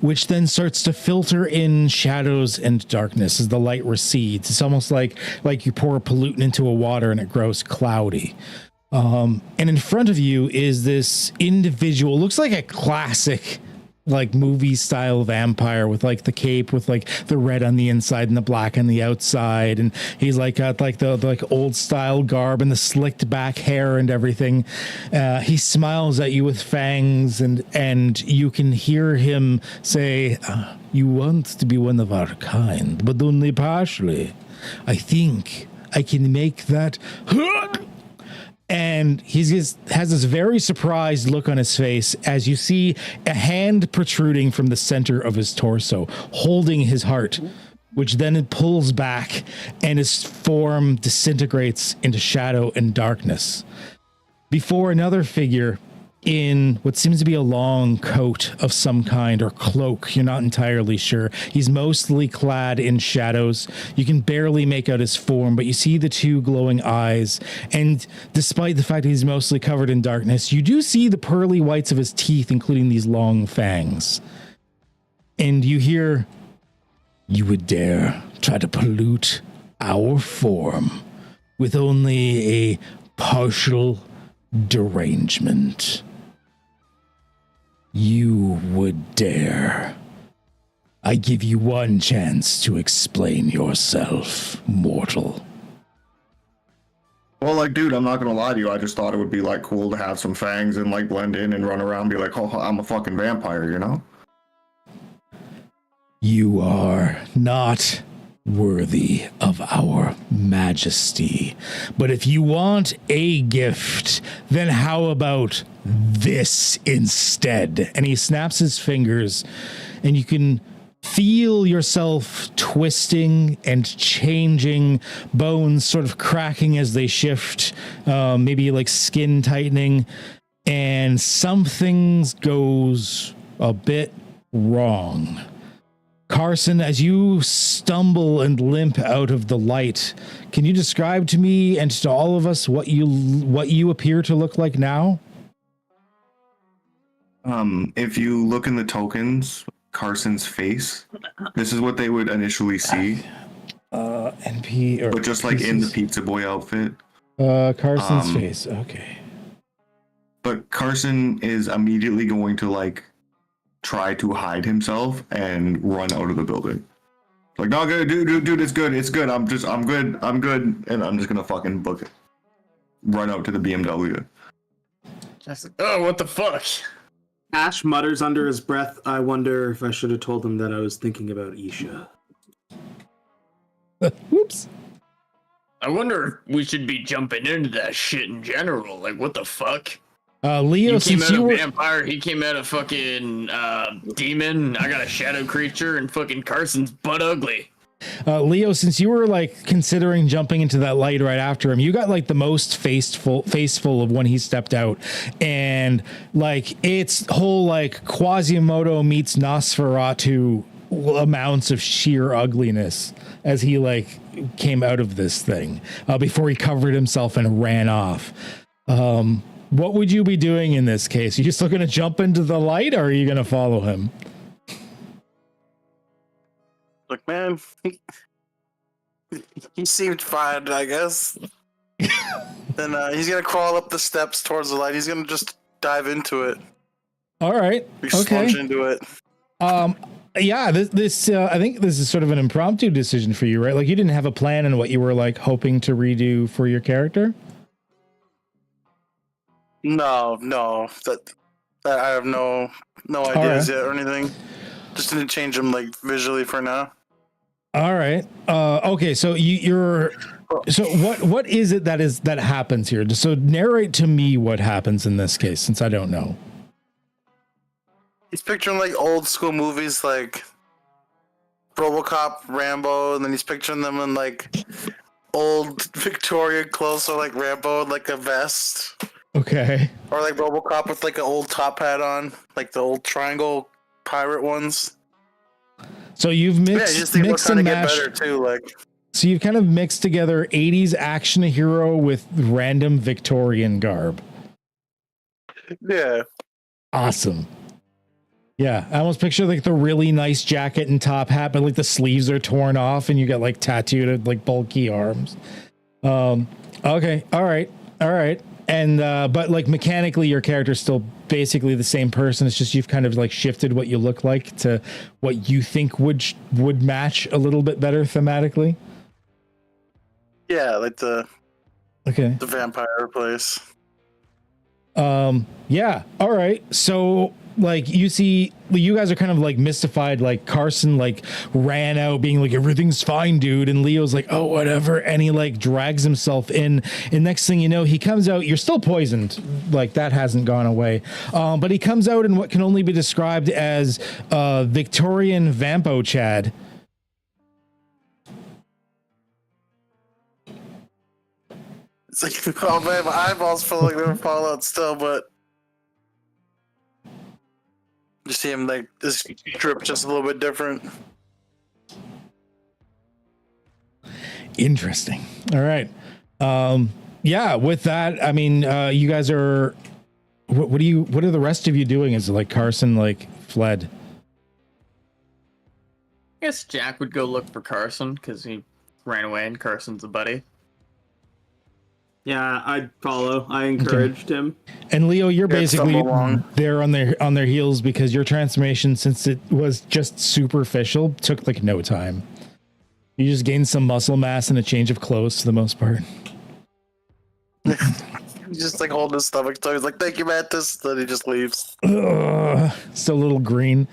which then starts to filter in shadows and darkness as the light recedes. It's almost like you pour a pollutant into a water and it grows cloudy. And in front of you is this individual, looks like a classic like movie style vampire with like the cape with like the red on the inside and the black on the outside, and he's like got like the like old style garb and the slicked back hair and everything. He smiles at you with fangs, and you can hear him say, "You want to be one of our kind, but only partially. I think I can make that." And he just has this very surprised look on his face as you see a hand protruding from the center of his torso, holding his heart, which then it pulls back and his form disintegrates into shadow and darkness. Before another figure in what seems to be a long coat of some kind or cloak, you're not entirely sure. He's mostly clad in shadows. You can barely make out his form, but you see the two glowing eyes. And despite the fact that he's mostly covered in darkness, you do see the pearly whites of his teeth, including these long fangs. And you hear, "You would dare try to pollute our form with only a partial derangement. You would dare. I give you one chance to explain yourself, mortal." Well, like, dude, I'm not gonna lie to you. I just thought it would be like cool to have some fangs and like blend in and run around and be like, "Oh, I'm a fucking vampire," you know? You are not worthy of our majesty. But if you want a gift, then how about this instead? And he snaps his fingers, and you can feel yourself twisting and changing, bones sort of cracking as they shift, maybe like skin tightening, and something goes a bit wrong. Carson, as you stumble and limp out of the light, can you describe to me and to all of us what you appear to look like now? If you look in the tokens, Carson's face, this is what they would initially see. NP, or but just like in the Pizza Boy outfit. Carson's face, okay. But Carson is immediately going to like try to hide himself and run out of the building. Like, no, good, dude, it's good. I'm good, and I'm just gonna fucking book it. Run out to the BMW. Oh, what the fuck? Ash mutters under his breath, "I wonder if I should have told him that I was thinking about Isha." Whoops. I wonder if we should be jumping into that shit in general. Like, what the fuck? Leo, you came since out you a were vampire, he came out a fucking demon. I got a shadow creature, and fucking Carson's butt ugly. Leo, since you were like considering jumping into that light right after him, you got like the most faceful of when he stepped out, and like it's whole like Quasimodo meets Nosferatu amounts of sheer ugliness as he like came out of this thing before he covered himself and ran off. What would you be doing in this case? Are you still going to jump into the light, or are you going to follow him? Look, man, he seemed fine, I guess. Then he's gonna crawl up the steps towards the light. He's gonna just dive into it. All right. Plunge into it. Yeah, this I think this is sort of an impromptu decision for you, right? Like you didn't have a plan on what you were like hoping to redo for your character. No, that I have no ideas yet or anything. Just didn't change them like visually for now. All right. Okay. So so what is it that happens here? So narrate to me what happens in this case, since I don't know. He's picturing like old school movies like RoboCop, Rambo, and then he's picturing them in like old Victorian clothes, so like Rambo in like a vest. Okay. Or like RoboCop with like an old top hat on, like the old triangle pirate ones. So you've Yeah, I mixed, just think we're mixed trying to and get matched. better too. Like, So you've kind of mixed together 80s action hero with random Victorian garb. yeah, Awesome. Yeah, I almost picture like the really nice jacket and top hat, but like the sleeves are torn off and you got like tattooed like bulky arms. Okay, all right. And but like mechanically your character's still basically the same person. It's just you've kind of like shifted what you look like to what you think would match a little bit better thematically. yeah, like the vampire place. Yeah, all right. So like you see, you guys are kind of like mystified. Like Carson like ran out being like, everything's fine, dude, and Leo's like, oh, whatever, and he like drags himself in, and next thing you know, he comes out. You're still poisoned, like that hasn't gone away, but he comes out in what can only be described as Victorian Vampo Chad. It's like, oh man, my eyeballs feel like they're falling out still, but you see him like this drip just a little bit different. Interesting. All right. Yeah, with that, I mean, you guys are what are the rest of you doing? Is it like Carson like fled? I guess Jack would go look for Carson because he ran away and Carson's a buddy. Yeah, I'd follow. I encouraged him. And Leo, you're basically stumble along. there on their heels because your transformation, since it was just superficial, took like no time. You just gained some muscle mass and a change of clothes for the most part. He's just like holding his stomach, so he's like, "Thank you, Mantis." Then he just leaves. Still a little green.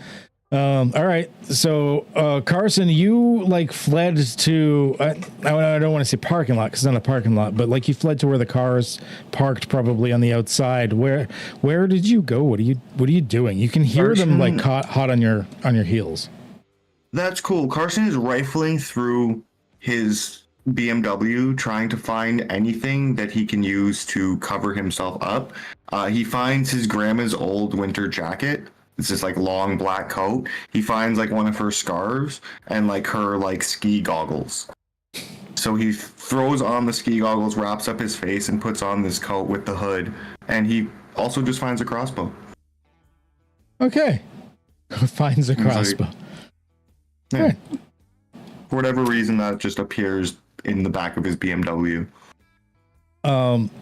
All right, so Carson, you like fled to I don't want to say parking lot because it's not a parking lot, but like you fled to where the cars parked, probably on the outside. Where did you go? What are you doing? You can hear Carson, them like hot on your heels. That's cool. Carson is rifling through his BMW trying to find anything that he can use to cover himself up. He finds his grandma's old winter jacket. It's this like long black coat. He finds like one of her scarves and like her like ski goggles. So he throws on the ski goggles, wraps up his face, and puts on this coat with the hood. And he also just finds a crossbow. Okay. Finds a crossbow. Yeah. Right. For whatever reason, that just appears in the back of his BMW.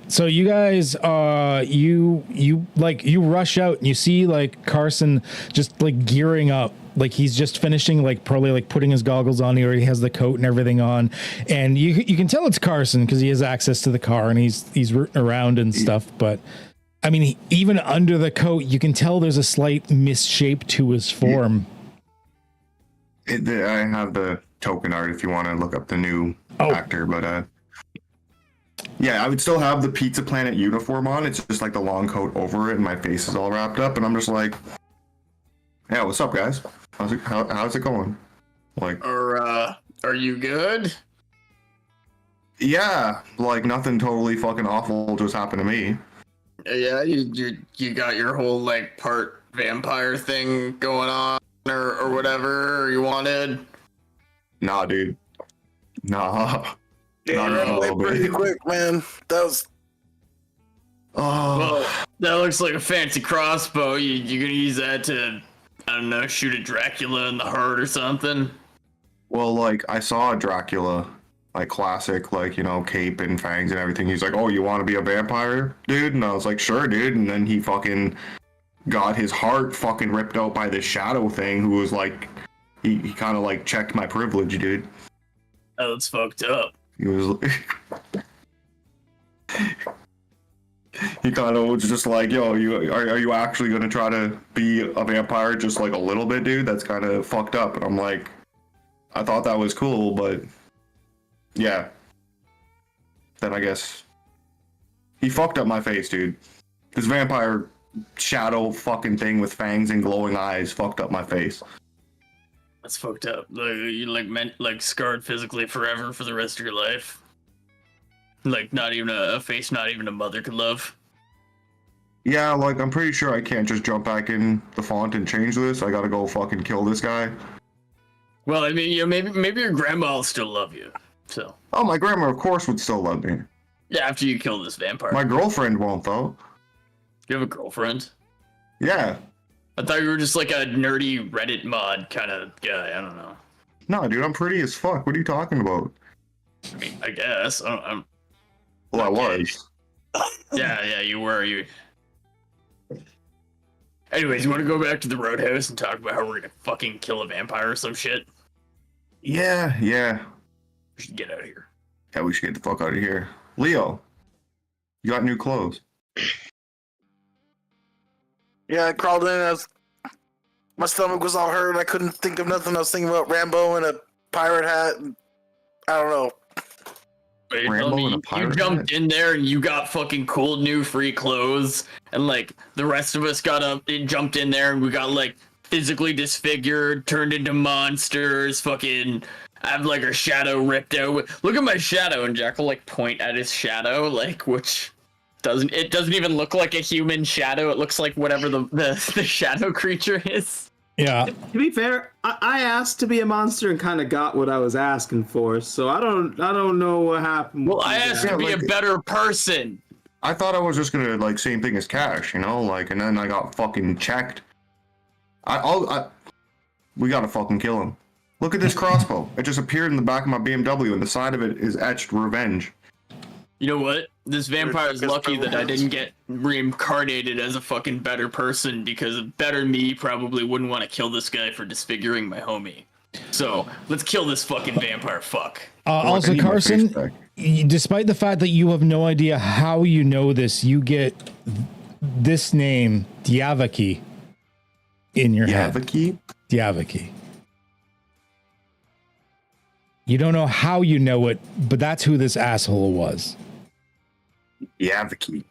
So you guys, you rush out and you see like Carson just like gearing up, like he's just finishing, like probably like putting his goggles on. He already has the coat and everything on, and you can tell it's Carson because he has access to the car and he's rooting around and stuff. But I mean, even under the coat, you can tell there's a slight misshape to his form. I have the token art if you want to look up the new actor, but yeah, I would still have the Pizza Planet uniform on. It's just like the long coat over it, and my face is all wrapped up, and I'm just like, "Yeah, what's up, guys? How's it going?" Like, Are you good? yeah, like nothing totally fucking awful just happened to me. Yeah, you got your whole like part vampire thing going on, or whatever you wanted. Nah, dude. Nah. Yeah, Not you ran a away little pretty bit. quick, man. That was. Oh, Well, that looks like a fancy crossbow. You gonna use that to, I don't know, shoot at Dracula in the heart or something? well, like I saw Dracula, like classic, like cape and fangs and everything. He's like, "Oh, you want to be a vampire, dude?" And I was like, "Sure, dude." And then he fucking got his heart fucking ripped out by this shadow thing, who was like, he kind of like checked my privilege, dude. Oh, that's fucked up. He was. He kind of was just like, "Yo, are you actually gonna try to be a vampire just like a little bit, dude? That's kind of fucked up." And I'm like, I thought that was cool, but yeah. Then I guess he fucked up my face, dude. This vampire shadow fucking thing with fangs and glowing eyes fucked up my face. That's fucked up. Like, you meant scarred physically forever for the rest of your life. Like not even a face, not even a mother could love. Yeah, like I'm pretty sure I can't just jump back in the font and change this. I gotta go fucking kill this guy. Well, I mean, maybe your grandma will still love you. So. Oh, my grandma, of course, would still love me. Yeah, after you kill this vampire. My girlfriend won't, though. You have a girlfriend? Yeah. I thought you were just like a nerdy Reddit mod kind of guy. I don't know. No, dude, I'm pretty as fuck. What are you talking about? I mean, I guess. I'm Well, okay. I was. Yeah, you were. Anyways, you want to go back to the roadhouse and talk about how we're gonna fucking kill a vampire or some shit? Yeah. We should get out of here. Yeah, we should get the fuck out of here. Leo, you got new clothes. Yeah, I crawled in. My stomach was all hurt. I couldn't think of nothing. I was thinking about Rambo and a pirate hat. And I don't know. Wait, you jumped in there and you got fucking cool new free clothes, and like the rest of us jumped in there and we got like physically disfigured, turned into monsters, fucking have like our shadow ripped out. Look at my shadow, and Jack will like point at his shadow, like which doesn't even look like a human shadow. It looks like whatever the shadow creature is. Yeah. To be fair, I asked to be a monster and kind of got what I was asking for, so I don't know what happened. Well, I asked to be a better person. I thought I was just gonna like same thing as Cash, you know, like, and then I got fucking checked. We gotta fucking kill him. Look at this crossbow. It just appeared in the back of my BMW, and the side of it is etched revenge. You know what? This vampire is lucky that I didn't get reincarnated as a fucking better person, because a better me probably wouldn't want to kill this guy for disfiguring my homie. So let's kill this fucking vampire fuck. Also, Carson, despite the fact that you have no idea how you know this, you get this name, Diavaki, in your head. Diavaki. You don't know how you know it, but that's who this asshole was. You have the key.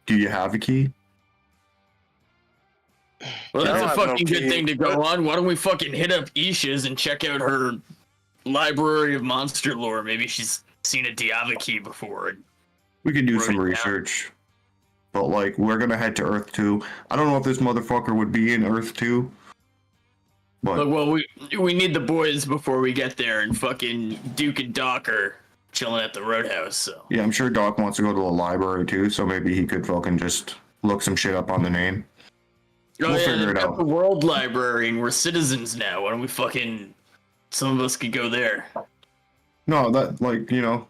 Do you have a key? Well, that's a fucking good thing to go on. Why don't we fucking hit up Isha's and check out her library of monster lore? Maybe she's seen a Diavaki before. We could do some research. But, like, we're gonna head to Earth 2. I don't know if this motherfucker would be in Earth 2. But... Look, well, we need the boys before we get there, and fucking Duke and Doc are chilling at the roadhouse, so. Yeah, I'm sure Doc wants to go to the library too, so maybe he could fucking just look some shit up on the name. We'll figure it out. The World Library, and we're citizens now. Why don't we fucking... Some of us could go there. No, that, like, you know,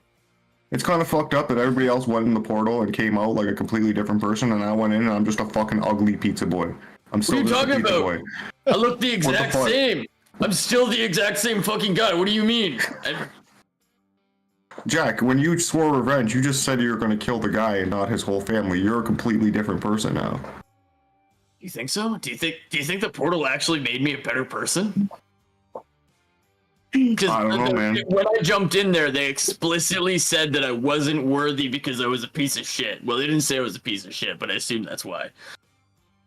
it's kind of fucked up that everybody else went in the portal and came out like a completely different person, and I went in and I'm just a fucking ugly pizza boy. I'm still what are you talking about? Boy. I look the exact same. I'm still the exact same fucking guy. What do you mean? Jack, when you swore revenge, you just said you were going to kill the guy and not his whole family. You're a completely different person now. You think so? Do you think the portal actually made me a better person? Because I don't know, man. When I jumped in there, they explicitly said that I wasn't worthy because I was a piece of shit. Well, they didn't say I was a piece of shit, but I assume that's why.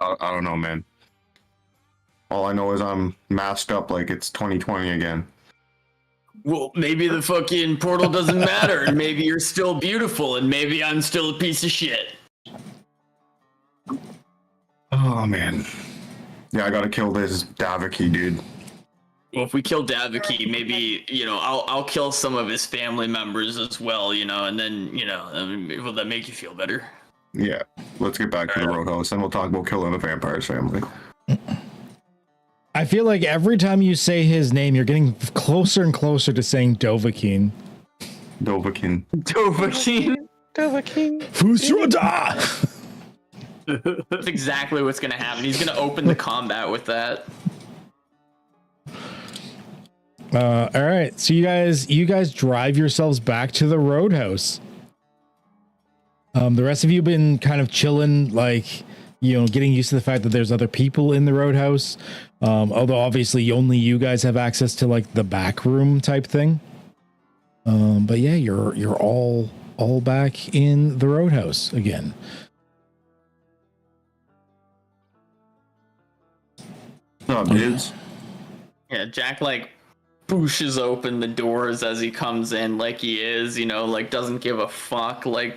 I don't know, man. All I know is I'm masked up like it's 2020 again. Well, maybe the fucking portal doesn't matter, and maybe you're still beautiful, and maybe I'm still a piece of shit. Oh, man. Yeah, I gotta kill this Daviki, dude. Well, if we kill Daviki, maybe, you know, I'll kill some of his family members as well, you know, and then, you know, will that make you feel better? Yeah, let's get back to the roadhouse, and we'll talk about killing the vampire's family. I feel like every time you say his name, you're getting closer and closer to saying Dovahkiin. Dovahkiin. Fusroda! That's exactly what's gonna happen. He's gonna open the combat with that. All right, so you guys drive yourselves back to the roadhouse. The rest of you have been kind of chilling, like, you know, getting used to the fact that there's other people in the roadhouse. Although obviously only you guys have access to like the back room type thing. But yeah, you're all back in the roadhouse again. Oh, dudes. Yeah, Jack like pushes open the doors as he comes in, like he is, you know, like doesn't give a fuck, like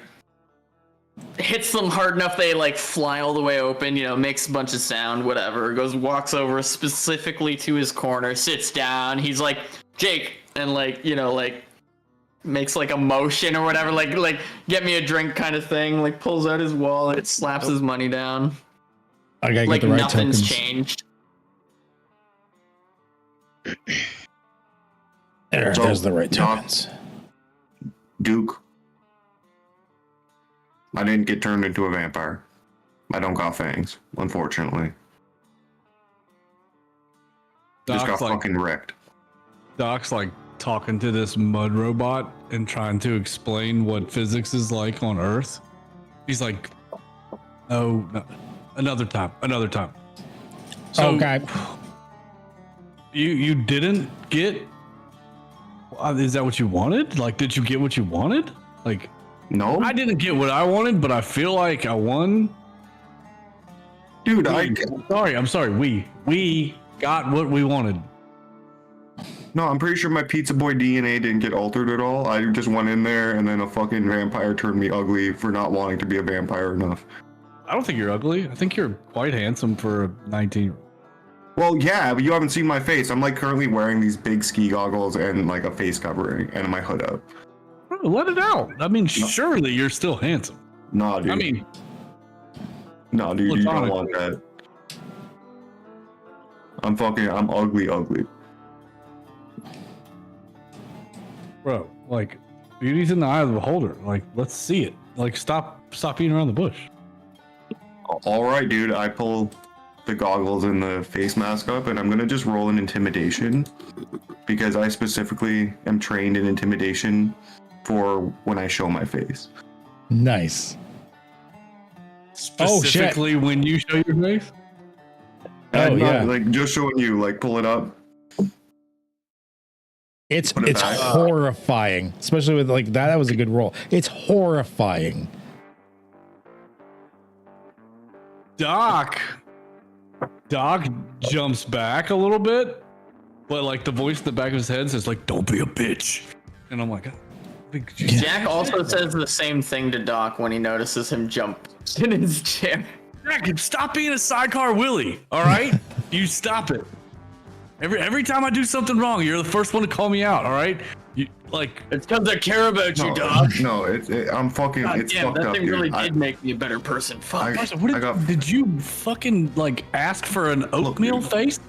hits them hard enough they like fly all the way open, you know, makes a bunch of sound, whatever. Walks over specifically to his corner, sits down. He's like, Jake, and like, you know, like makes like a motion or whatever, like get me a drink kind of thing, like pulls out his wallet, slaps his money down. I gotta Like get the right nothing's tokens. changed. There's the right tokens. Duke, I didn't get turned into a vampire. I don't got fangs, unfortunately. Just got fucking wrecked. Doc's like talking to this mud robot and trying to explain what physics is like on Earth. He's like, "Oh, no. Another time. So, Okay. You didn't get? Is that what you wanted? Like, did you get what you wanted? Like, No, I didn't get what I wanted, but I feel like I won. dude. I'm sorry. We got what we wanted. No, I'm pretty sure my pizza boy DNA didn't get altered at all. I just went in there and then a fucking vampire turned me ugly for not wanting to be a vampire enough. I don't think you're ugly. I think you're quite handsome for a 19. Well, yeah, but you haven't seen my face. I'm like currently wearing these big ski goggles and like a face covering and my hood up. Oh, let it out. I mean, surely you're still handsome. Nah, dude. I mean, no, dude, you don't platonic. want that. I'm ugly. bro, like, beauty's in the eye of the beholder. Like, let's see it. Like, stop beating around the bush. All right, dude. I pull the goggles and the face mask up, and I'm gonna just roll an intimidation because I specifically am trained in intimidation for when I show my face. Nice. Specifically when you show your face? Oh, yeah. Like just showing you, like pull it up. It's Put it back. horrifying, especially with like that. That was a good roll. It's horrifying. Doc jumps back a little bit, but like the voice in the back of his head says like, "Don't be a bitch," and I'm like, Jack also says the same thing to Doc when he notices him jump in his chair. Jack, stop being a sidecar Willie. All right, you stop it. Every time I do something wrong, you're the first one to call me out. All right, you like It's because I care about you, No, Doc. no, I'm fucking. God It's damn, fucked that up, thing dude. really did make me a better person. Fuck. did you fucking like ask for an oatmeal dude. face?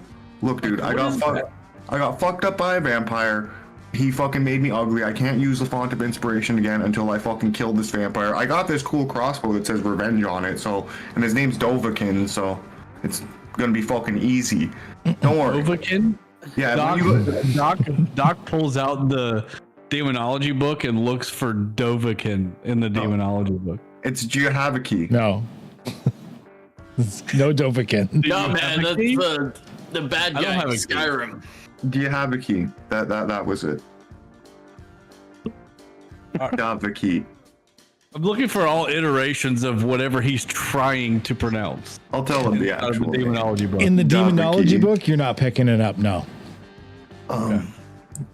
Look, dude, I What is got fucked up by a vampire. He fucking made me ugly. I can't use the font of inspiration again until I fucking kill this vampire. I got this cool crossbow that says revenge on it, so, and his name's Dovahkiin, so it's gonna be fucking easy. Don't worry. Dovahkiin? Yeah, Doc pulls out the demonology book and looks for Dovahkiin in the demonology book. it's Jihavaki. No. No Dovahkiin. No, man, that's the bad I don't guy in have a key. Skyrim. Jihavaki. That was it. Jihavaki. I'm looking for all iterations of whatever he's trying to pronounce. I'll tell him the Out of the actual name. demonology book. In the demonology Dovahkiin. book, you're not picking it up. No.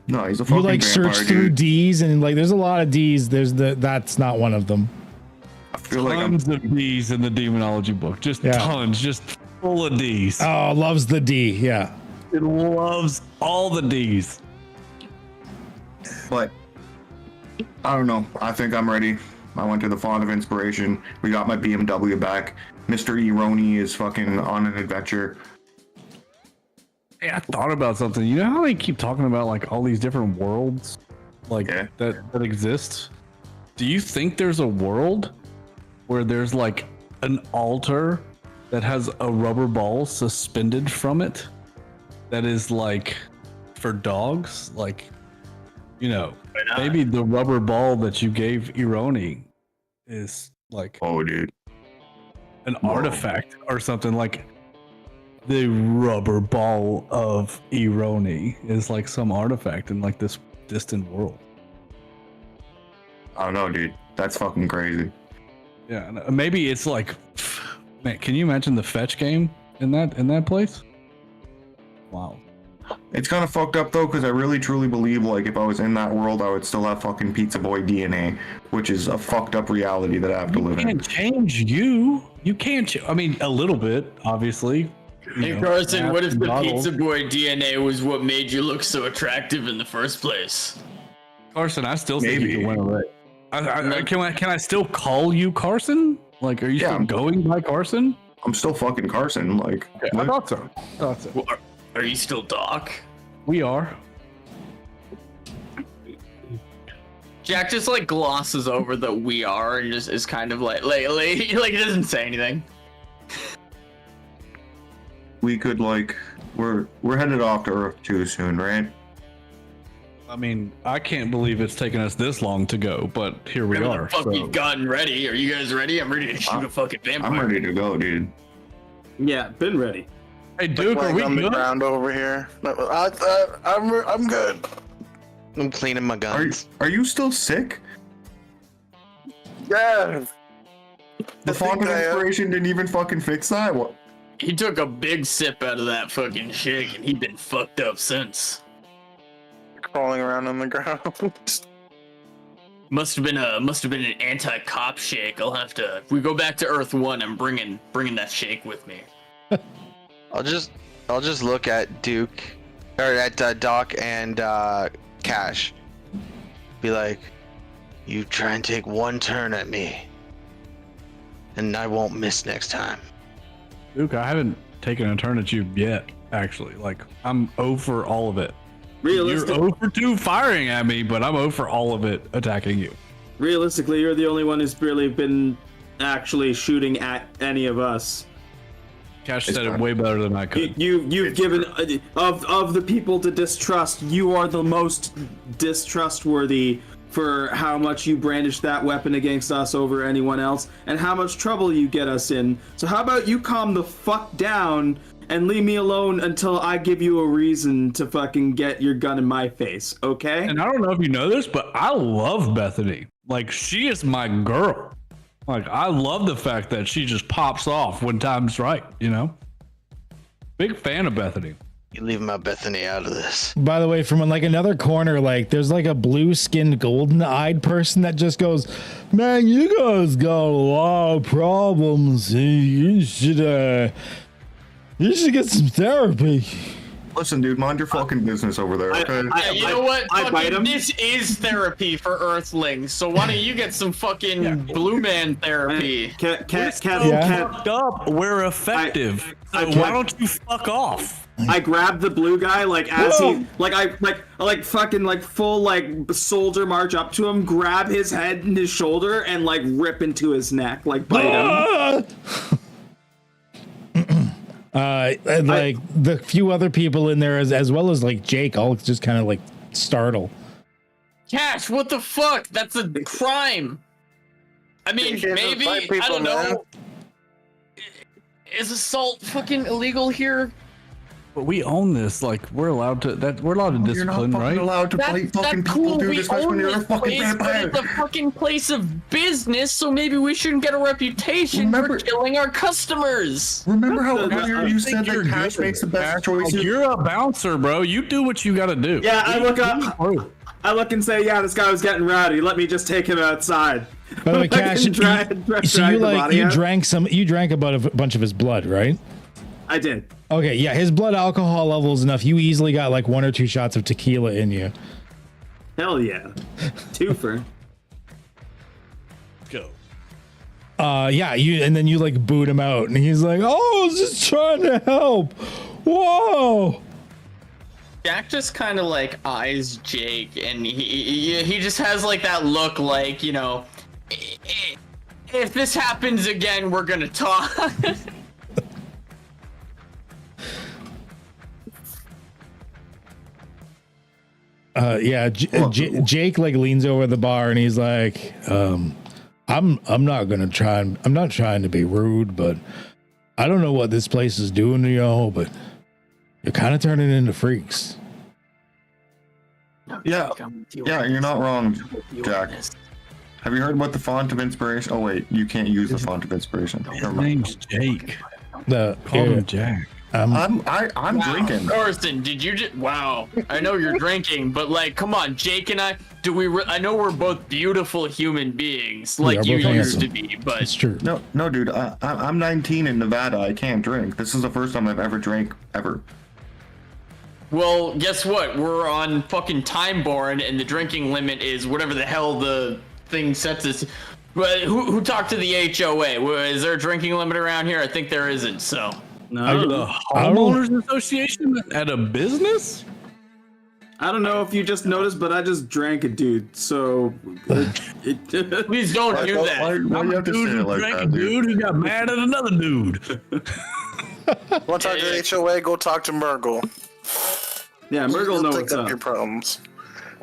No, he's a You fucking like vampire, search through dude. D's and like there's a lot of D's. That's not one of them. I feel like I'm Tons of D's in the demonology book. Just Yeah. tons. Just full of D's. Oh, loves the D. Yeah. It loves all the D's. But I don't know. I think I'm ready. I went to the Font of Inspiration. We got my BMW back. Mr. Ironi is fucking on an adventure. Hey, I thought about something. You know how they keep talking about like all these different worlds, like Yeah. that exist? Do you think there's a world where there's like an altar that has a rubber ball suspended from it that is like for dogs? Like, you know, maybe the rubber ball that you gave Ironi is like Oh, dude. an artifact or something. Like the rubber ball of Ironi is like some artifact in like this distant world. I don't know, dude. That's fucking crazy. Yeah, and maybe it's like, man, can you imagine the fetch game in that place? Wow. It's kind of fucked up though, because I really truly believe like if I was in that world, I would still have fucking Pizza Boy DNA, which is a fucked up reality that I have to live in. You can't change you. You can't. I mean, a little bit, obviously. Hey Carson, what if the Pizza Boy DNA was what made you look so attractive in the first place? Carson, I still think Maybe. you can win it. Can I still call you Carson? Like, are you still going by Carson? I'm still fucking Carson. Like, I thought so. Well, are you still Doc? We are. Jack just like glosses over the "we are" and just is kind of like he doesn't say anything. we could like, we're headed off to Earth 2 soon, right? I mean, I can't believe it's taken us this long to go, but here we are. The fuck so. you've gotten ready? Are you guys ready? I'm ready to shoot a fucking vampire. I'm ready to go, dude. Yeah, been ready. Hey, Duke, are we on the good? ground over here. No, I'm good. I'm cleaning my guns. Are you still sick? Yeah. The font of inspiration didn't even fucking fix that. What? He took a big sip out of that fucking shake, and he's been fucked up since. Crawling around on the ground. Must have been an anti-cop shake. I'll have to. If we go back to Earth 1, I'm bringing that shake with me. I'll just look at Duke, or at Doc and Cash. Be like, you try and take one turn at me, and I won't miss next time. Duke, I haven't taken a turn at you yet, actually. Like, I'm over all of it. You're 0 for 2 firing at me, but I'm 0 for all of it attacking you. Realistically, you're the only one who's really been actually shooting at any of us. Cash said it way better than I could. You've given of the people to distrust, you are the most distrustworthy for how much you brandish that weapon against us over anyone else and how much trouble you get us in. So how about you calm the fuck down and leave me alone until I give you a reason to fucking get your gun in my face, okay? And I don't know if you know this, but I love Bethany. Like, she is my girl. Like, I love the fact that she just pops off when time's right, you know? Big fan of Bethany. You leave my Bethany out of this. By the way, from like another corner, like there's like a blue-skinned, golden-eyed person that just goes, "Man, you guys got a lot of problems. You should get some therapy." Listen, dude, mind your fucking business over there, okay? You know what? I bite Fucking, him. this is therapy for Earthlings. So why don't you get some fucking blue man therapy? Fucked up. We're effective. So why don't you fuck off? I grab the blue guy like as he like fucking like full like soldier march up to him, grab his head and his shoulder and like rip into his neck, like bite him. And like the few other people in there as well as like Jake, all just kind of like startle. Cash, what the fuck? That's a crime. I mean, You can't maybe, fight people, I don't know. man. Is assault fucking illegal here? But we own this. Like, we're allowed to You're not discipline, fucking right? allowed to fight fucking people, dude, We especially when own you're a this fucking place, but vampire. it's a fucking place of business, so maybe we shouldn't get a reputation Remember- for killing our customers. Remember how I earlier you said think that Cash makes the best Like, choices? you're a bouncer, bro. You do what you gotta do. Yeah, I look and say, yeah, this guy was getting rowdy. Let me just take him outside. By the way, Cash, so you drag drank about a bunch of his blood, right? I did. Okay, yeah, his blood alcohol level is enough. You easily got like 1 or 2 shots of tequila in you. Hell yeah. Twofer. Go. Yeah, and then you like boot him out, and he's like, "Oh, I was just trying to help." Whoa. Jack just kind of like eyes Jake, and he just has like that look, like, you know, if this happens again, we're gonna talk. Yeah, Jake like leans over the bar and he's like, I'm not trying to be rude, but I don't know what this place is doing to y'all, but you're kind of turning into freaks. Yeah, you're not wrong, Jack. Have you heard about the font of inspiration? Oh wait, you can't use the font of inspiration. His name's Jake. Call him Jack. I'm Wow. drinking. Carson, did you just? Wow. I know you're drinking, but like, come on, Jake and I. I know we're both beautiful human beings, We like are you both used to handsome. be. But It's true. No, dude. I'm 19 in Nevada. I can't drink. This is the first time I've ever drank ever. well, guess what? We're on fucking Timeborn, and the drinking limit is whatever the hell the thing sets us. But who talked to the HOA? Is there a drinking limit around here? I think there isn't. So. No, The homeowners association at a business? I don't know if you just noticed, but I just drank a dude. So Please don't do that. Why do you have to say it like that, dude? Dude who got mad at another dude. Want to talk to the HOA? Go talk to Murgle. yeah, Murgle He'll knows take what's up up. your problems.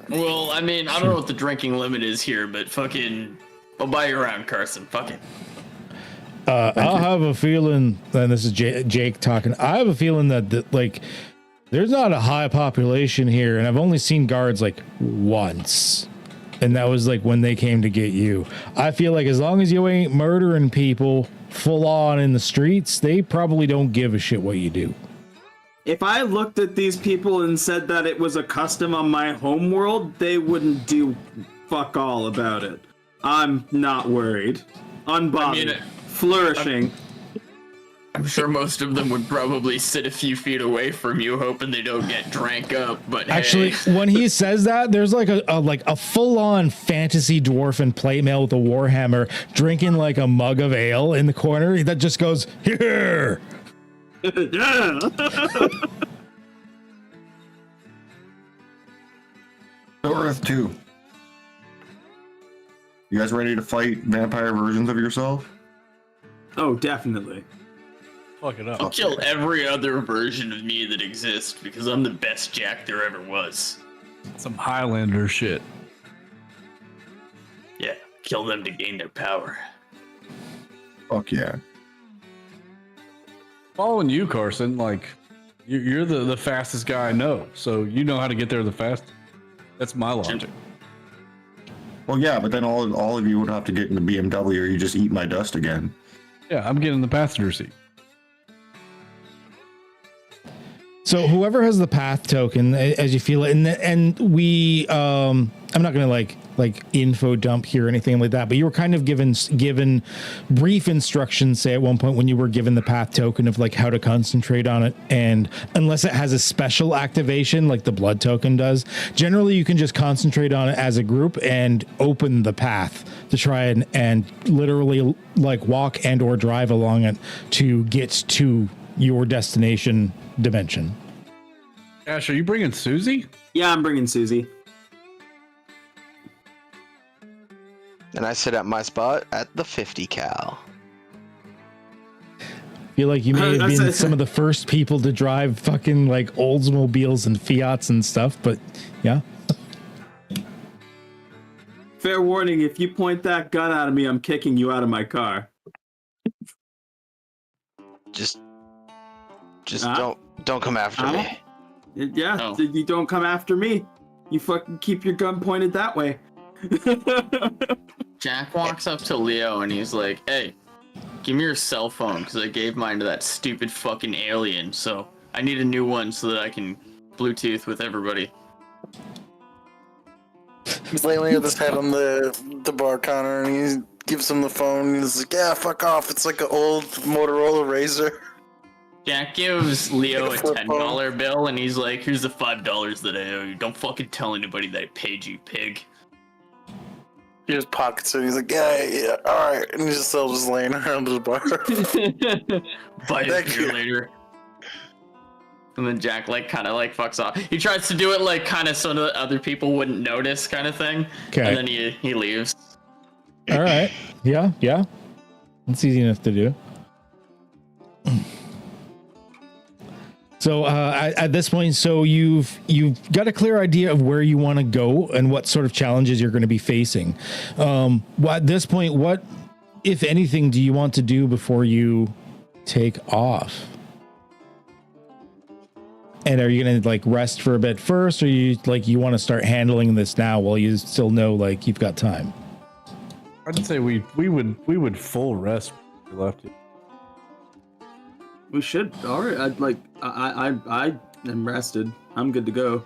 Well, I mean, I don't know what the drinking limit is here, but fucking, I'll buy you around, Carson. Fuck it. I'll have a feeling, and this is Jake talking. I have a feeling that like there's not a high population here, and I've only seen guards like once, and that was like when they came to get you. I feel like as long as you ain't murdering people full on in the streets, they probably don't give a shit what you do. If I looked at these people and said that it was a custom on my home world, they wouldn't do fuck all about it. I'm not worried. Unbothered. Flourishing. I'm sure most of them would probably sit a few feet away from you, hoping they don't get drank up. But Actually, hey. when he says that, there's like a full-on fantasy dwarf in plate mail with a warhammer drinking like a mug of ale in the corner that just goes here. Yeah. Earth 2. You guys ready to fight vampire versions of yourself? Oh, definitely. Fuck it I'll up. kill every other version of me that exists because I'm the best Jack there ever was. Some Highlander shit. Yeah, kill them to gain their power. Fuck yeah. Following you, Carson, like you're the fastest guy I know, so you know how to get there the fastest. That's my logic. Well, yeah, but then all of you would have to get in the BMW, or you just eat my dust again. Yeah, I'm getting the passenger seat. So whoever has the path token, as you feel it, and we, I'm not gonna like info dump here or anything like that, but you were kind of given brief instructions, say at one point when you were given the path token of like how to concentrate on it, and unless it has a special activation like the blood token does, generally you can just concentrate on it as a group and open the path to try and literally like walk and or drive along it to get to your destination dimension. Ash, are you bringing Susie? Yeah, I'm bringing Susie. And I sit at my spot at the 50 cal. Feel like you may have That's been it. some of the first people to drive fucking like Oldsmobiles and Fiats and stuff, but yeah. Fair warning, if you point that gun at me, I'm kicking you out of my car. Just Huh? don't come after Huh? me. Yeah, Oh. you don't come after me. You fucking keep your gun pointed that way. Jack walks up to Leo and he's like, "Hey, give me your cell phone because I gave mine to that stupid fucking alien. So I need a new one so that I can Bluetooth with everybody." He's laying with his head on the bar counter, and he gives him the phone. And he's like, "Yeah, fuck off. It's like an old Motorola Razr." Jack gives Leo a Like a flip $10 bill and he's like, "Here's the $5 that I owe you. Don't fucking tell anybody that I paid you, pig." He just pockets it. He's like, "Yeah, all right," and he's just still just laying around his bar. Buy it Thank here you. later. And then Jack kind of fucks off. He tries to do it kind of so that other people wouldn't notice kind of thing. Okay. And then he leaves. All right. Yeah. It's easy enough to do. So at this point, so you've got a clear idea of where you want to go and what sort of challenges you're going to be facing. At this point, what, if anything, do you want to do before you take off? And are you going to rest for a bit first, or you want to start handling this now while you still know you've got time? I'd say we would full rest if we left you. We should. All right. I am rested. I'm good to go.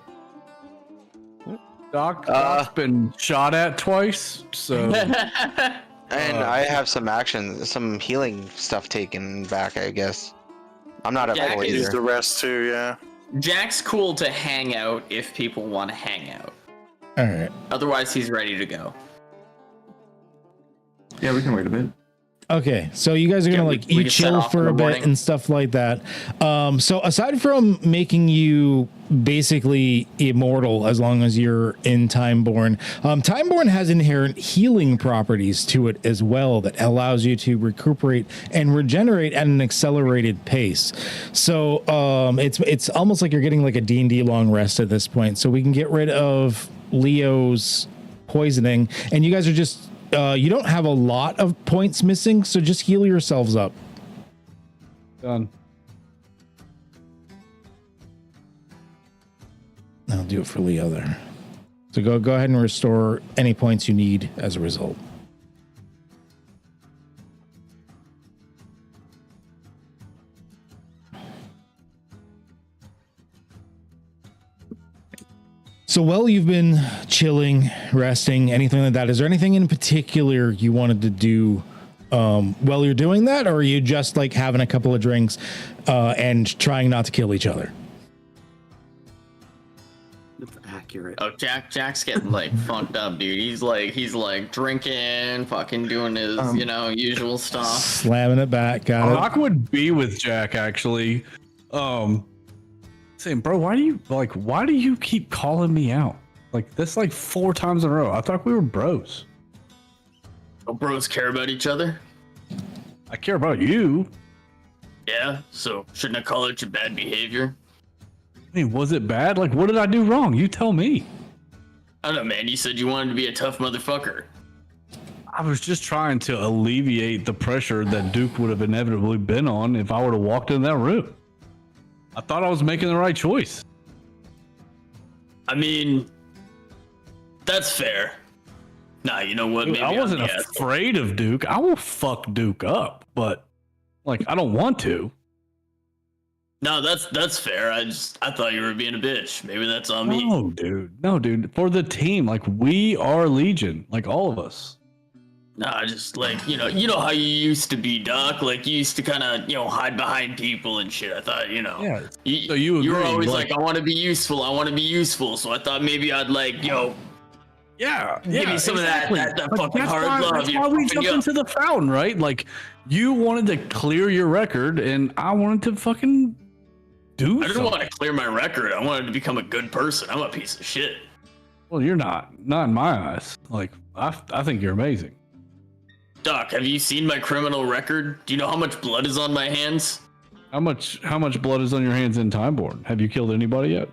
Doc's been shot at twice, so. And I have some healing stuff taken back, I guess. I'm not at Jack full Use either. the rest too, yeah. Jack's cool to hang out if people want to hang out. All right. Otherwise, he's ready to go. Yeah, we can wait a bit. Okay, so you guys are gonna we eat can set chill off in for the a bit morning. and stuff like that. So aside from making you basically immortal as long as you're in Timeborn, Timeborn has inherent healing properties to it as well that allows you to recuperate and regenerate at an accelerated pace. So it's almost like you're getting like a D&D long rest at this point. So we can get rid of Leo's poisoning, and you guys are just you don't have a lot of points missing, so just heal yourselves up. Done. I'll do it for Leo there. So go ahead and restore any points you need as a result. So while you've been chilling, resting, anything like that, is there anything in particular you wanted to do while you're doing that, or are you just like having a couple of drinks and trying not to kill each other? That's accurate. Oh, Jack's getting like fucked up, dude. He's like drinking, fucking doing his, usual stuff. Slamming it back, got it. Doc would be with Jack actually. Saying, bro, why do you keep calling me out? Like this like 4 times in a row. I thought we were bros. Don't bros care about each other? I care about you. Yeah, so shouldn't I call out your bad behavior? I mean, was it bad? Like, what did I do wrong? You tell me. I don't know, man. You said you wanted to be a tough motherfucker. I was just trying to alleviate the pressure that Duke would have inevitably been on if I would have walked in that room. I thought I was making the right choice. I mean, that's fair. Nah, you know what? Dude, I wasn't afraid of Duke. I will fuck Duke up, but like I don't want to. No, that's fair. I thought you were being a bitch. Maybe that's on me. No, dude. For the team, like we are Legion, like all of us. Nah, just like you know how you used to be, Doc. Like you used to kind of hide behind people and shit. I thought Yeah. So you were agree, always like I want to be useful. I want to be useful. So I thought maybe I'd like Yeah, give me some exactly. of that Like, fucking that's hard why, love. That's why we jumped into the fountain, right? Like you wanted to clear your record, and I wanted to fucking do. I didn't want to clear my record. I wanted to become a good person. I'm a piece of shit. Well, you're not in my eyes. Like I think you're amazing. Doc, have you seen my criminal record? Do you know how much blood is on my hands? How much blood is on your hands in Timeborn? Have you killed anybody yet?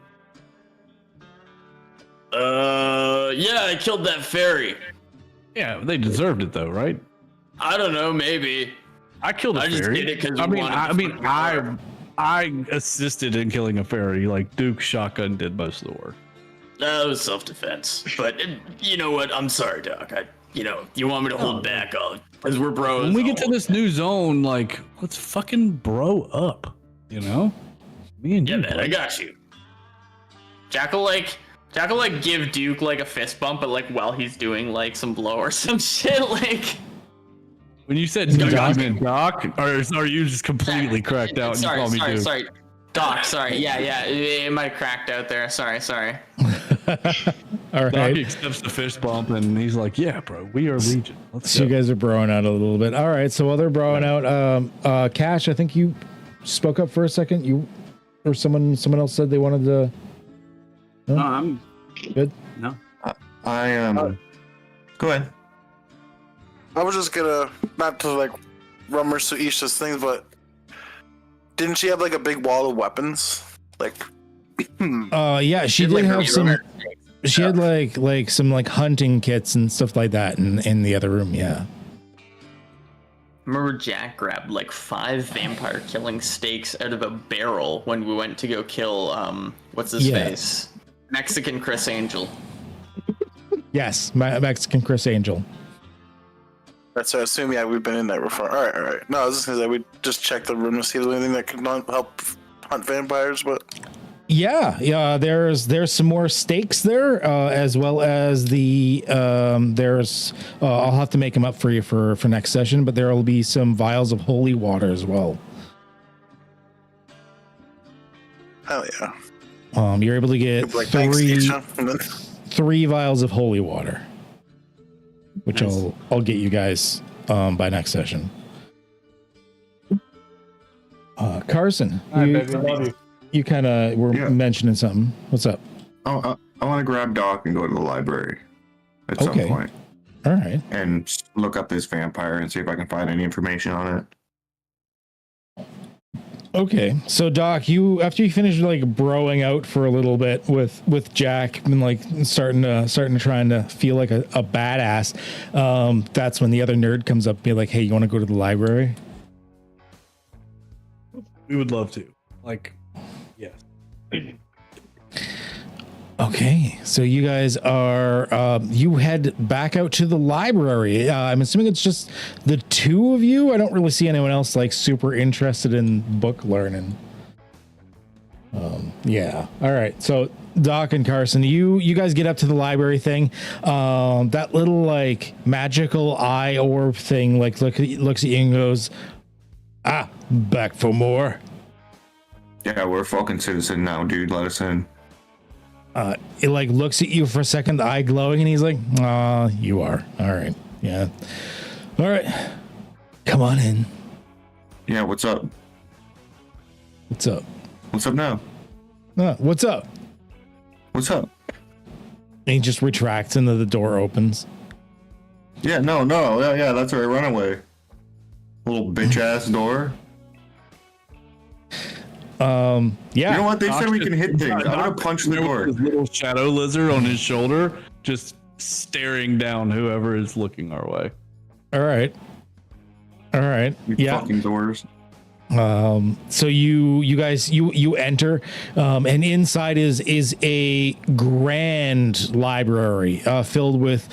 Yeah, I killed that fairy. Yeah, they deserved it though, right? I don't know, maybe. I killed a I fairy. just did it 'cause you wanted to fucking I assisted in killing a fairy. Like Duke Shotgun did most of the work. That was self-defense. But you know what? I'm sorry, Doc. You want me to hold back? Because we're bros. When we get to this new zone, like let's fucking bro up. Me and Yeah, you. man, bud. I got you. Jack will give Duke like a fist bump, but like while he's doing like some blow or some shit, like. When you said Duke, you meant Doc, or are you just completely cracked out and you call me Duke? Sorry. Doc, sorry. Yeah, it might have cracked out there. Sorry. All Doc right. accepts the fist bump and he's like, "Yeah, bro, we are Legion. Let's So go." you guys are broing out a little bit. All right. So while they're broing out, Cash, I think you spoke up for a second. You or someone else said they wanted to. No, I'm Good. no. Go ahead. I was just gonna, not to like rummage through each of those things, but didn't she have like a big wall of weapons? Like, Yeah, she did have some. She had like some like hunting kits and stuff like that in the other room. Yeah. Remember Jack grabbed like 5 vampire killing steaks out of a barrel when we went to go kill what's his face? Mexican Chris Angel. Yes, Mexican Chris Angel. That's I assume. Yeah, we've been in there before. All right. No, I was just gonna say we just check the room to see if there's anything that could help hunt vampires, but. Yeah. There's some more stakes there, as well as the there's. I'll have to make them up for you for next session, but there will be some vials of holy water as well. Hell yeah. You're able to get Like, thanks, Keisha. three vials of holy water, which nice. I'll get you guys by next session. Carson, you kind of were mentioning something. What's up? Oh, I want to grab Doc and go to the library at some point. All right. And look up this vampire and see if I can find any information on it. Okay, so Doc, after you finish like broing out for a little bit with Jack and like starting to trying to feel like a badass, that's when the other nerd comes up and be like, "Hey, you want to go to the library?" We would love to. Like, yes. Okay, so you guys are you head back out to the library. I'm assuming it's just the two of you. I don't really see anyone else like super interested in book learning. Yeah. All right. So Doc and Carson, you guys get up to the library thing. That little like magical eye orb thing like looks at you and goes, back for more. Yeah, we're a fucking citizen now, dude. Let us in. It like looks at you for a second, the eye glowing, and he's like, you are. All right. Yeah. All right. Come on in. Yeah, what's up? What's up? What's up now? What's up? What's up? And he just retracts and the door opens. Yeah, no. Yeah, that's where I run away. Little bitch ass door. Yeah. You know what? They said we can hit things. I'm gonna punch the door. His little shadow lizard on his shoulder, just staring down whoever is looking our way. All right. You fucking doors. So you guys enter, and inside is a grand library filled with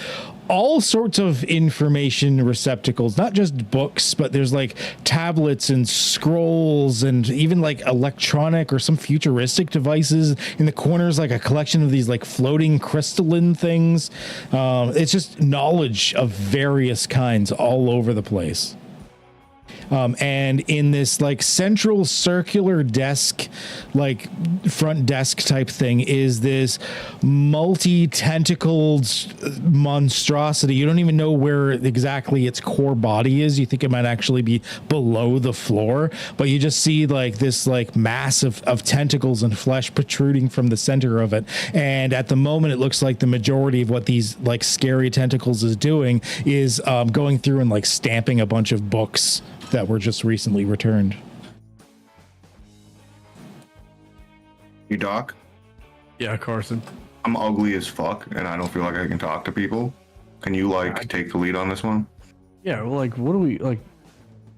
all sorts of information receptacles, not just books, but there's like tablets and scrolls and even like electronic or some futuristic devices. In the corners, like a collection of these like floating crystalline things. It's just knowledge of various kinds all over the place. And in this like central circular desk, like front desk type thing, is this multi-tentacled monstrosity. You don't even know where exactly its core body is. You think it might actually be below the floor, but you just see like this like mass of tentacles and flesh protruding from the center of it. And at the moment, it looks like the majority of what these like scary tentacles is doing is going through and like stamping a bunch of books that were just recently returned. You Doc? Yeah, Carson. I'm ugly as fuck, and I don't feel like I can talk to people. Can you like take the lead on this one? Yeah, well, like, what do we like?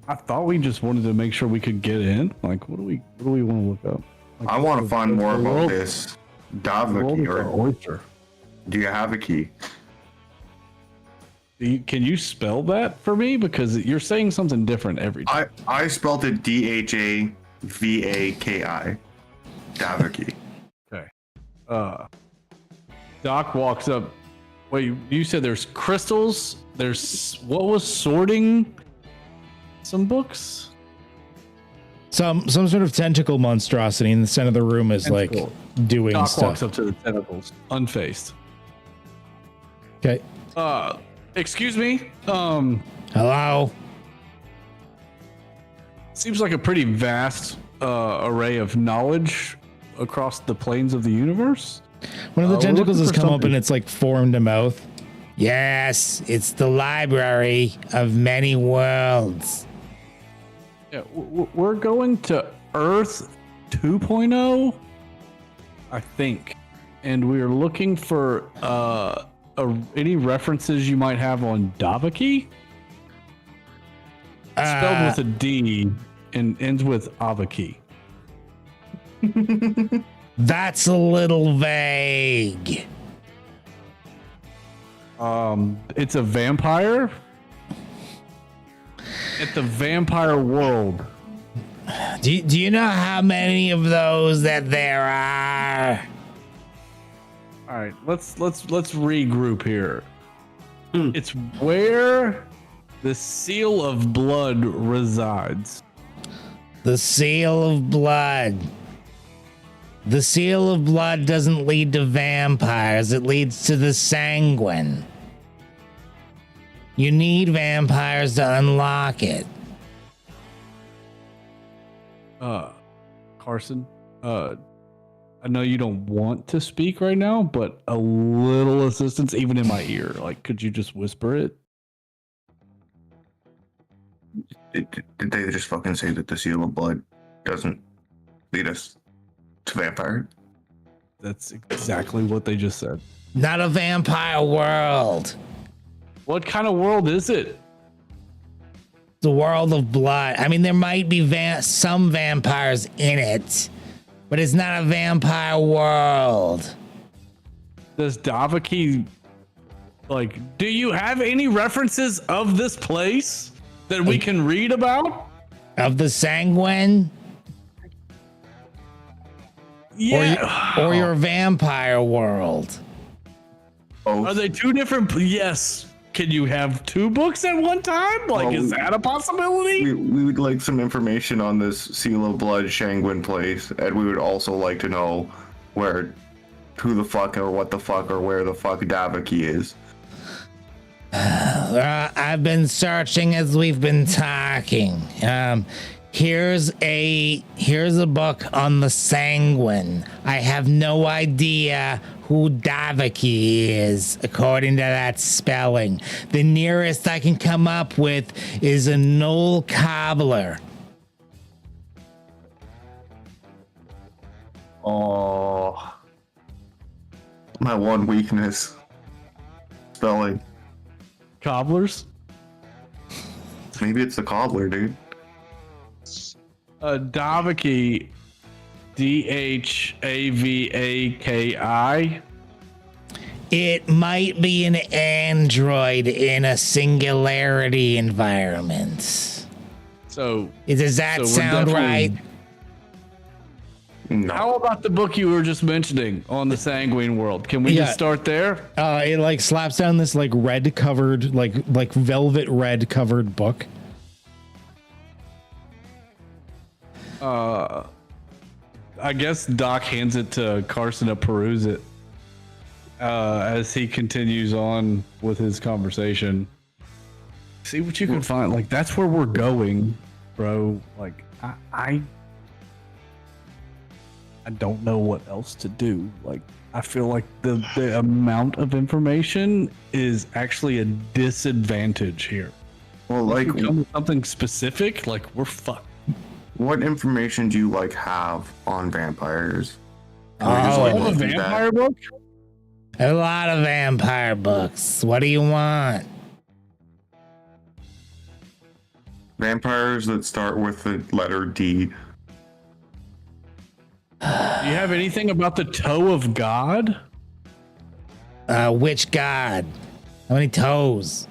I thought we just wanted to make sure we could get in. Like, what do we want to look up? Like, I want to find more about this Davaki or oyster. Do you have a key? Can you spell that for me? Because you're saying something different every time. I spelled it Davaki. Davaki. Okay. Doc walks up. Wait, you said there's crystals? There's what was sorting some books? Some sort of tentacle monstrosity in the center of the room is Tentacle. like doing Doc stuff. walks up to the tentacles, unfaced. Okay. Excuse me. Hello. Seems like a pretty vast array of knowledge across the planes of the universe. One of the tentacles has come up something. and it's like formed a mouth. Yes, it's the library of many worlds. Yeah, we're going to Earth 2.0, I think, and we're looking for any references you might have on Davaki. Spelled with a D and ends with Avaki. That's a little vague. It's a vampire. At the vampire world. Do you know how many of those that there are? All right, let's regroup here. It's where the seal of blood resides. The seal of blood. The seal of blood doesn't lead to vampires. It leads to the sanguine. You need vampires to unlock it. Carson, I know you don't want to speak right now, but a little assistance, even in my ear. Like, could you just whisper it? Did they just fucking say that the seal of blood doesn't lead us to vampire? That's exactly what they just said. Not a vampire world. What kind of world is it? The world of blood. I mean, there might be some vampires in it, but it's not a vampire world. Does Davaki, like, do you have any references of this place that we can read about? Of the sanguine? Yeah. Or your vampire world? Are they two different? Yes. Can you have two books at one time? Like, is that a possibility? We would like some information on this seal of blood Shangwin place, and we would also like to know who the fuck or what the fuck or where the fuck Davaki is. I've been searching as we've been talking. Here's a book on the sanguine. I have no idea who Davaki is, according to that spelling. The nearest I can come up with is a Knoll Cobbler. Oh, my one weakness. Spelling. Cobblers? Maybe it's the cobbler, dude. Davaki, Dhavaki. It might be an android in a singularity environment. So Does that we're sound definitely- right? No. How about the book you were just mentioning on the Sanguine world? Can we just start there? It like slaps down this like red covered, like velvet red covered book. I guess Doc hands it to Carson to peruse it as he continues on with his conversation. See what you can find. Like, that's where we're going, bro. Like, I don't know what else to do. Like, I feel like the amount of information is actually a disadvantage here. Well, like, If we come with something specific, like, we're fucked. what information do you like have on vampires? Oh, A look through vampire that? book? A lot of vampire books. What do you want? Vampires that start with the letter D. Do you have anything about the toe of God? Which god? How many toes?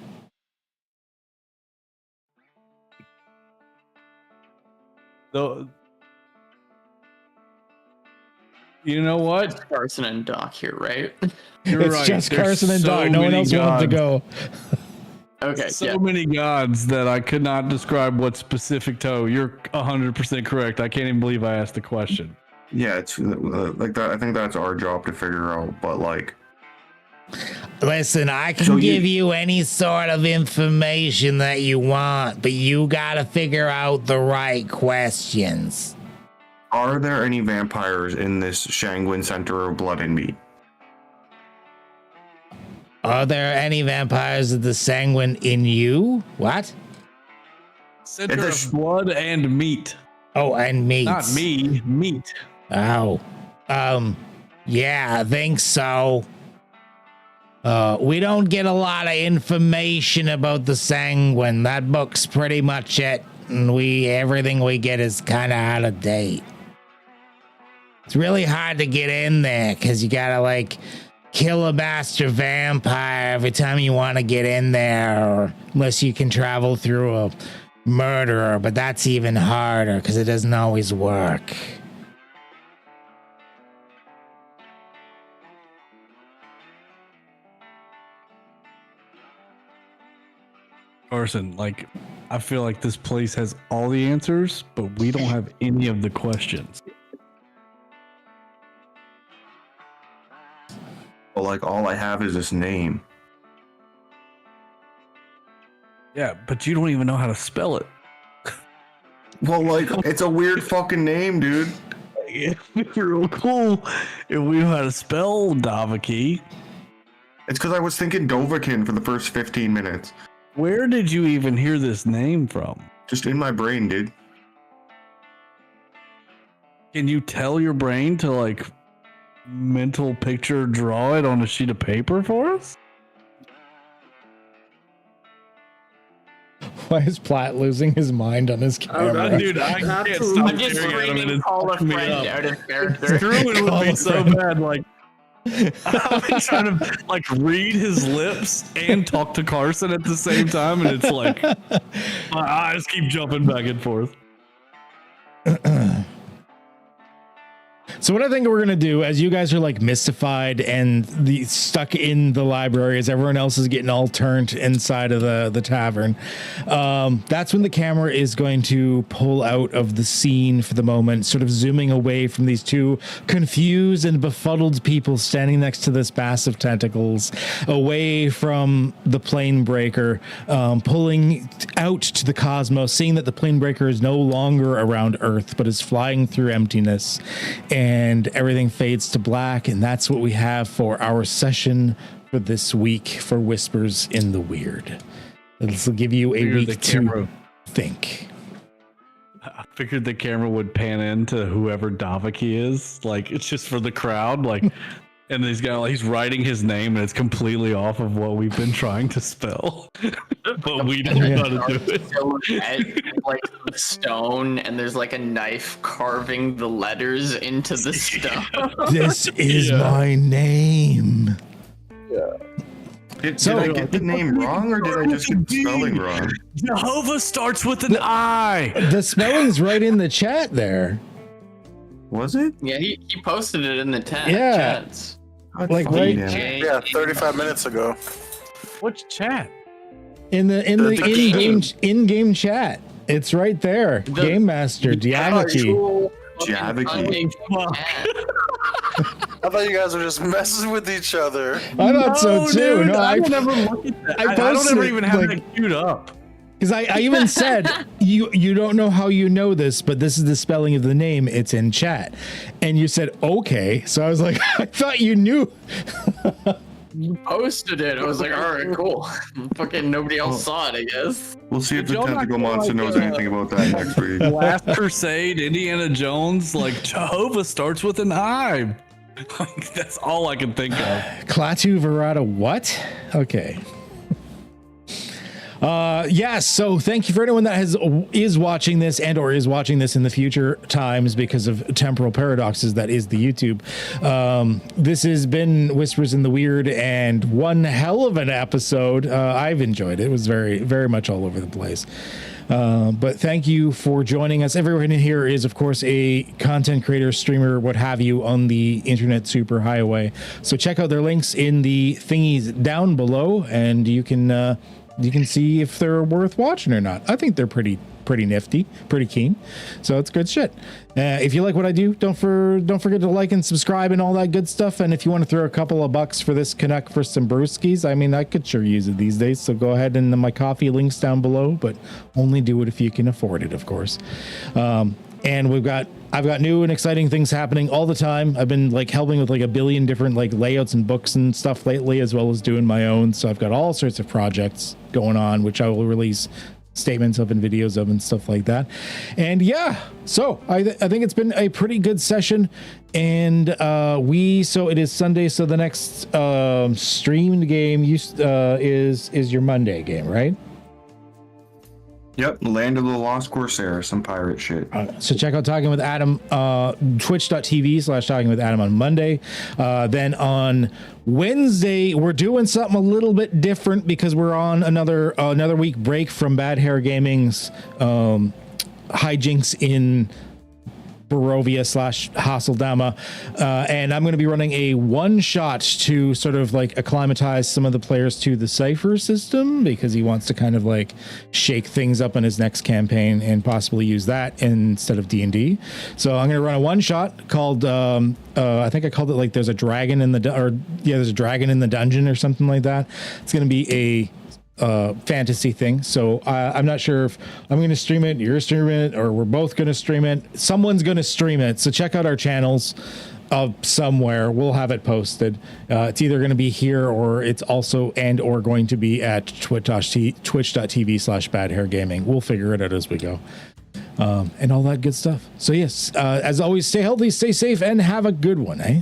You know what? Carson and Doc here, right? You're It's right. just There's Carson and so Doc. No one many else wanted to gods. go. Okay, So yeah. many gods that I could not describe what specific toe. You're 100% correct. I can't even believe I asked the question. Yeah, it's like that. I think that's our job to figure out. But like, Listen, I can So you- give you any sort of information that you want, but you gotta figure out the right questions. are there any vampires in this Shangwin Center of Blood and Meat? Are there any vampires of the sanguine in you? What? Center It's a of blood and meat. Oh, and meat. Not me, meat. Oh. Yeah, I think so. We don't get a lot of information about the sanguine. That book's pretty much it. And everything we get is kind of out of date. It's really hard to get in there because you gotta like kill a master vampire every time you want to get in there, or unless you can travel through a murderer, but that's even harder because it doesn't always work. Carson, like, I feel like this place has all the answers, but we don't have any of the questions. Well, like, all I have is this name. Yeah, but you don't even know how to spell it. Well, like, it's a weird fucking name, dude. It'd be real cool if we knew how to spell Davaki. It's because I was thinking Dovahkiin for the first 15 minutes. Where did you even hear this name from? Just in my brain, dude. Can you tell your brain to, like, mental picture draw it on a sheet of paper for us? Why is Platt losing his mind on his camera? Dude, I can't stop I'm just staring at him and screaming it's call a fucking me friend up. out of character. Screwing would Call be a so friend. bad. Like, I've been trying to like read his lips and talk to Carson at the same time, and it's like my eyes keep jumping back and forth. So what I think we're gonna do, as you guys are like mystified and stuck in the library, as everyone else is getting all turned inside of the tavern, that's when the camera is going to pull out of the scene for the moment, sort of zooming away from these two confused and befuddled people standing next to this mass of tentacles, away from the plane breaker, pulling out to the cosmos, seeing that the plane breaker is no longer around Earth, but is flying through emptiness. And everything fades to black, and that's what we have for our session for this week for Whispers in the Weird. This will give you a week to think. I figured the camera would pan into whoever Davaki is. Like, it's just for the crowd. Like, and he's got like, he's writing his name, and it's completely off of what we've been trying to spell. But we don't know how to do it. Silhouette, like the stone, and there's like a knife carving the letters into the stone. This is my name. Did I get the name wrong, or did I just get the spelling wrong? Jehovah starts with an I. The spelling's right in the chat there. Was it? Yeah, he posted it in the Yeah. chats. God Like, fucking right- damn it. Yeah, 35 minutes ago. Which chat? In the game. in-game chat. It's right there. The- Game Master, Diavaki. Javaki. I thought you guys were just messing with each other. I thought so too. Dude, No, I don't ever look at that. I don't posted ever it, even have like- that queued up. Because I even said, you don't know how you know this, but this is the spelling of the name. It's in chat. And you said, okay. So I was like, I thought you knew. You posted it. I was like, all right, cool. Fucking nobody else saw it, I guess. We'll see if the Y'all not tentacle gonna monster like, knows anything about that next week. Last Crusade, Indiana Jones, like Jehovah starts with an I. Like, that's all I can think of. Klaatu Verata, what? Okay. Yes, so thank you for anyone that is watching this and or is watching this in the future times because of temporal paradoxes that is the YouTube. This has been Whispers in the Weird, and one hell of an episode. I've enjoyed it. It was very, very much all over the place. But thank you for joining us. Everyone in here is, of course, a content creator, streamer, what have you, on the internet super highway. So check out their links in the thingies down below, and you can see if they're worth watching or not. I think they're pretty nifty, pretty keen. So it's good shit. If you like what I do, don't forget to like and subscribe and all that good stuff. And if you want to throw a couple of bucks for this Canuck for some brewskis, I mean, I could sure use it these days. So go ahead, and my coffee links down below, but only do it if you can afford it, of course. And I've got new and exciting things happening all the time. I've been like helping with like a billion different like layouts and books and stuff lately, as well as doing my own. So I've got all sorts of projects going on, which I will release statements of and videos of and stuff like that. And yeah, so I think it's been a pretty good session. And so it is Sunday. So the next streamed game is your Monday game, right? Yep, Land of the Lost Corsair, some pirate shit. So check out Talking with Adam, twitch.tv/Talking with Adam on Monday. Then on Wednesday, we're doing something a little bit different because we're on another week break from Bad Hair Gaming's hijinks in Barovia / Hasseldama, and I'm going to be running a one shot to sort of like acclimatize some of the players to the Cypher system because he wants to kind of like shake things up in his next campaign and possibly use that instead of D&D. So I'm going to run a one shot called I think I called it like there's a dragon in the there's a dragon in the dungeon or something like that. It's going to be a fantasy thing. So I'm not sure if I'm going to stream it, you're streaming it, or we're both going to stream it. Someone's going to stream it. So check out our channels somewhere. We'll have it posted. It's either going to be here or it's also or going to be at twitch.tv/badhairgaming. We'll figure it out as we go. And all that good stuff. So yes, as always, stay healthy, stay safe, and have a good one, eh?